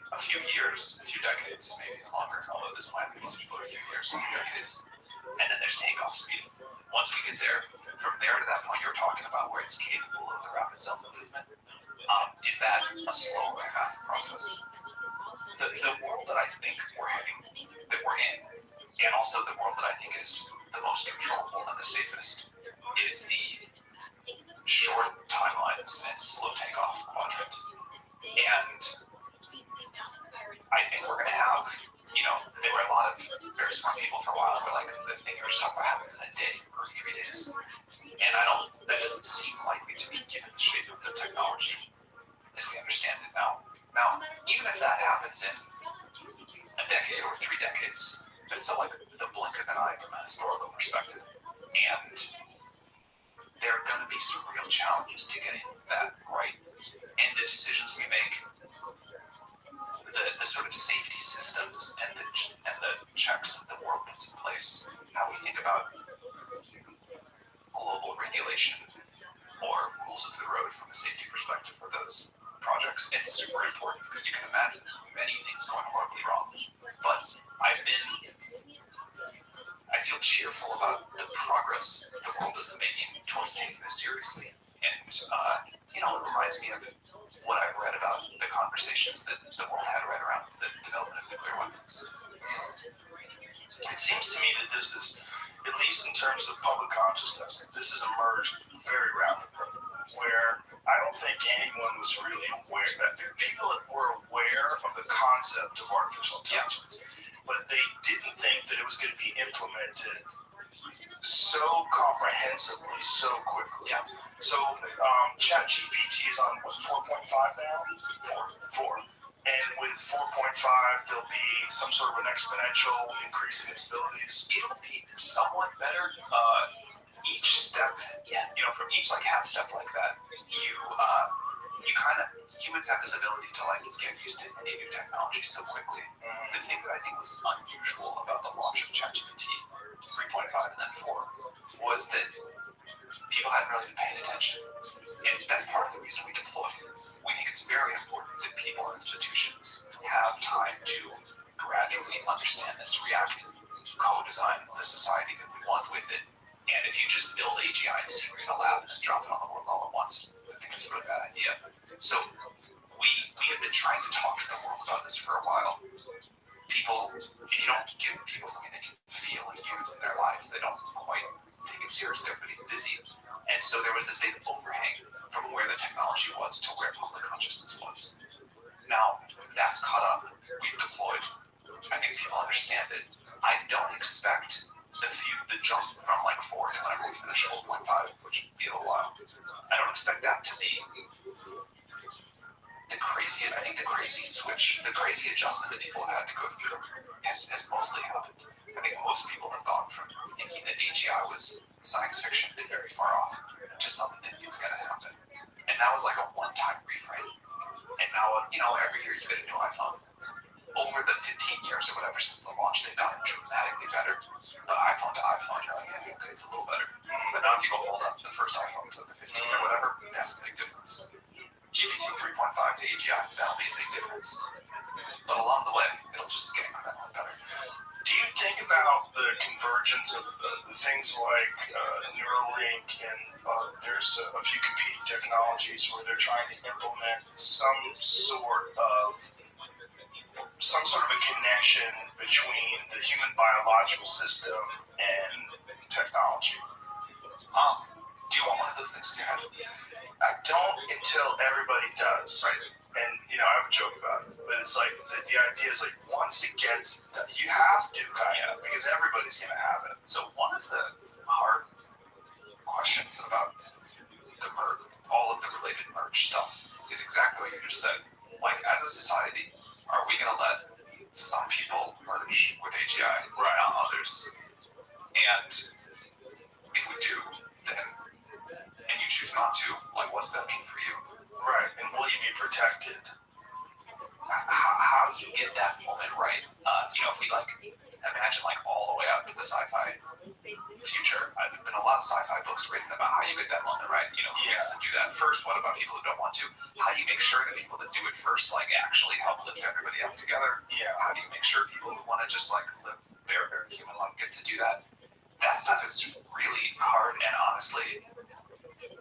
a few years, a few decades, maybe longer? Although this might be most people a few years, a few decades. And then there's takeoff speed. Once we get there, from there to that point you're talking about where it's capable of the rapid self-improvement, is that a slow or fast process? The world that I think we're in, and also the world that I think is the most controllable and the safest, is the short timelines and slow takeoff quadrant. And I think we're going to have, there were a lot of very smart people for a while who were like, the thing you're talking about happens in a day or 3 days. And that doesn't seem likely to be given the shape of the technology as we understand it now. Now, even if that happens in a decade or 3 decades, it's still like the blink of an eye from a historical perspective. And there are going to be some real challenges to getting that right. And the decisions we make, the sort of safety systems and the checks that the world puts in place, how we think about global regulation or rules of the road from a safety perspective for those projects, it's super important because you can imagine many things going horribly wrong. But I feel cheerful about the progress the world is making towards taking this seriously. And, it reminds me of what I've read about the conversations that the world had right around the development of nuclear weapons. It seems to me that this is, at least in terms of public consciousness, this has emerged very rapidly, where I don't think anyone was really aware that people were aware of the concept of artificial intelligence, but they didn't think that it was going to be implemented so comprehensively, so quickly. Yeah. So ChatGPT is on, 4.5 now? 4. And with 4.5, there'll be some sort of an exponential increase in its abilities. It'll be somewhat better. Each step, from each half step like that, humans have this ability to get used to any new technology so quickly. The thing that I think was unusual about the launch of ChatGPT 3.5 and then 4 was that people hadn't really been paying attention. And that's part of the reason we deploy. We think it's very important that people and institutions have time to gradually understand this, react, co-design the society that we want with it. And if you just build AGI and secret in a lab and then drop it on the world all at once, I think it's a really bad idea. So we have been trying to talk to the world about this for a while. People, if you don't give people something they can feel and use in their lives, they don't quite take it seriously. Everybody's busy. And so there was this big overhang from where the technology was to where public consciousness was. Now, that's caught up. We've deployed. I think people understand it. I don't expect the jump from 4 to whenever we finish 4.5, which would be a little while. I don't expect that to be the crazy switch, the crazy adjustment that people have had to go through has mostly happened. I think most people have gone from thinking that AGI was science fiction and very far off to something that is going to happen. And that was a one-time reframe. And now, every year you get a new iPhone. Over the 15 years or whatever since the launch, they've gotten dramatically better. But iPhone to iPhone, you're okay, it's a little better. But now if you go hold up the first iPhone to the 15 or whatever, that's a big difference. GPT 3.5 to AGI, that'll be a big difference. But along the way, it'll just get incrementally better. Do you think about the convergence of things like Neuralink and there's a few competing technologies where they're trying to implement some sort of a connection between the human biological system and technology? Do you want one of those things in your head? I don't until everybody does. Right. And, I have a joke about it. But it's the idea is once it gets done, you have to because everybody's going to have it. So one of the hard questions about the merge, all of the related merge stuff, is exactly what you just said. As a society, are we going to let some people merge with AGI, not others? And if we do, then, and you choose not to, what does that mean for you? Right, and will you be protected? How do you get that moment right? If we imagine all the way out to the sci-fi future, there've been a lot of sci-fi books written about how you get that moment right. Who gets to do that first? What about people who don't want to? How do you make sure that people that do it first actually help lift everybody up together? Yeah. How do you make sure people who want to just live their human life get to do that? That stuff is really hard and honestly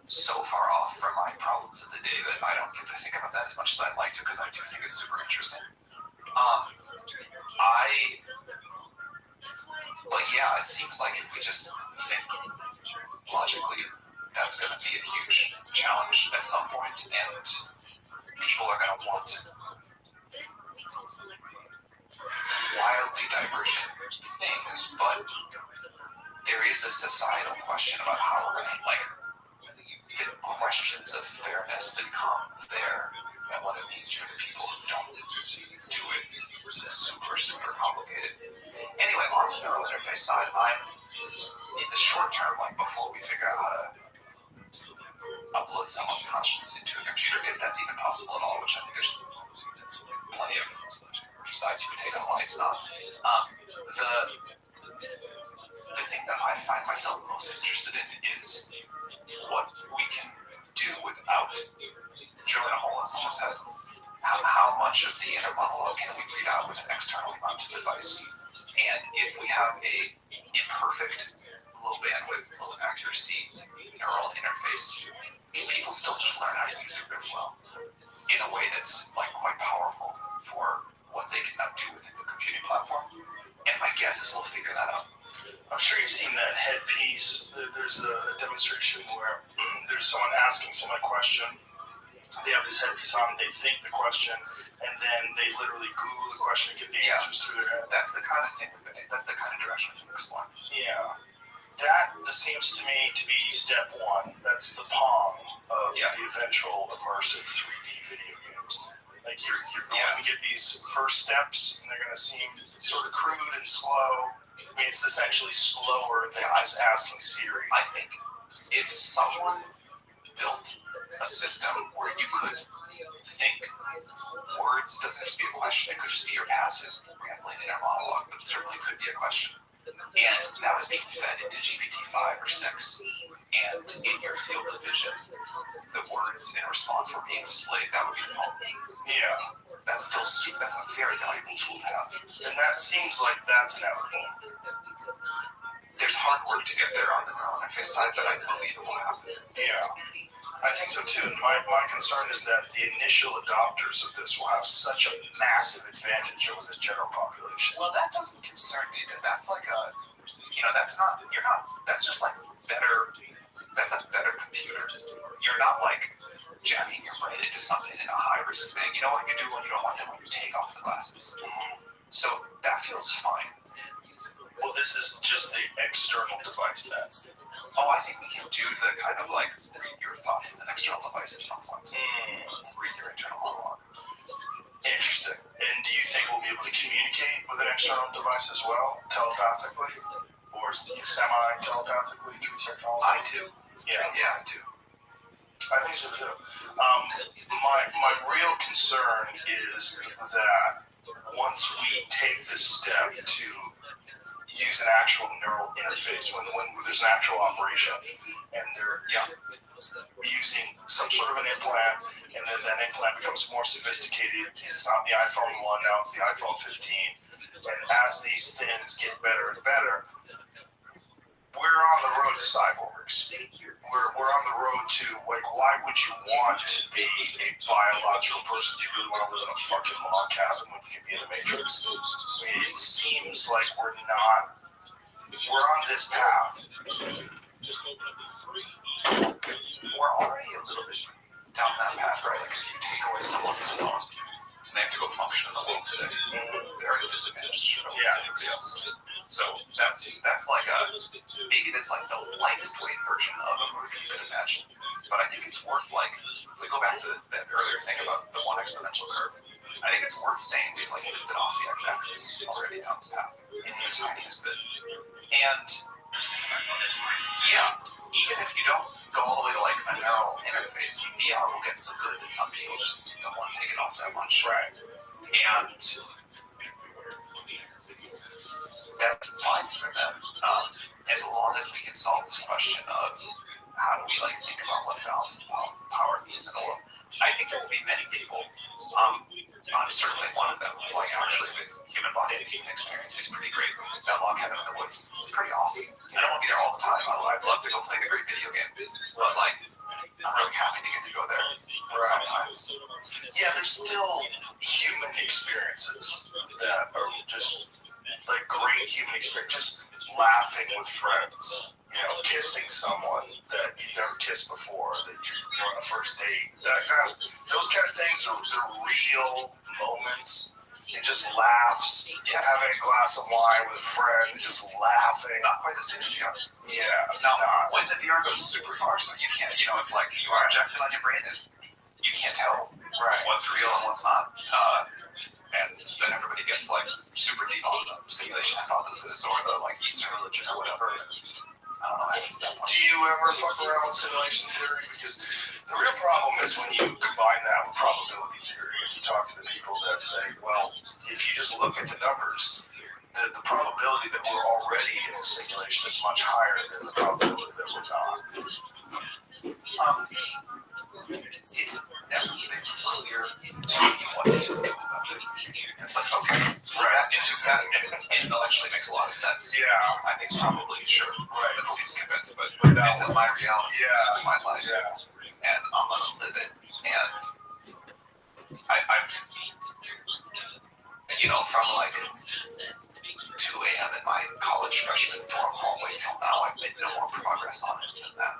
so far off from my problems of the day that I don't get to think about that as much as I'd like to, because I do think it's super interesting. But yeah, it seems like if we just think logically, that's going to be a huge challenge at some point, and people are going to want wildly divergent things, but there is a societal question about how, the questions of fairness that come there and what it means for the people who don't do it is super, super complicated. Anyway, on the neural interface side, I'm in the short term, before we figure out how to upload someone's consciousness into a computer, if that's even possible at all, which I think there's plenty of sides you could take on why it's not. The thing that I find myself most interested in is what we can do without drilling a hole in someone's head. How much of the inner monologue can we read out with an externally mounted device? And if we have a imperfect, low bandwidth, low accuracy neural interface, can people still just learn how to use it really well in a way that's quite powerful for what they can now do within the computing platform? And my guess is we'll figure that out. I'm sure you've seen that headpiece. There's a demonstration where there's someone asking someone a question. They have this headpiece on, they think the question, and then they literally Google the question and get the answers through their head. That's the kind of thing that's the kind of direction we've been exploring. Yeah. That seems to me to be step one. That's the palm of the eventual immersive 3D video games. You're going to get these first steps, and they're going to seem sort of crude and slow. I mean, it's essentially slower than just asking Siri. I think if someone built a system where you could think words, doesn't just be a question, it could just be your passive rambling inner monologue, but it certainly could be a question. And that was being fed into GPT-5 or 6, and in your field of vision, the words in response were being displayed. That would be the poem. Yeah. That's a very valuable tool to have. And that seems like that's inevitable. There's hard work to get there on the neural interface side, but I believe it will happen. Yeah. I think so too. My concern is that the initial adopters of this will have such a massive advantage over the general population. Well, that doesn't concern me. That's just better computer. You're not jacking your brain into something in a high risk thing. You know what you do when you don't want them when you take off the glasses. So that feels fine. Well, this is just the external device then. Oh, I think we can do the kind of read your thoughts with an external device at some point. Read your internal monologue. Interesting. And do you think we'll be able to communicate with an external device as well, telepathically? Or semi-telepathically through technology? I do. Yeah, I do. I think so too. My real concern is that once we take this step to use an actual neural interface, when there's an actual operation, and they're using some sort of an implant, and then that implant becomes more sophisticated. It's not the iPhone 1, now it's the iPhone 15. And as these things get better and better, we're on the road to cyborgs. We're on the road to, why would you want to be a biological person? Do you really want to live in a fucking log cabin when you can be in the Matrix? I mean, it seems like we're on this path. We're already a little bit down that path, right? If you take away someone's phone, and they have to go function in the world today, they're at a disadvantage over everybody else. So that's maybe that's the lightest weight version of a movie you could imagine. But I think it's worth if we go back to that earlier thing about the one exponential curve, I think it's worth saying we've lifted off the x-axis already down this path in the tiniest bit. And even if you don't go all the way to like a neural interface. VR will get so good that some people just don't want to take it off that much. Right. And that's fine for them. As long as we can solve this question of how do we like think about what balance of power is in the world. I think there will be many people. I'm certainly one of them. Playing actually with human body and human experience is pretty great. That log cabin in the woods, pretty awesome. I don't want to be there all the time. I'd love to go play a great video game, but like I'm really happy to get to go there sometimes. Yeah, there's still human experiences that are just like great human experience. Just laughing with friends, you know, kissing someone that you've never kissed before, that you're on a first date. Those kind of things are they're real moments. And just laughs, having a glass of wine with a friend, just laughing. Not quite the same as VR. Yeah. No, when the VR goes super far, so you can't, you know, it's like you are injected on your brain and you can't tell what's real and what's not. And then everybody gets like super deep on the simulation hypothesis or the like Eastern religion or whatever. I don't know. Do you ever fuck around with simulation theory? Because the real problem is when you combine that with probability theory and you talk to the people that say, well, if you just look at the numbers, the probability that we're already in a simulation is much higher than the probability that we're not. It's never been clear to me what to do about it. It's like, okay, that intellectually makes a lot of sense. Yeah. I think probably, sure. Right. That seems convincing, but this is my reality. Yeah. This is my life. Yeah. And I'm going to live it. And I've, you know, from like 2 a.m. in my college freshman dorm hallway till now, I've made no more progress on it than that.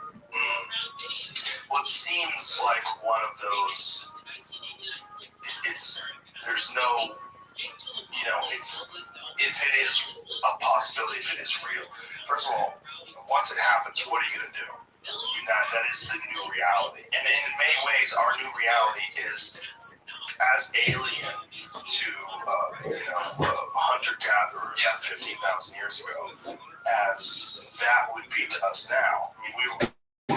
Well, it seems like one of those, there's no, you know, if it is a possibility, if it is real, first of all, once it happens, what are you going to do? That is the new reality. And in many ways, our new reality is as alien to, hunter-gatherers 15,000 years ago as that would be to us now. I mean, we've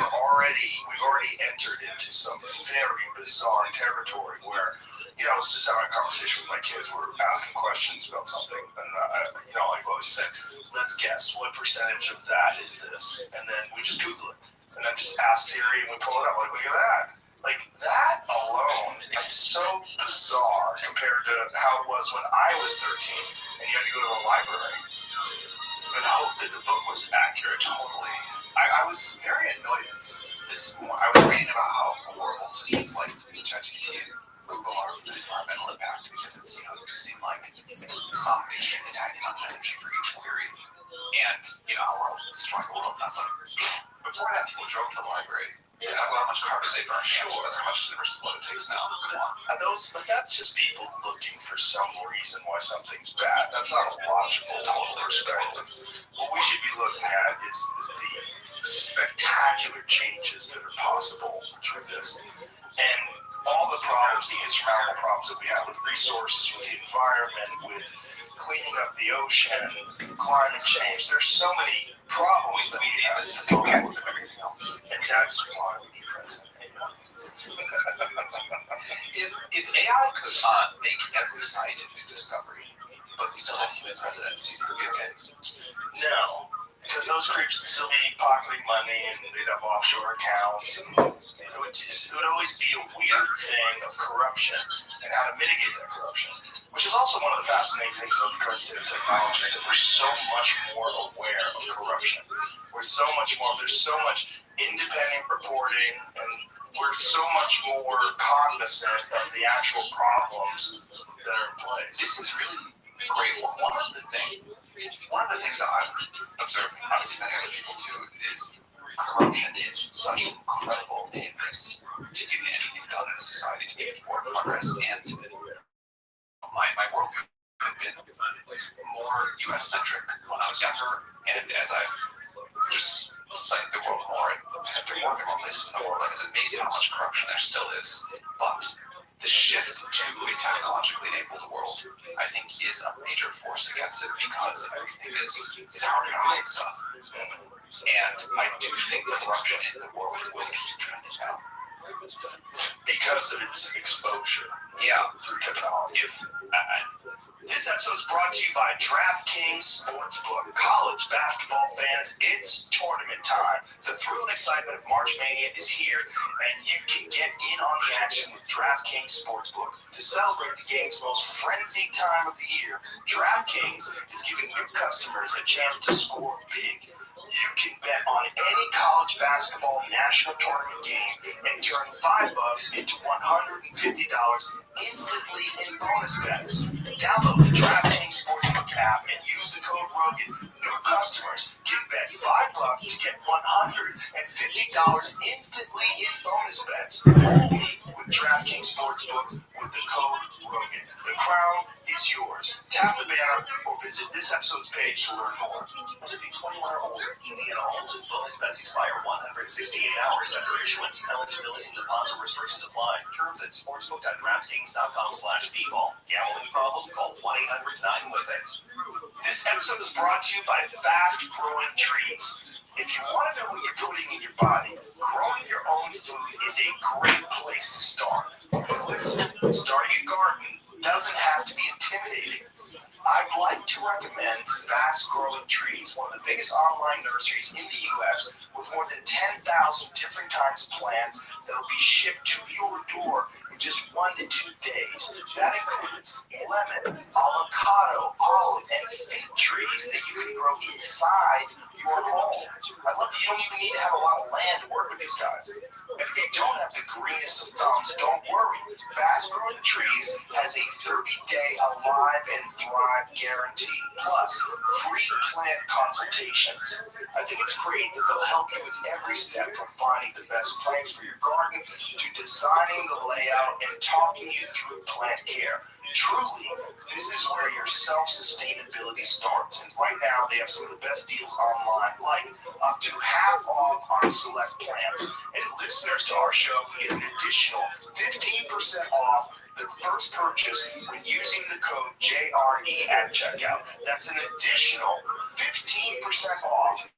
already entered into some very bizarre territory where, you know, I was just having a conversation with my kids. We're asking questions about something, and I've always said, let's guess what percentage of that is this, and then we just Google it, and then just ask Siri, and we pull it up. Like, look at that. Like, that alone is so bizarre compared to how it was when I was 13, and you had to go to a library and hope that the book was accurate. Totally. I was very annoyed this morning. I was reading about how horrible systems like ChatGPT and Google are for the environmental impact because it's, you know, using like some extremely tiny amount of energy for each query. And, you know, we're destroying the world. That's like, before that, people drove to the library. They talk about how much carbon they burn. Sure, that's how much versus what it takes now. Come on. But that's just people looking for some reason why something's bad. That's not a logical, total perspective. What we should be looking at is the spectacular changes that are possible through this. And all the problems, the insurmountable problems that we have with resources, with the environment, with cleaning up the ocean, climate change. There's so many problems that we have to solve with everything else. And that's why we need president. If AI could make every scientific discovery, but we still have human presidents, do you think it would be okay? No, because those creeps would still be pocketing money and they'd have offshore accounts. And it would always be a weird thing of corruption and how to mitigate that corruption. Which is also one of the fascinating things about the current state of technology is that we're so much more aware of corruption. There's so much independent reporting, and we're so much more cognizant of the actual problems that are in place. This is really great. One of the things that I've observed, obviously many other people too, is corruption is such an incredible hindrance to getting anything done in a society to make forward progress. And my worldview had been more U.S.-centric when I was younger, and as I've just studied the world more and have been working on places in the world, like, it's amazing how much corruption there still is. But the shift to a technologically enabled world, I think, is a major force against it because everything is harder to hide stuff. And I do think corruption in the world will keep trending down. Because of its exposure. Yeah. Through technology. This episode is brought to you by DraftKings Sportsbook. College basketball fans, it's tournament time. The thrill and excitement of March Mania is here, and you can get in on the action with DraftKings Sportsbook. To celebrate the game's most frenzied time of the year, DraftKings is giving new customers a chance to score big. You can bet on any college basketball national tournament game and turn $5 into $150 instantly in bonus bets. Download the DraftKings Sportsbook app and use the code ROGAN. New customers can bet $5 to get $150 instantly in bonus bets. Only with DraftKings Sportsbook with the code ROGAN. The crown is yours. Tap the banner or visit this episode's page to learn more. To be 21 or older, Indiana only. Bonus bets expire 168 hours after issuance. Eligibility and deposit restrictions apply. Terms at sportsbook.draftkings.com/bball. Gambling problem? Call 1-800-9-WITH-IT. This episode is brought to you by Fast Growing Trees. If you want to know what you're putting in your body, growing your own food is a great place to start. But listen, starting a garden doesn't have to be intimidating. I'd like to recommend Fast Growing Trees, one of the biggest online nurseries in the U.S. with more than 10,000 different kinds of plants that will be shipped to your door in just 1 to 2 days. That includes lemon, avocado, olive, and fig trees that you can grow inside your home. I love that you don't even need to have a lot of land to work with these guys. If you don't have the greenest of thumbs, don't worry. Fast Growing Trees has a 30-day Alive and Thrive guarantee, plus free plant consultations. I think it's great that they'll help you with every step from finding the best plants for your garden to designing the layout and talking you through plant care. Truly, this is where your self-sustainability starts. And right now, they have some of the best deals online, like up to half off on select plants. And listeners to our show can get an additional 15% off their first purchase when using the code JRE at checkout. That's an additional 15% off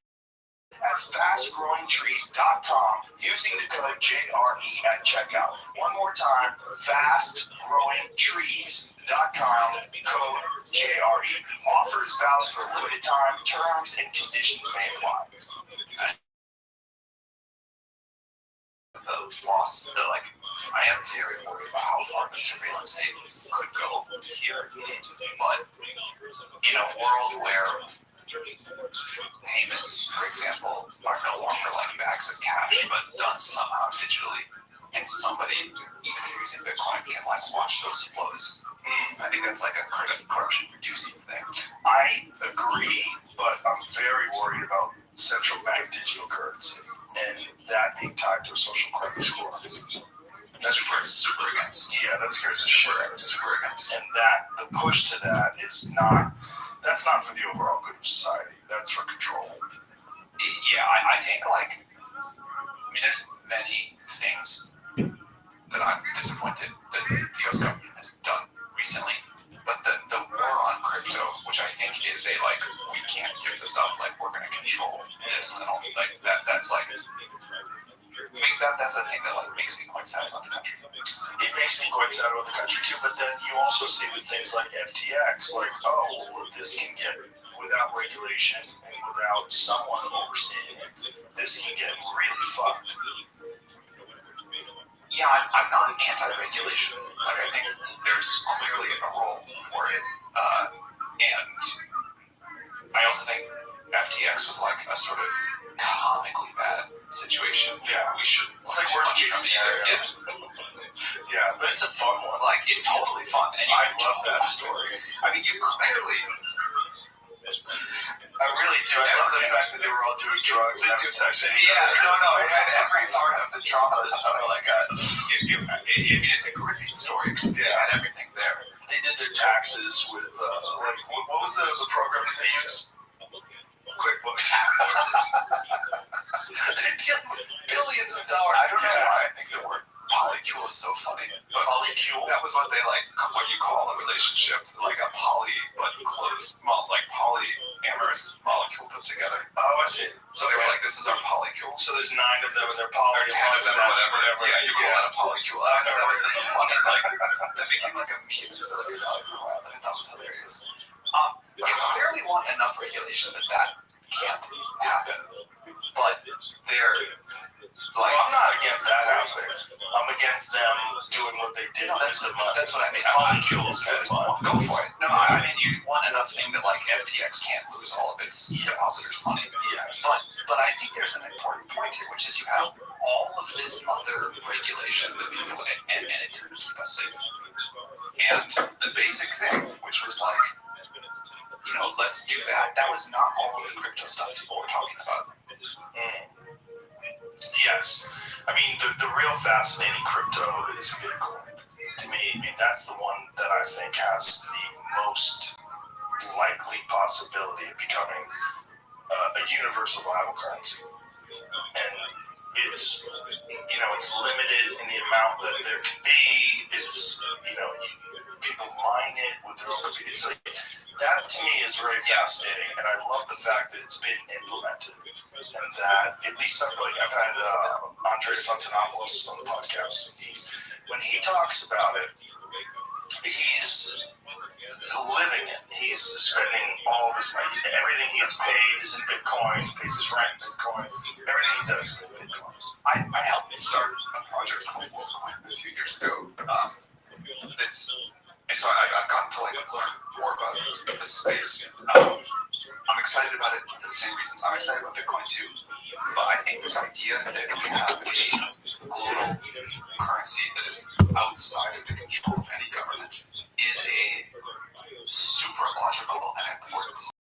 at fastgrowingtrees.com using the code JRE at checkout. One more time, fastgrowingtrees.com, code JRE. Offer is valid for a limited time. Terms and conditions may apply. I am very worried about how far the surveillance state could go here. But in a world where payments, for example, are no longer like bags of cash, but done somehow digitally, and somebody, even using Bitcoin, can watch those flows. I think that's like a corruption-reducing thing. I agree, but I'm very worried about central bank digital currency and that being tied to a social credit score. That's super against. Yeah, that scares the shit out of me. Super against. And the push to that is that's not for the overall good of society. That's for control. Yeah, I think there's many things that I'm disappointed that the U.S. government has done recently. But the war on crypto, which I think is we can't give this up, we're going to control this and all, that's that's a thing that makes me quite sad about the country. It makes me quite sad about the country too, but then you also see with things like FTX, this can get, without regulation and without someone overseeing it, this can get really fucked. Yeah, I'm not anti-regulation. I think there's clearly a role for it. And I also think FTX was a sort of comically bad situation. Yeah, we should. It's worst case scenario. Yeah, but it's a fun one. It's totally fun. And I love that story. I mean, you clearly. I really do. I love the fact that they were all doing drugs and having sex with each other. Yeah, no. And every part of the drama is it's a gripping story. Yeah, had everything there. They did their taxes with what was the program that they used? QuickBooks. They did billions of dollars. I don't know why I think the word Polycule is so funny. But Polycule? that was what they like, what you call a relationship, like a poly, but closed, like polyamorous molecule put together. Oh, I see. So they were like, this is our polycule. So there's 9 of them and they're poly. Or 10 of them or whatever. Yeah, you call that a polycule. I know that was the funny, like, that became like a meme in Silicon Valley for a while. I thought that was hilarious. You clearly want enough regulation that can't happen. But they're Well, I'm not against that happening. I'm against them doing what they did. that's what I mean. Polycule is kind of fun. Go for it. No, I mean, you want enough thing that like FTX can't lose all of its depositors' money. Yes. But I think there's an important point here, which is you have all of this other regulation that and it didn't keep us safe. And the basic thing, which was like, let's do that. That was not all of the crypto stuff people were talking about. Yes. I mean, the real fascinating crypto is Bitcoin. To me, that's the one that I think has the most likely possibility of becoming a universal viable currency. And it's limited in the amount that there can be. It's, people mine it with their own computer. It's like, that to me is very fascinating, and I love the fact that it's been implemented, and that at least I've had Andreas Antonopoulos on the podcast. When he talks about it, he's living it. He's spending all of his money. Everything he gets paid is in Bitcoin. He pays his rent in Bitcoin. Everything he does is in Bitcoin. I helped start a project called WorldCoin a few years ago. And so I've gotten to learn more about this space. I'm excited about it for the same reasons I'm excited about Bitcoin too. But I think this idea that we have a global currency that is outside of the control of any government is a super logical and important